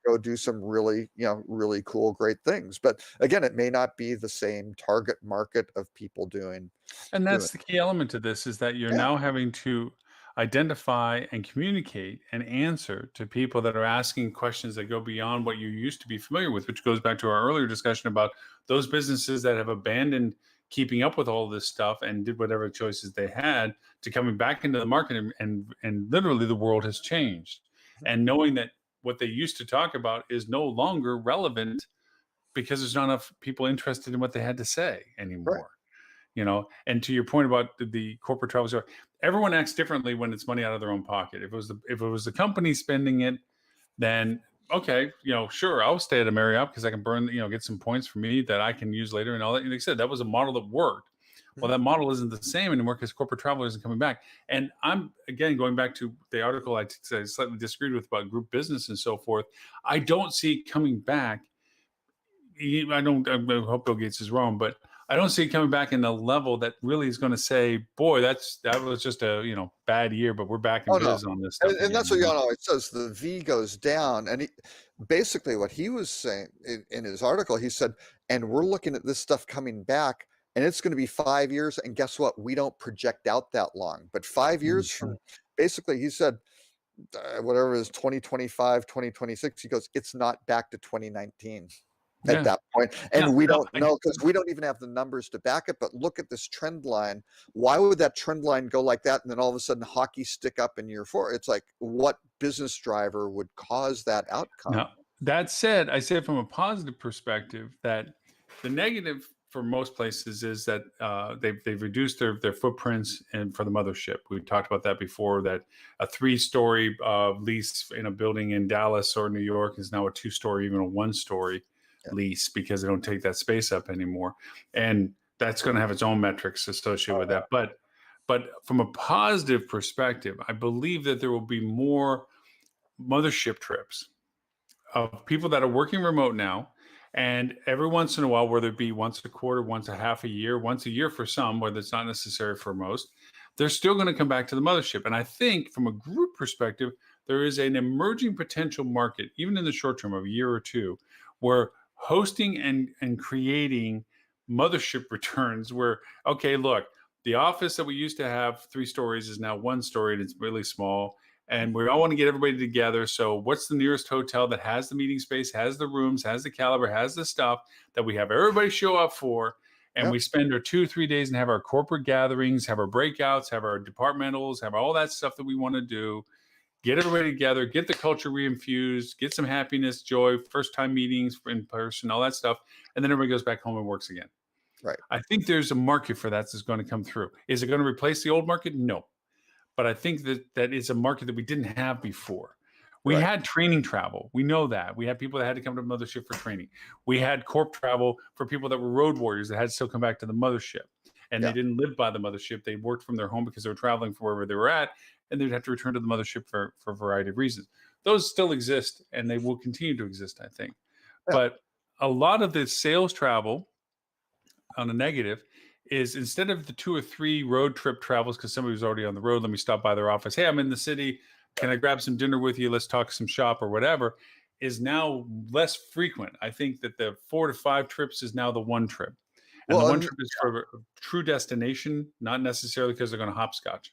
Speaker 3: go do some really, really cool, great things. But again, it may not be the same target market of people doing.
Speaker 1: And that's the key element to this, is that you're
Speaker 3: Yeah.
Speaker 1: now having to identify and communicate and answer to people that are asking questions that go beyond what you used to be familiar with, which goes back to our earlier discussion about those businesses that have abandoned keeping up with all this stuff and did whatever choices they had to coming back into the market, and literally the world has changed. And knowing that what they used to talk about is no longer relevant because there's not enough people interested in what they had to say anymore. And to your point about the corporate travel, everyone acts differently when it's money out of their own pocket. If it was the company spending it, then okay, sure, I'll stay at a Marriott because I can burn, get some points for me that I can use later and all that. And like I said, that was a model that worked. Well, that model isn't the same anymore because corporate travel isn't coming back. And I'm, again, going back to the article I slightly disagreed with about group business and so forth. I don't see it coming back. I hope Bill Gates is wrong, but I don't see it coming back in the level that really is going to say, boy, that was just a, bad year, but we're back in biz on this stuff.
Speaker 3: And that's what Jan always says. The V goes down. And basically what he was saying in his article, he said, and we're looking at this stuff coming back, and it's going to be 5 years. And guess what? We don't project out that long. But 5 years from, basically, he said, whatever it is, 2025, 2026, he goes, it's not back to 2019. at
Speaker 1: Yeah.
Speaker 3: that point.
Speaker 1: Yeah,
Speaker 3: And we
Speaker 1: no,
Speaker 3: don't know because we don't even have the numbers to back it. But look at this trend line. Why would that trend line go like that? And then all of a sudden hockey stick up in year 4? It's like, what business driver would cause that outcome?
Speaker 1: Now, that said, I said from a positive perspective that the negative for most places is that they've reduced their footprints and for the mothership. We talked about that before. That a 3-story lease in a building in Dallas or New York is now a 2-story, even a 1-story lease because they don't take that space up anymore, and that's going to have its own metrics associated with that. But from a positive perspective, I believe that there will be more mothership trips of people that are working remote now. And every once in a while, whether it be once a quarter, once a half a year, once a year for some, whether it's not necessary for most, they're still going to come back to the mothership. And I think from a group perspective, there is an emerging potential market, even in the short term of a year or two, where hosting and creating mothership returns where, okay, look, the office that we used to have 3 stories is now 1 story and it's really small. And we all want to get everybody together. So what's the nearest hotel that has the meeting space, has the rooms, has the caliber, has the stuff that we have everybody show up for? And we spend our 2-3 days and have our corporate gatherings, have our breakouts, have our departmentals, have all that stuff that we want to do. Get everybody together, get the culture reinfused, get some happiness, joy, first time meetings in person, all that stuff. And then everybody goes back home and works again.
Speaker 3: Right.
Speaker 1: I think there's a market for that that's going to come through. Is it going to replace the old market? No. But I think that is a market that we didn't have before. We had training travel. We know that. We had people that had to come to the mothership for training. We had corp travel for people that were road warriors that had to still come back to the mothership. And they didn't live by the mothership. They worked from their home because they were traveling from wherever they were at. And they'd have to return to the mothership for a variety of reasons. Those still exist and they will continue to exist, I think. Yeah. But a lot of the sales travel on a negative is instead of the 2 or 3 road trip travels, because somebody was already on the road, let me stop by their office. Hey, I'm in the city. Can I grab some dinner with you? Let's talk some shop or whatever, is now less frequent. I think that the 4 to 5 trips is now the 1 trip. And the 1 trip is for a true destination, not necessarily because they're going to hopscotch.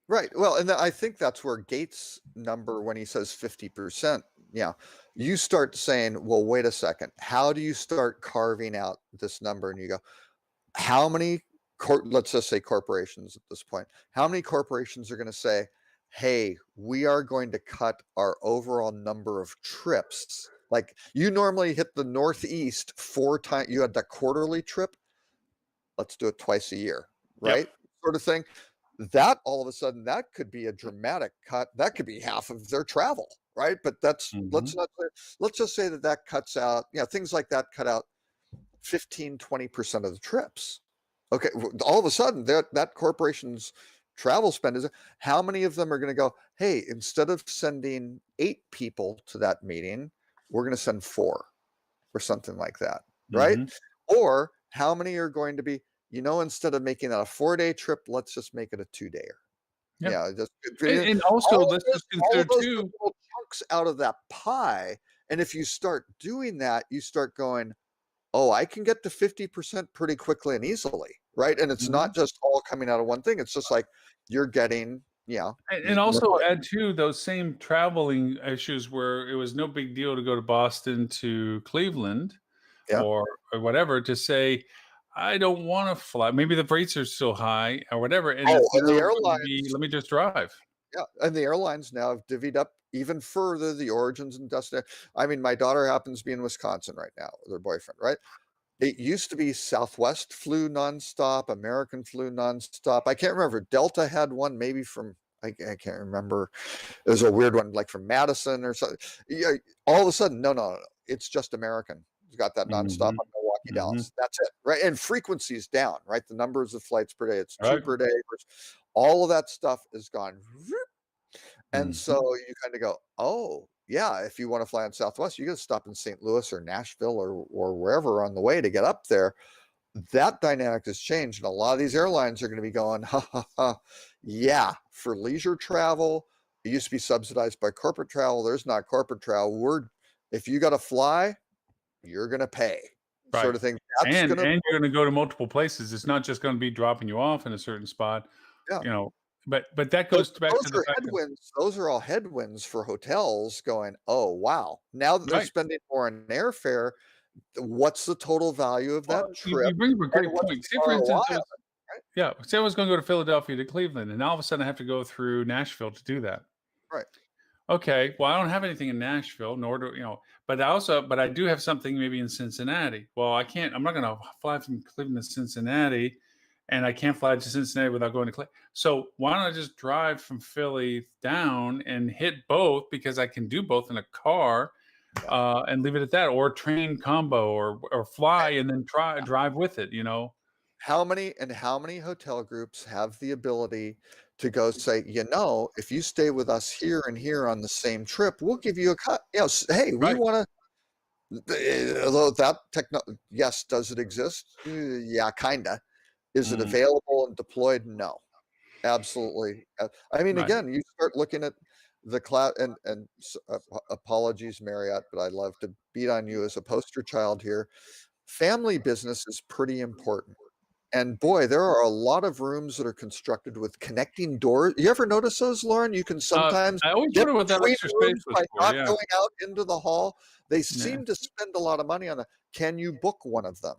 Speaker 3: Right. Well, and I think that's where Gates' number, when he says 50%, you start saying, well, wait a second. How do you start carving out this number? And you go, how many, let's just say corporations at this point, how many corporations are going to say, hey, we are going to cut our overall number of trips? Like you normally hit the Northeast 4 times, you had that quarterly trip. Let's do it twice a year, right? Sort of thing. That all of a sudden, that could be a dramatic cut. That could be half of their travel, right? But that's, let's just say that cuts out, things like that cut out 15, 20% of the trips. Okay. All of a sudden that corporation's travel spend is, how many of them are going to go, hey, instead of sending 8 people to that meeting, we're going to send 4 or something like that. Right. Or how many are going to be, instead of making that a 4-day trip, let's just make it a 2-dayer.
Speaker 1: And also let's just consider too
Speaker 3: chunks out of that pie. And if you start doing that, you start going, oh, I can get to 50% pretty quickly and easily, right? And it's not just all coming out of one thing. It's just like you're getting,
Speaker 1: And also add to those same traveling issues where it was no big deal to go to Boston to Cleveland or whatever, to say, I don't want to fly. Maybe the rates are still high or whatever. And
Speaker 3: the airlines,
Speaker 1: let me just drive.
Speaker 3: Yeah. And the airlines now have divvied up even further the origins and destination. I mean, my daughter happens to be in Wisconsin right now with her boyfriend, right? It used to be Southwest flew nonstop, American flew nonstop. I can't remember. Delta had one, maybe from, I can't remember. It was a weird one, like from Madison or something. All of a sudden, no. It's just American. It's got that nonstop on Milwaukee, Dallas. That's it, right? And frequency's down, right? The numbers of flights per day, it's 2 per day. All of that stuff is gone. And so you kind of go, oh, yeah, if you want to fly on Southwest, you got to stop in St. Louis or Nashville or wherever on the way to get up there. That dynamic has changed. And a lot of these airlines are going to be going, yeah, for leisure travel, it used to be subsidized by corporate travel. There's not corporate travel. If you got to fly, you're going to pay, sort of thing.
Speaker 1: And you're going to go to multiple places. It's not just going to be dropping you off in a certain spot, But that goes back to the fact
Speaker 3: headwinds. Those are all headwinds for hotels going, oh, wow. Now that they're spending more on airfare, what's the total value of that
Speaker 1: Well,
Speaker 3: trip?
Speaker 1: you bring up a great
Speaker 3: and what's
Speaker 1: point.
Speaker 3: the
Speaker 1: Say, for instance,
Speaker 3: ROI?
Speaker 1: yeah, say I was going to go to Philadelphia to Cleveland, and all of a sudden I have to go through Nashville to do that.
Speaker 3: Right.
Speaker 1: Okay, well, I don't have anything in Nashville, nor do but I do have something maybe in Cincinnati. Well, I'm not going to fly from Cleveland to Cincinnati, and I can't fly to Cincinnati without going to Cleveland. So why don't I just drive from Philly down and hit both, because I can do both in a car, and leave it at that, or train combo, or fly and then drive with it.
Speaker 3: How many hotel groups have the ability to go say, if you stay with us here and here on the same trip, we'll give you a cut. Hey, we
Speaker 1: Right.
Speaker 3: want to. Although that yes, does it exist? Yeah, kinda. Is it available and deployed? No, absolutely. I mean,
Speaker 1: Right.
Speaker 3: again, you start looking at the cloud, and apologies, Marriott, but I love to beat on you as a poster child here. Family business is pretty important. And boy, there are a lot of rooms that are constructed with connecting doors. You ever notice those, Lauren? You can sometimes
Speaker 1: I always
Speaker 3: get
Speaker 1: wonder what that
Speaker 3: between
Speaker 1: extra
Speaker 3: rooms
Speaker 1: space was
Speaker 3: by
Speaker 1: for.
Speaker 3: not
Speaker 1: Yeah.
Speaker 3: going out into the hall. They
Speaker 1: Yeah.
Speaker 3: seem to spend a lot of money on it. Can you book one of them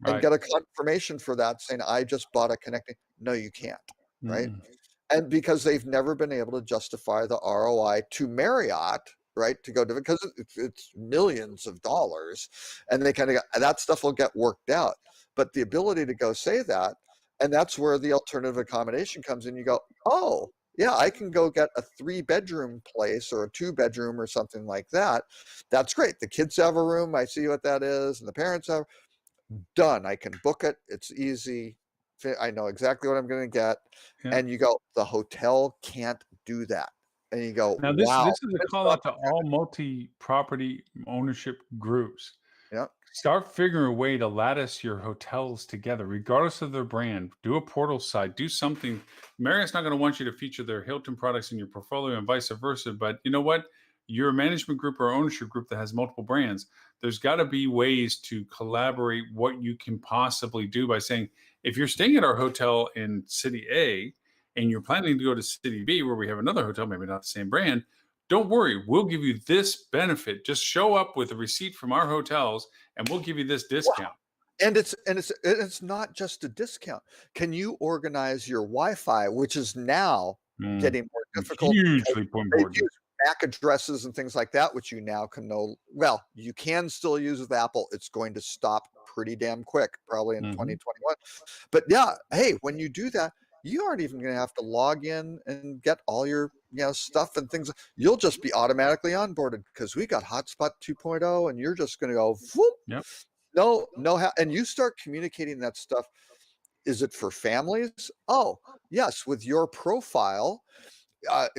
Speaker 3: and
Speaker 1: Right.
Speaker 3: get a confirmation for that saying, I just bought a connecting? No, you can't, right?
Speaker 1: Mm-mm.
Speaker 3: And because they've never been able to justify the ROI to Marriott, right, to go to, because it's millions of dollars, and they kind of that stuff will get worked out. But the ability to go say that, and that's where the alternative accommodation comes in. You go, oh, yeah, I can go get a 3-bedroom place or a 2-bedroom or something like that. That's great. The kids have a room. I see what that is. And the parents have. Done. I can book it. It's easy. I know exactly what I'm going to get.
Speaker 1: Yeah.
Speaker 3: And you go, the hotel can't do that. And you go,
Speaker 1: Now this
Speaker 3: wow.
Speaker 1: this is a call out to all multi-property ownership groups.
Speaker 3: Yeah.
Speaker 1: Start figuring a way to lattice your hotels together, regardless of their brand. Do a portal site. Do something. Marriott's not going to want you to feature their Hilton products in your portfolio and vice versa. But you know what? You're a management group or ownership group that has multiple brands. There's got to be ways to collaborate what you can possibly do by saying, if you're staying at our hotel in City A and you're planning to go to City B, where we have another hotel, maybe not the same brand, don't worry. We'll give you this benefit. Just show up with a receipt from our hotels and we'll give you this discount.
Speaker 3: And it's not just a discount. Can you organize your Wi-Fi, which is now getting more difficult?
Speaker 1: Hugely
Speaker 3: They
Speaker 1: important.
Speaker 3: use MAC addresses and things like that, which you now can know. Well, you can still use with Apple. It's going to stop pretty damn quick, probably in 2021. But yeah, hey, when you do that, you aren't even going to have to log in and get all your stuff and things. You'll just be automatically onboarded because we got Hotspot 2.0, and you're just going to go whoop.
Speaker 1: Yep.
Speaker 3: No, and you start communicating that stuff. Is it for families? Oh, yes, with your profile,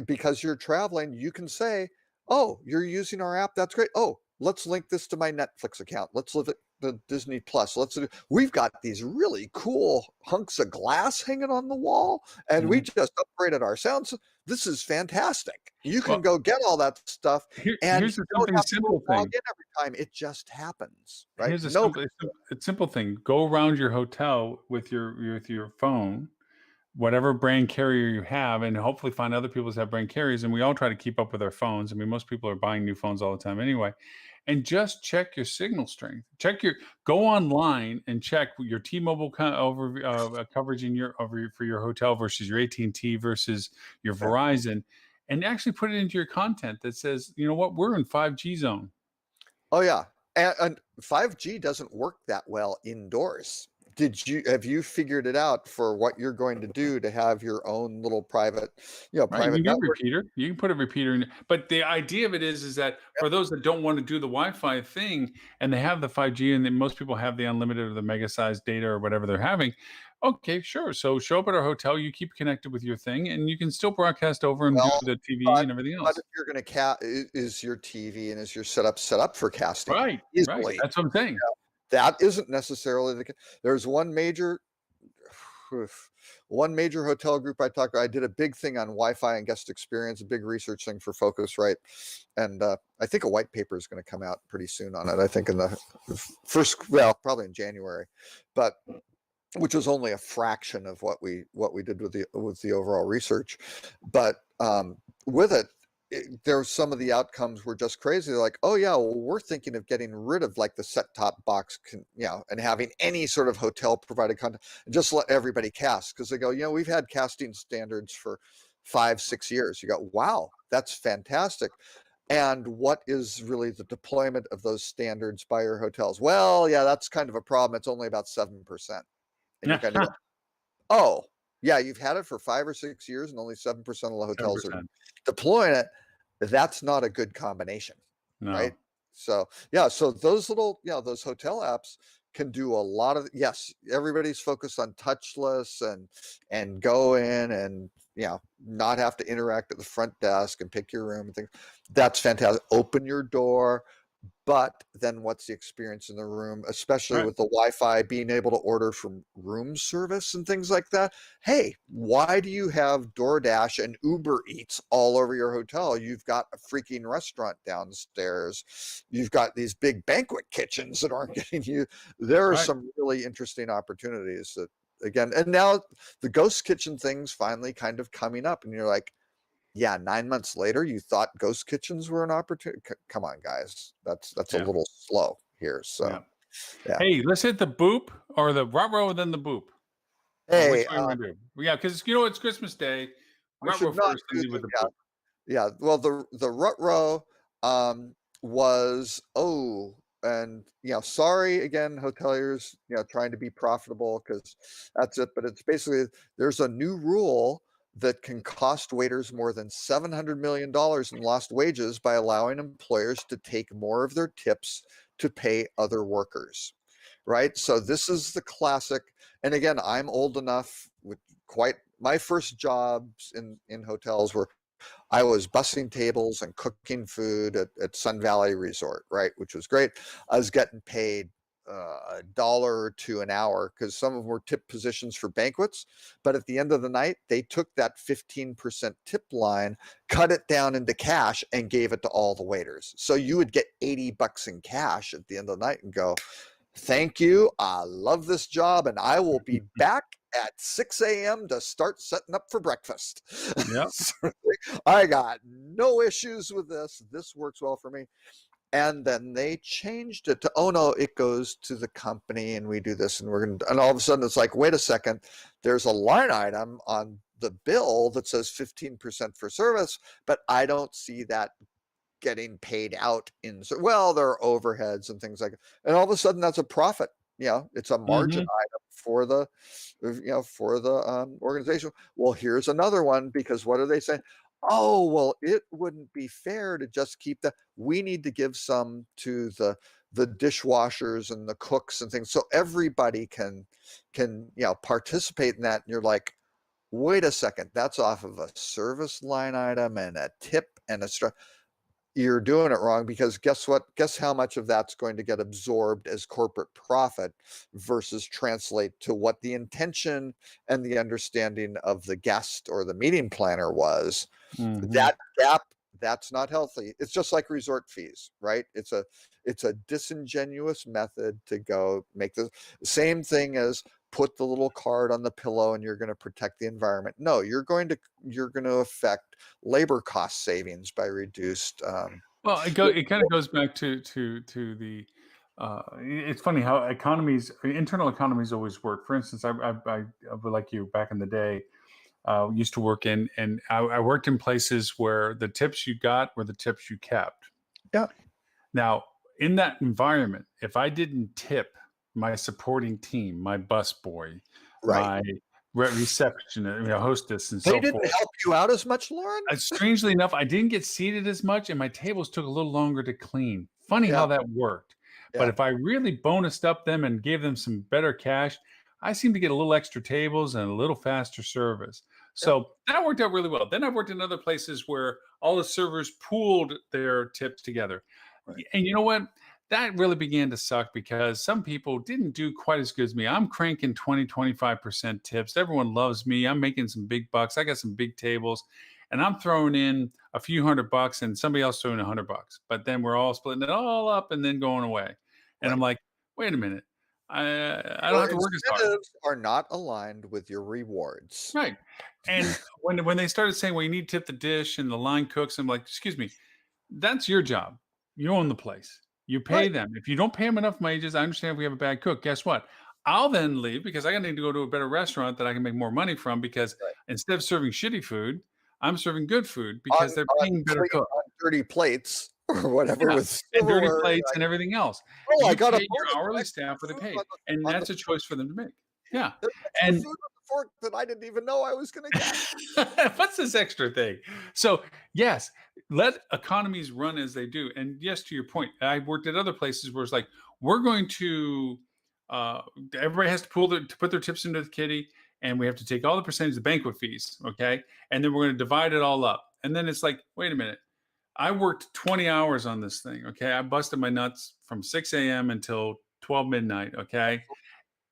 Speaker 3: because you're traveling, you can say, oh, you're using our app. That's great. Oh, let's link this to my Netflix account. Let's live it. The Disney Plus. We've got these really cool hunks of glass hanging on the wall, and we just upgraded our sounds. This is fantastic. You can go get all that stuff, and
Speaker 1: here's
Speaker 3: you
Speaker 1: a
Speaker 3: don't have to
Speaker 1: simple
Speaker 3: log
Speaker 1: thing.
Speaker 3: in every time. It just happens, right?
Speaker 1: Here's a simple thing. Go around your hotel with your phone, whatever brand carrier you have, and hopefully find other people that have brand carriers. And we all try to keep up with our phones. I mean, most people are buying new phones all the time anyway. And just check your signal strength. Go online and check your T-Mobile coverage for your hotel versus your AT&T versus your Verizon, and actually put it into your content that says, you know what, we're in 5G zone.
Speaker 3: Oh yeah, and 5G doesn't work that well indoors. Have you figured it out for what you're going to do to have your own little private, private
Speaker 1: You can
Speaker 3: network?
Speaker 1: repeater. You can put a repeater in. But the idea of it is that for those that don't want to do the Wi-Fi thing and they have the 5G, and then most people have the unlimited or the mega sized data or whatever they're having. Okay, sure. So show up at our hotel, you keep connected with your thing, and you can still broadcast over and do the TV and everything else.
Speaker 3: But if you're going to is your TV and is your setup set up for casting?
Speaker 1: Right.
Speaker 3: Easily.
Speaker 1: That's what I'm saying.
Speaker 3: That isn't necessarily the case. There's one major hotel group I talked to. I did a big thing on Wi-Fi and guest experience, a big research thing for Focusrite, and I think a white paper is going to come out pretty soon on it. I think in the probably in January, but which was only a fraction of what we did with the overall research. But with it, there were some of the outcomes were just crazy. They're like, oh yeah, well, we're thinking of getting rid of like the set-top box, and having any sort of hotel provided content and just let everybody cast, because they go, we've had casting standards for 5-6 years. You go, wow, that's fantastic. And what is really the deployment of those standards by your hotels? Well, yeah, that's kind of a problem. It's only about 7%. And you kind of go, oh, yeah, you've had it for 5 or 6 years and only 7% of the hotels are
Speaker 1: 7%.
Speaker 3: deploying it. That's not a good combination, right?
Speaker 1: No.
Speaker 3: So yeah, so those little, those hotel apps can do a lot of, yes, everybody's focused on touchless and go in and not have to interact at the front desk and pick your room and things. That's fantastic. Open your door. But then what's the experience in the room, especially
Speaker 1: Right.
Speaker 3: with the Wi-Fi, being able to order from room service and things like that? Hey, why do you have DoorDash and Uber Eats all over your hotel? You've got a freaking restaurant downstairs. You've got these big banquet kitchens that aren't getting you. There are
Speaker 1: Right.
Speaker 3: some really interesting opportunities that, again, and now the ghost kitchen thing's finally kind of coming up, and you're like, yeah, 9 months later, you thought ghost kitchens were an opportunity? Come on, guys. That's a
Speaker 1: Yeah.
Speaker 3: little slow here. So,
Speaker 1: Yeah.
Speaker 3: yeah.
Speaker 1: Hey, let's hit the boop or the ruh-roh and then the boop.
Speaker 3: Hey,
Speaker 1: Which way we do? Yeah, because it's Christmas Day.
Speaker 3: we
Speaker 1: Ruh-roh
Speaker 3: should not
Speaker 1: first and
Speaker 3: do
Speaker 1: leave with the
Speaker 3: yeah,
Speaker 1: boop.
Speaker 3: yeah. Well, the rut-row was, and sorry again, hoteliers, trying to be profitable, because that's it. But it's basically, there's a new rule that can cost waiters more than $700 million in lost wages by allowing employers to take more of their tips to pay other workers. Right. So this is the classic. And again, I'm old enough, with quite my first jobs in hotels were, I was bussing tables and cooking food at Sun Valley Resort, right, which was great. I was getting paid $1 or $2 an hour, because some of them were tip positions for banquets. But at the end of the night, they took that 15% tip line, cut it down into cash, and gave it to all the waiters. So you would get $80 in cash at the end of the night and go, thank you. I love this job, and I will be back at 6 a.m. to start setting up for breakfast.
Speaker 1: Yep.
Speaker 3: I got no issues with this. This works well for me. And then they changed it to, oh no, it goes to the company and we do this, and and all of a sudden it's like, wait a second, there's a line item on the bill that says 15% for service, but I don't see that getting paid out well, there are overheads and things like that. And all of a sudden that's a profit. It's a margin item for the organization. Well, here's another one, because what are they saying? Oh, well, it wouldn't be fair to just keep that. We need to give some to the dishwashers and the cooks and things, so everybody can participate in that. And you're like, wait a second, that's off of a service line item and a tip and a you're doing it wrong, because guess what? Guess how much of that's going to get absorbed as corporate profit versus translate to what the intention and the understanding of the guest or the meeting planner was.
Speaker 1: Mhm.
Speaker 3: That gap, that's not healthy. It's just like resort fees, right? It's a disingenuous method to go make the same thing as put the little card on the pillow and you're going to protect the environment. No, you're going to affect labor cost savings by reduced.
Speaker 1: Well, it kind of goes back to the. It's funny how internal economies always work. For instance, I like you back in the day, used to work and I worked in places where the tips you got were the tips you kept.
Speaker 3: Yeah.
Speaker 1: Now, in that environment, if I didn't tip my supporting team, my busboy,
Speaker 3: Right.
Speaker 1: my receptionist, hostess, and
Speaker 3: They
Speaker 1: so
Speaker 3: didn't
Speaker 1: forth.
Speaker 3: help you out as much, Lauren?
Speaker 1: Strangely enough, I didn't get seated as much, and my tables took a little longer to clean. Funny how that worked. But
Speaker 3: Yeah.
Speaker 1: if I really bonused up them and gave them some better cash, I seemed to get a little extra tables and a little faster service. So that worked out really well. Then I worked in other places where all the servers pooled their tips together.
Speaker 3: Right.
Speaker 1: And you know what? That really began to suck, because some people didn't do quite as good as me. I'm cranking 20-25% tips. Everyone loves me. I'm making some big bucks. I got some big tables, and I'm throwing in a few $100 and somebody else throwing $100. But then we're all splitting it all up and then going away. And I'm like, wait a minute. I don't
Speaker 3: Your
Speaker 1: have to work as hard.
Speaker 3: incentives are not aligned with your rewards.
Speaker 1: Right. And when they started saying, well, you need to tip the dish and the line cooks, I'm like, excuse me, that's your job. You own the place. You pay
Speaker 3: Right.
Speaker 1: them. If you don't pay them enough wages, I understand if we have a bad cook. Guess what? I'll then leave because I need to go to a better restaurant that I can make more money from because
Speaker 3: Right.
Speaker 1: instead of serving shitty food, I'm serving good food
Speaker 3: On
Speaker 1: because they're paying better
Speaker 3: clean,
Speaker 1: cook.
Speaker 3: on dirty plates or whatever
Speaker 1: Yeah,
Speaker 3: with
Speaker 1: and dirty
Speaker 3: silverware.
Speaker 1: plates and everything else.
Speaker 3: Oh, I
Speaker 1: You
Speaker 3: got a
Speaker 1: pay your
Speaker 3: bonus for
Speaker 1: hourly
Speaker 3: extra
Speaker 1: staff what they
Speaker 3: food
Speaker 1: pay,
Speaker 3: on
Speaker 1: and
Speaker 3: the
Speaker 1: that's a choice for them to make. Yeah,
Speaker 3: there's extra
Speaker 1: and
Speaker 3: food on the fork that I didn't even know I was going to get.
Speaker 1: what's this extra thing? So yes, let economies run as they do. And yes, to your point, I worked at other places where it's like we're going to uh, everybody has to to put their tips into the kitty, and we have to take all the percentage of banquet fees, okay, and then we're going to divide it all up. And then it's like, wait a minute, I worked 20 hours on this thing, okay, I busted my nuts from 6 a.m. until 12 midnight, okay,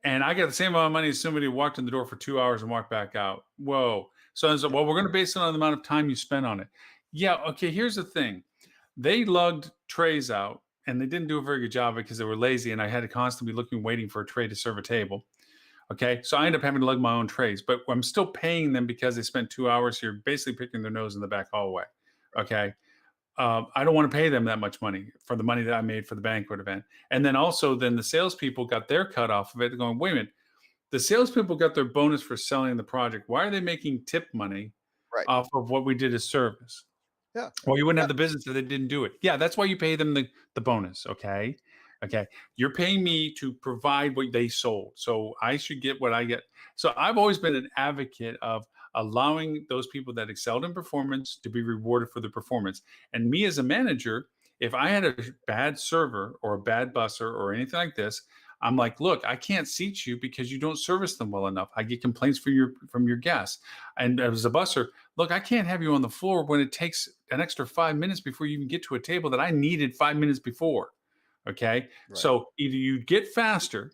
Speaker 1: and I got the same amount of money as somebody who walked in the door for 2 hours and walked back out. Whoa. So I was like, well, we're going to base it on the amount of time you spent on it. Yeah. Okay. Here's the thing. They lugged trays out and they didn't do a very good job because they were lazy. And I had to constantly be looking, waiting for a tray to serve a table. Okay. So I ended up having to lug my own trays, but I'm still paying them because they spent 2 hours here basically picking their nose in the back hallway. Okay. I don't want to pay them that much money for the money that I made for the banquet event. And then also, then the salespeople got their cut off of it, going, wait a minute, the salespeople got their bonus for selling the project. Why are they making tip money
Speaker 3: Right.
Speaker 1: off of what we did as service?
Speaker 3: Yeah.
Speaker 1: Well, you wouldn't
Speaker 3: Yeah.
Speaker 1: have the business if they didn't do it. Yeah, that's why you pay them the bonus. Okay. Okay. You're paying me to provide what they sold. So I should get what I get. So I've always been an advocate of allowing those people that excelled in performance to be rewarded for their performance. And me as a manager, if I had a bad server or a bad busser or anything like this, I'm like, look, I can't seat you because you don't service them well enough. I get complaints from your guests. And as a busser, look, I can't have you on the floor when it takes an extra 5 minutes before you even get to a table that I needed 5 minutes before. Okay.
Speaker 3: Right.
Speaker 1: So either you get faster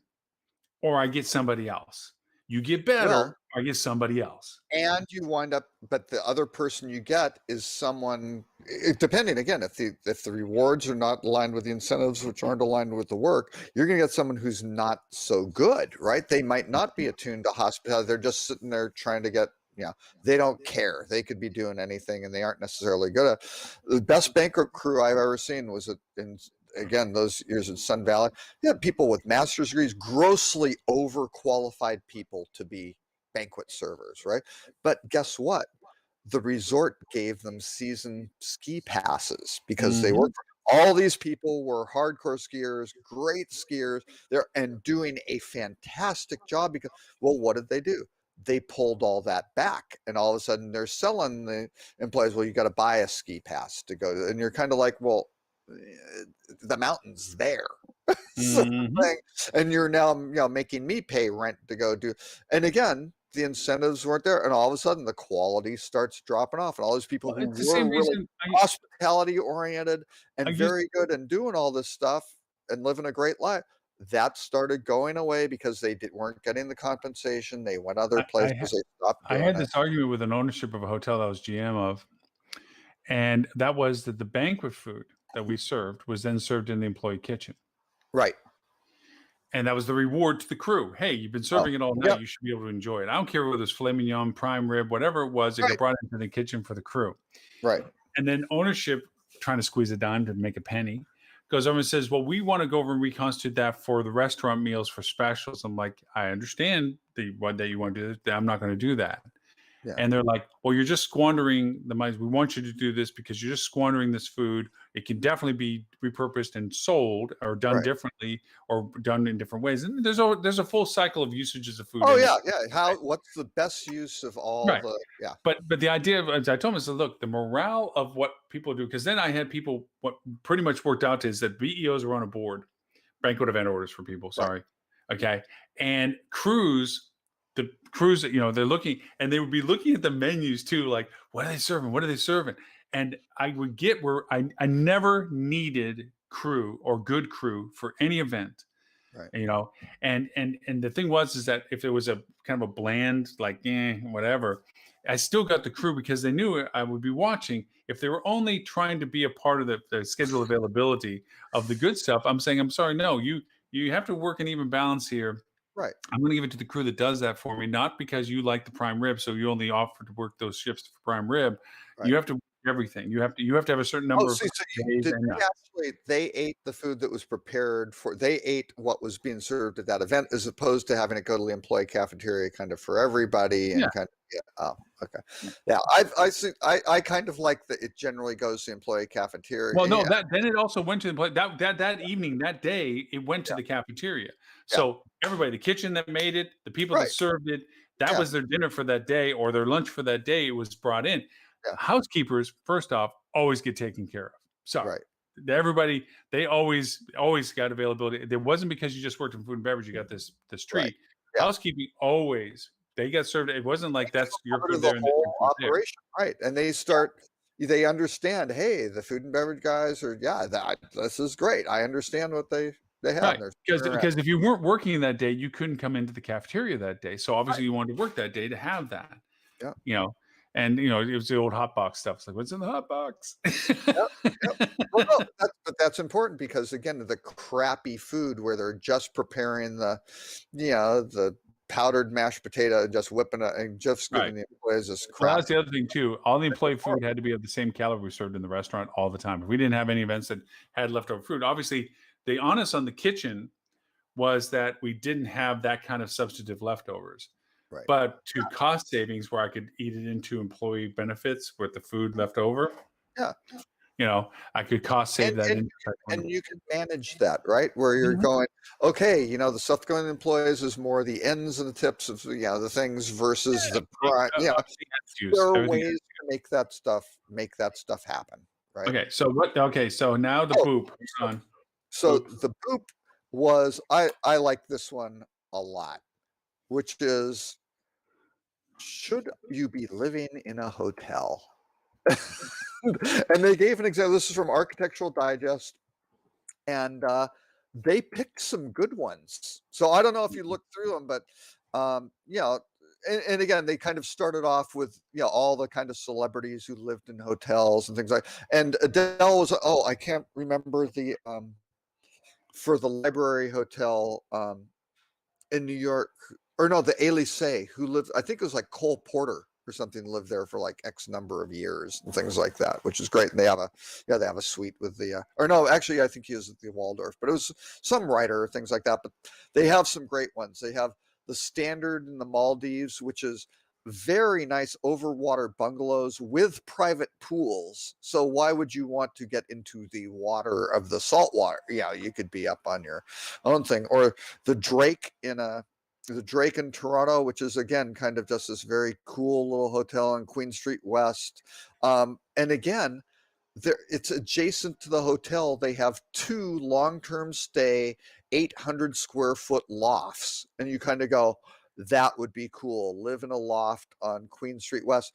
Speaker 1: or I get somebody else. You get better
Speaker 3: Well,
Speaker 1: or I get somebody else.
Speaker 3: and you wind up, but the other person you get is someone, depending again, if the rewards are not aligned with the incentives, which aren't aligned with the work, you're going to get someone who's not so good, right? They might not be attuned to hospitality. They're just sitting there trying to get, they don't care. They could be doing anything and they aren't necessarily good at. The best banquet crew I've ever seen was in, again, those years in Sun Valley. You had people with master's degrees, grossly overqualified people to be banquet servers, right? But guess what? The resort gave them season ski passes because they worked. All these people were hardcore skiers, great skiers, and doing a fantastic job because, well, what did they do? They pulled all that back, and all of a sudden they're selling the employees, well, you got to buy a ski pass to go to, and you're kind of like, well, the mountain's there. And you're now making me pay rent to go do, and again, the incentives weren't there, and all of a sudden the quality starts dropping off, and all these people who
Speaker 1: It's the
Speaker 3: were
Speaker 1: same
Speaker 3: really
Speaker 1: reason
Speaker 3: hospitality oriented and
Speaker 1: I used-
Speaker 3: very good and doing all this stuff and living a great life, that started going away because they weren't getting the compensation. They went other places. They stopped
Speaker 1: I
Speaker 3: doing
Speaker 1: had
Speaker 3: it.
Speaker 1: this argument with an ownership of a hotel that I was GM of, and that was that the banquet food that we served was then served in the employee kitchen.
Speaker 3: Right.
Speaker 1: And that was the reward to the crew. Hey, you've been serving it all night.
Speaker 3: Yep.
Speaker 1: You should be able to enjoy it. I don't care whether it's filet mignon, prime rib, whatever it was, it got brought into the kitchen for the crew.
Speaker 3: Right.
Speaker 1: And then ownership, trying to squeeze a dime to make a penny, goes over and says, well, we want to go over and reconstitute that for the restaurant meals for specials. I'm like, I understand that you want to do this. I'm not going to do that.
Speaker 3: Yeah.
Speaker 1: And they're like, well, you're just squandering the money. We want you to do this because you're just squandering this food. It can definitely be repurposed and sold or done differently or done in different ways. And there's a full cycle of usages of food.
Speaker 3: Oh yeah. Yeah. What's the best use of all the, yeah.
Speaker 1: But the idea of, as I told them, is look, the morale of what people do, because then I had people, what pretty much worked out is that BEOs were on a board, banquet event orders for people. Sorry. Right. Okay. And the crews, they're looking, and they would be looking at the menus too, like, what are they serving? What are they serving? And I would get where I never needed crew or good crew for any event. Right. And the thing is that if it was a kind of a bland, like, whatever, I still got the crew because they knew I would be watching. If they were only trying to be a part of the schedule availability of the good stuff, I'm saying, I'm sorry, no, you have to work an even balance here.
Speaker 3: Right.
Speaker 1: I'm going to give it to the crew that does that for me, not because you like the prime rib, so you only offer to work those shifts for prime rib.
Speaker 3: Right.
Speaker 1: You have to work everything. You have to have a certain number of
Speaker 3: So
Speaker 1: days.
Speaker 3: did
Speaker 1: And
Speaker 3: they actually, they ate the food that was prepared for, they ate what was being served at that event, as opposed to having it go to the employee cafeteria kind of for everybody and
Speaker 1: Yeah.
Speaker 3: kind of, yeah. Oh, okay.
Speaker 1: Yeah.
Speaker 3: Yeah. I kind of like that it generally goes to the employee cafeteria.
Speaker 1: Well, no,
Speaker 3: Yeah.
Speaker 1: then it also went to the that evening, that day, it went to the cafeteria. So everybody, the kitchen that made it, the people that
Speaker 3: Right.
Speaker 1: served it, that
Speaker 3: Yeah.
Speaker 1: was their dinner for that day or their lunch for that day. It was brought in.
Speaker 3: Yeah.
Speaker 1: Housekeepers, first off, always get taken care of. Sorry.
Speaker 3: Right.
Speaker 1: Everybody, they always got availability. It wasn't because you just worked in food and beverage, you got this treat.
Speaker 3: Right. Yeah.
Speaker 1: Housekeeping always, they got served. It wasn't like that's your
Speaker 3: Part
Speaker 1: food
Speaker 3: of
Speaker 1: there
Speaker 3: the
Speaker 1: and your
Speaker 3: whole
Speaker 1: food there.
Speaker 3: operation, right? And they understand. Hey, the food and beverage guys are, this is great. I understand what they have.
Speaker 1: Right.
Speaker 3: and they're
Speaker 1: Because if you weren't working that day, you couldn't come into the cafeteria that day. So obviously you wanted to work that day to have that.
Speaker 3: Yeah.
Speaker 1: You know, and it was the old hot box stuff. It's like, what's in the hot box?
Speaker 3: Yep. Well, no, but that's important because again, the crappy food where they're just preparing the powdered mashed potato and just whipping it and just giving the employees this
Speaker 1: Well,
Speaker 3: crap.
Speaker 1: that's the other thing too. All the employee food had to be of the same caliber we served in the restaurant all the time. If we didn't have any events that had leftover food, obviously the onus on the kitchen was that we didn't have that kind of substantive leftovers.
Speaker 3: Right.
Speaker 1: But to cost savings where I could eat it into employee benefits with the food left over.
Speaker 3: Yeah.
Speaker 1: I could cost save that.
Speaker 3: And you can manage that, right? Where you're going, okay, the stuff going to employees is more the ends and the tips of the things versus the prime. There are ways to make that stuff happen, right?
Speaker 1: Okay, so so now the boop.
Speaker 3: So the boop was I like this one a lot, which is, should you be living in a hotel? And they gave an example. This is from Architectural Digest, and they picked some good ones. So I don't know if you looked through them, but and again, they kind of started off with all the kind of celebrities who lived in hotels and things like. And Adele was I can't remember the for the Library Hotel in New York, or no, the Elysee, who lived, I think it was like Cole Porter or something, lived there for like X number of years and things like that, which is great. And they have a suite with the or no, actually I think he was at the Waldorf, but it was some writer or things like that. But they have some great ones. They have the Standard in the Maldives, which is very nice overwater bungalows with private pools. So why would you want to get into the water of the salt water? You could be up on your own thing. Or the Drake in Toronto, which is again kind of just this very cool little hotel on Queen Street West. And again, it's adjacent to the hotel. They have 2 long-term stay 800 square foot lofts, and you kind of go, that would be cool. Live in a loft on Queen Street West.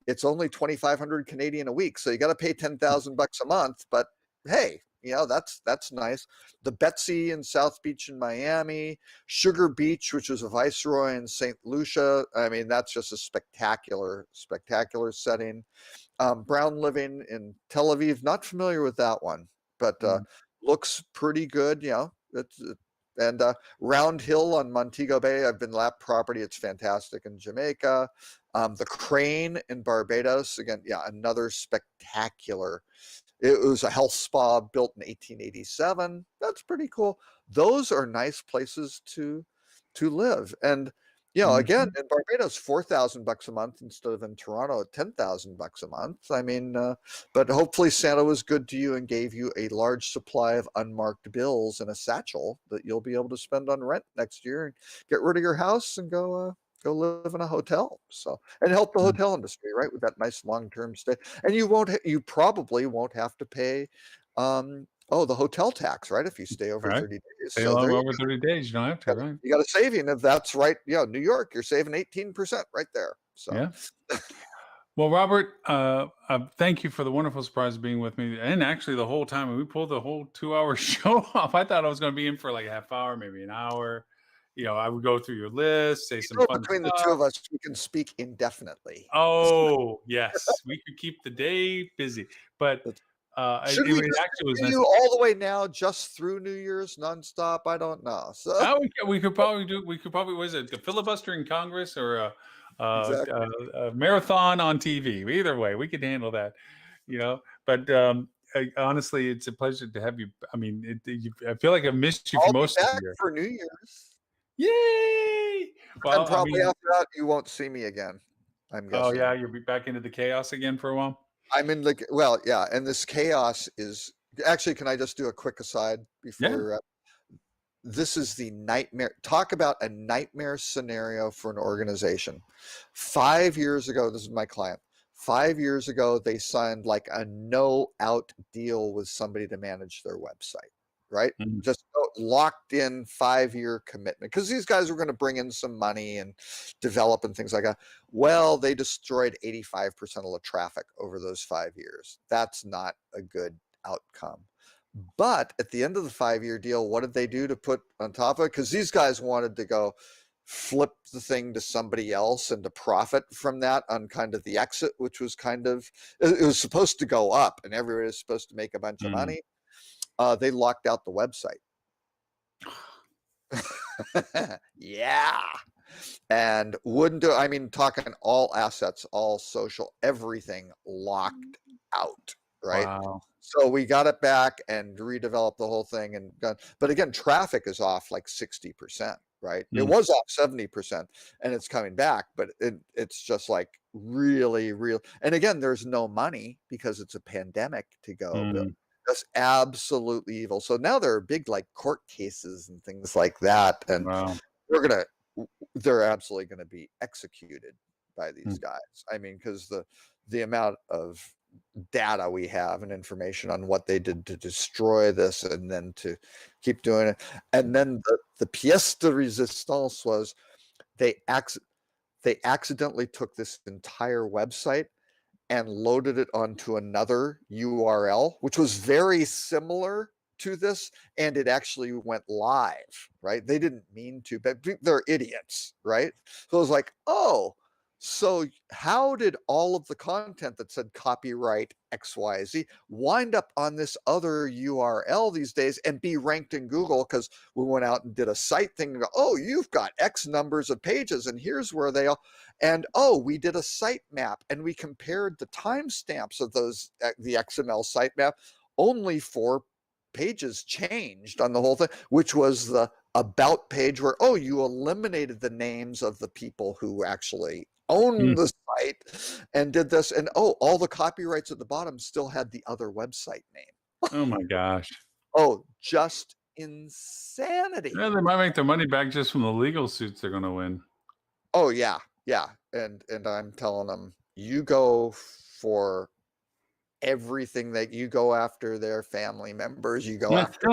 Speaker 3: It's only 2,500 Canadian a week, so you got to pay $10,000 a month. But hey, that's nice. The Betsy in South Beach in Miami, Sugar Beach, which is a Viceroy in St. Lucia. I mean, that's just a spectacular setting. Brown Living in Tel Aviv. Not familiar with that one, but looks pretty good. And Round Hill on Montego Bay. I've been lap property. It's fantastic in Jamaica. The Crane in Barbados. Again, another spectacular. It was a health spa built in 1887. That's pretty cool. Those are nice places to live. And again, in Barbados, $4,000 a month instead of in Toronto at $10,000 a month. I mean, but hopefully Santa was good to you and gave you a large supply of unmarked bills in a satchel that you'll be able to spend on rent next year and get rid of your house and go live in a hotel. So, and help the hotel industry, right, with that nice long-term stay. And you probably won't have to pay the hotel tax, right? If you stay over 30 days.
Speaker 1: Stay over 30 days, you don't have to, right?
Speaker 3: You got a saving if that's right. New York, you're saving 18% right there. So
Speaker 1: yeah. Well, Robert, thank you for the wonderful surprise of being with me. And actually the whole time we pulled the whole 2-hour show off. I thought I was going to be in for like a half hour, maybe an hour. I would go through your list, say some fun
Speaker 3: between
Speaker 1: stuff.
Speaker 3: The two of us, we can speak indefinitely.
Speaker 1: Oh, yes. We could keep the day busy. But
Speaker 3: Should
Speaker 1: it,
Speaker 3: we
Speaker 1: it
Speaker 3: just
Speaker 1: actually was nice.
Speaker 3: continue all the way now, just through New Year's nonstop? I don't know. So
Speaker 1: Oh, we could probably do. We could probably, was it the filibuster in Congress or
Speaker 3: exactly.
Speaker 1: a marathon on TV? Either way, we could handle that. But honestly, it's a pleasure to have you. I mean, I feel like I missed you for
Speaker 3: I'll be
Speaker 1: most of the
Speaker 3: back
Speaker 1: year.
Speaker 3: for New Year's,
Speaker 1: Yay!
Speaker 3: and
Speaker 1: Well, I
Speaker 3: probably
Speaker 1: mean,
Speaker 3: after that, you won't see me again. I'm
Speaker 1: oh
Speaker 3: guessing.
Speaker 1: yeah, you'll be back into the chaos again for a while.
Speaker 3: I'm in the yeah, and this chaos is actually. Can I just do a quick aside before
Speaker 1: Yeah.
Speaker 3: we wrap? This is the nightmare. Talk about a nightmare scenario for an organization. 5 years ago, this is my client. 5 years ago, they signed like a no-out deal with somebody to manage their website, right?
Speaker 1: Mhm.
Speaker 3: Just locked in 5-year commitment because these guys were going to bring in some money and develop and things like that. Well, they destroyed 85% of the traffic over those 5 years. That's not a good outcome. But at the end of the 5-year deal, what did they do to put on top of it? Because these guys wanted to go flip the thing to somebody else and to profit from that on kind of the exit, which was kind of, it was supposed to go up and everybody was supposed to make a bunch of money. They locked out the website. Yeah. And wouldn't do, I mean, talking all assets, all social, everything locked out, right?
Speaker 1: Wow.
Speaker 3: So we got it back and redeveloped the whole thing and done. But again, traffic is off like 60%, right? It was off 70% and it's coming back, but it's just like really real. And again, there's no money because it's a pandemic to go build. That's absolutely evil. So now there are big like court cases and things like that. And
Speaker 1: Wow.
Speaker 3: they're absolutely going to be executed by these guys. I mean, because the amount of data we have and information on what they did to destroy this and then to keep doing it. And then the pièce de résistance was they accidentally took this entire website and loaded it onto another URL, which was very similar to this, and it actually went live, right? They didn't mean to, but they're idiots, right? So it was like, oh, so how did all of the content that said copyright XYZ wind up on this other URL these days and be ranked in Google? Because we went out and did a site thing and go, oh, you've got X numbers of pages and here's where they are. And oh, we did a site map and we compared the timestamps of those, the XML site map. Only 4 pages changed on the whole thing, which was the about page where, oh, you eliminated the names of the people who actually owned the site and did this. And oh, all the copyrights at the bottom still had the other website name.
Speaker 1: Oh my gosh.
Speaker 3: Oh, just insanity.
Speaker 1: Yeah, they might make their money back just from the legal suits they're going to win.
Speaker 3: Oh yeah. Yeah. And I'm telling them, you go for everything that you go after their family members, you go after.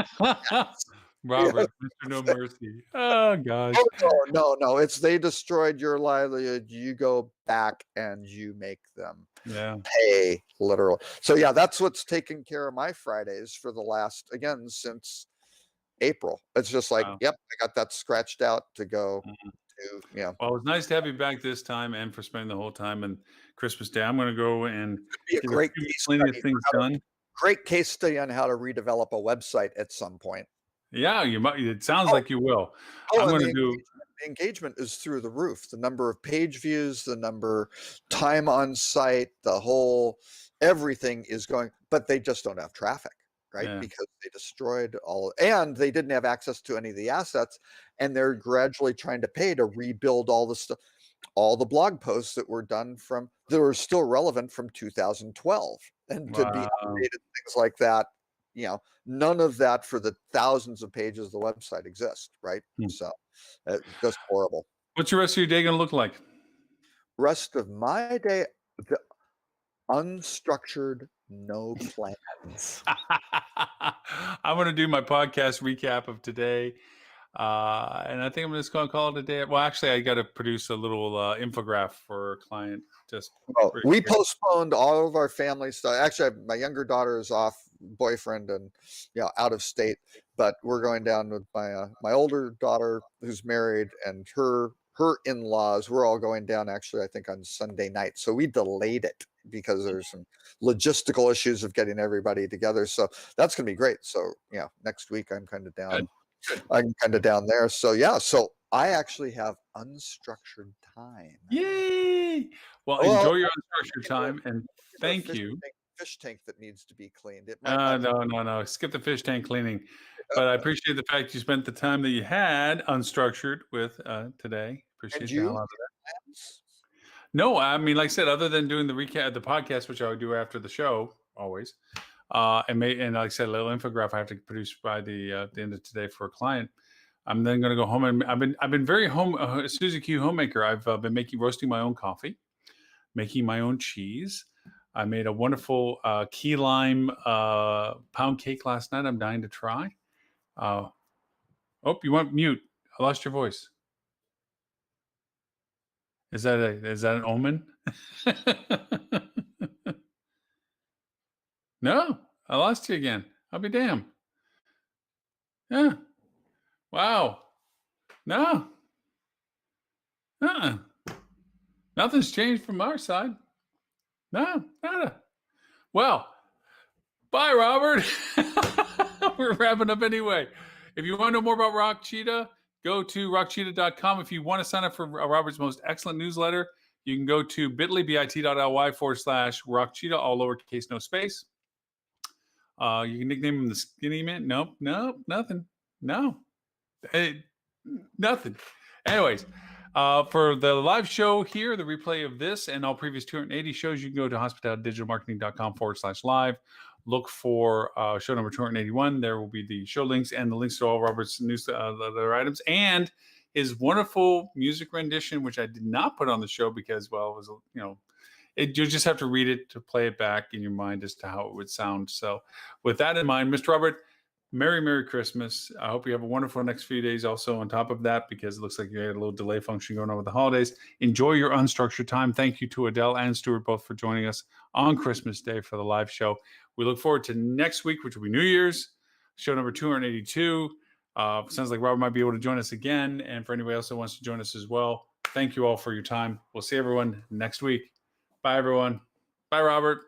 Speaker 1: Robert, Mr. No Mercy. Oh gosh.
Speaker 3: Oh, no. It's they destroyed your livelihood. You go back and you make them pay literal. So yeah, that's what's taking care of my Fridays for the last, again, since April. It's just like, yep, I got that scratched out to go to,
Speaker 1: Well, it was nice to have you back this time and for spending the whole time and Christmas Day. I'm going to go and
Speaker 3: be a
Speaker 1: get
Speaker 3: great
Speaker 1: plenty of things done.
Speaker 3: Great case study on how to redevelop a website at some point.
Speaker 1: Yeah, you might. It sounds like you will. I'm going to do.
Speaker 3: Engagement is through the roof. The number of page views, the number time on site, the whole everything is going. But they just don't have traffic, right?
Speaker 1: Yeah.
Speaker 3: Because they destroyed all, and they didn't have access to any of the assets, and they're gradually trying to pay to rebuild all the stuff, all the blog posts that were done from that were still relevant from 2012, and to be updated, things like that. You know, none of that for the thousands of pages the website exists, right? So it's just horrible.
Speaker 1: What's the rest of your day going to look like?
Speaker 3: Rest of my day, the unstructured, no plans.
Speaker 1: I'm going to do my podcast recap of today. And I think I'm just going to call it a day. Well, actually, I got to produce a little infographic for a client.
Speaker 3: We postponed all of our family stuff. Actually, my younger daughter is off, boyfriend, and out of state. But we're going down with my older daughter who's married and her in-laws. We're all going down actually, I think on Sunday night. So we delayed it because there's some logistical issues of getting everybody together. So that's going to be great. So yeah, next week I'm kind of down.
Speaker 1: Good.
Speaker 3: I'm kind of down there. So yeah, so I actually have unstructured time.
Speaker 1: Yay! Well,
Speaker 3: Well,
Speaker 1: enjoy your unstructured time, and thank you.
Speaker 3: Fish tank that needs to be cleaned. It
Speaker 1: No. Skip the fish tank cleaning. But I appreciate the fact you spent the time that you had unstructured with today. Appreciate the hell out of that. No, I mean, like I said, other than doing the recap, the podcast, which I would do after the show, always, and like I said, a little infographic I have to produce by the end of today for a client. I'm then going to go home, and I've been very Susie Q homemaker. I've been roasting my own coffee, making my own cheese. I made a wonderful key lime pound cake last night. I'm dying to try. Oh, you went mute. I lost your voice. Is that an omen? No, I lost you again. I'll be damned. Yeah. Wow. No. Nothing's changed from our side. No, nada. Well, bye, Robert. We're wrapping up anyway. If you want to know more about Rock Cheetah, go to rockcheetah.com. If you want to sign up for Robert's most excellent newsletter, you can go to bit.ly/rockcheetah, all lowercase, no space. You can nickname him the Skinny Man. Nope, nothing. No. Hey, nothing. Anyways, for the live show here, the replay of this and all previous 280 shows, you can go to hospitalitydigitalmarketing.com/live. Look for show number 281. There will be the show links and the links to all Robert's newsletter items and his wonderful music rendition, which I did not put on the show because, well, it was, you just have to read it to play it back in your mind as to how it would sound. So with that in mind, Mr. Robert, Merry Christmas. I hope you have a wonderful next few days also on top of that, because it looks like you had a little delay function going on with the holidays. Enjoy your unstructured time. Thank you to Adele and Stuart both for joining us on Christmas Day for the live show. We look forward to next week, which will be New Year's, show number 282. Sounds like Robert might be able to join us again. And for anybody else that wants to join us as well, thank you all for your time. We'll see everyone next week. Bye, everyone. Bye, Robert.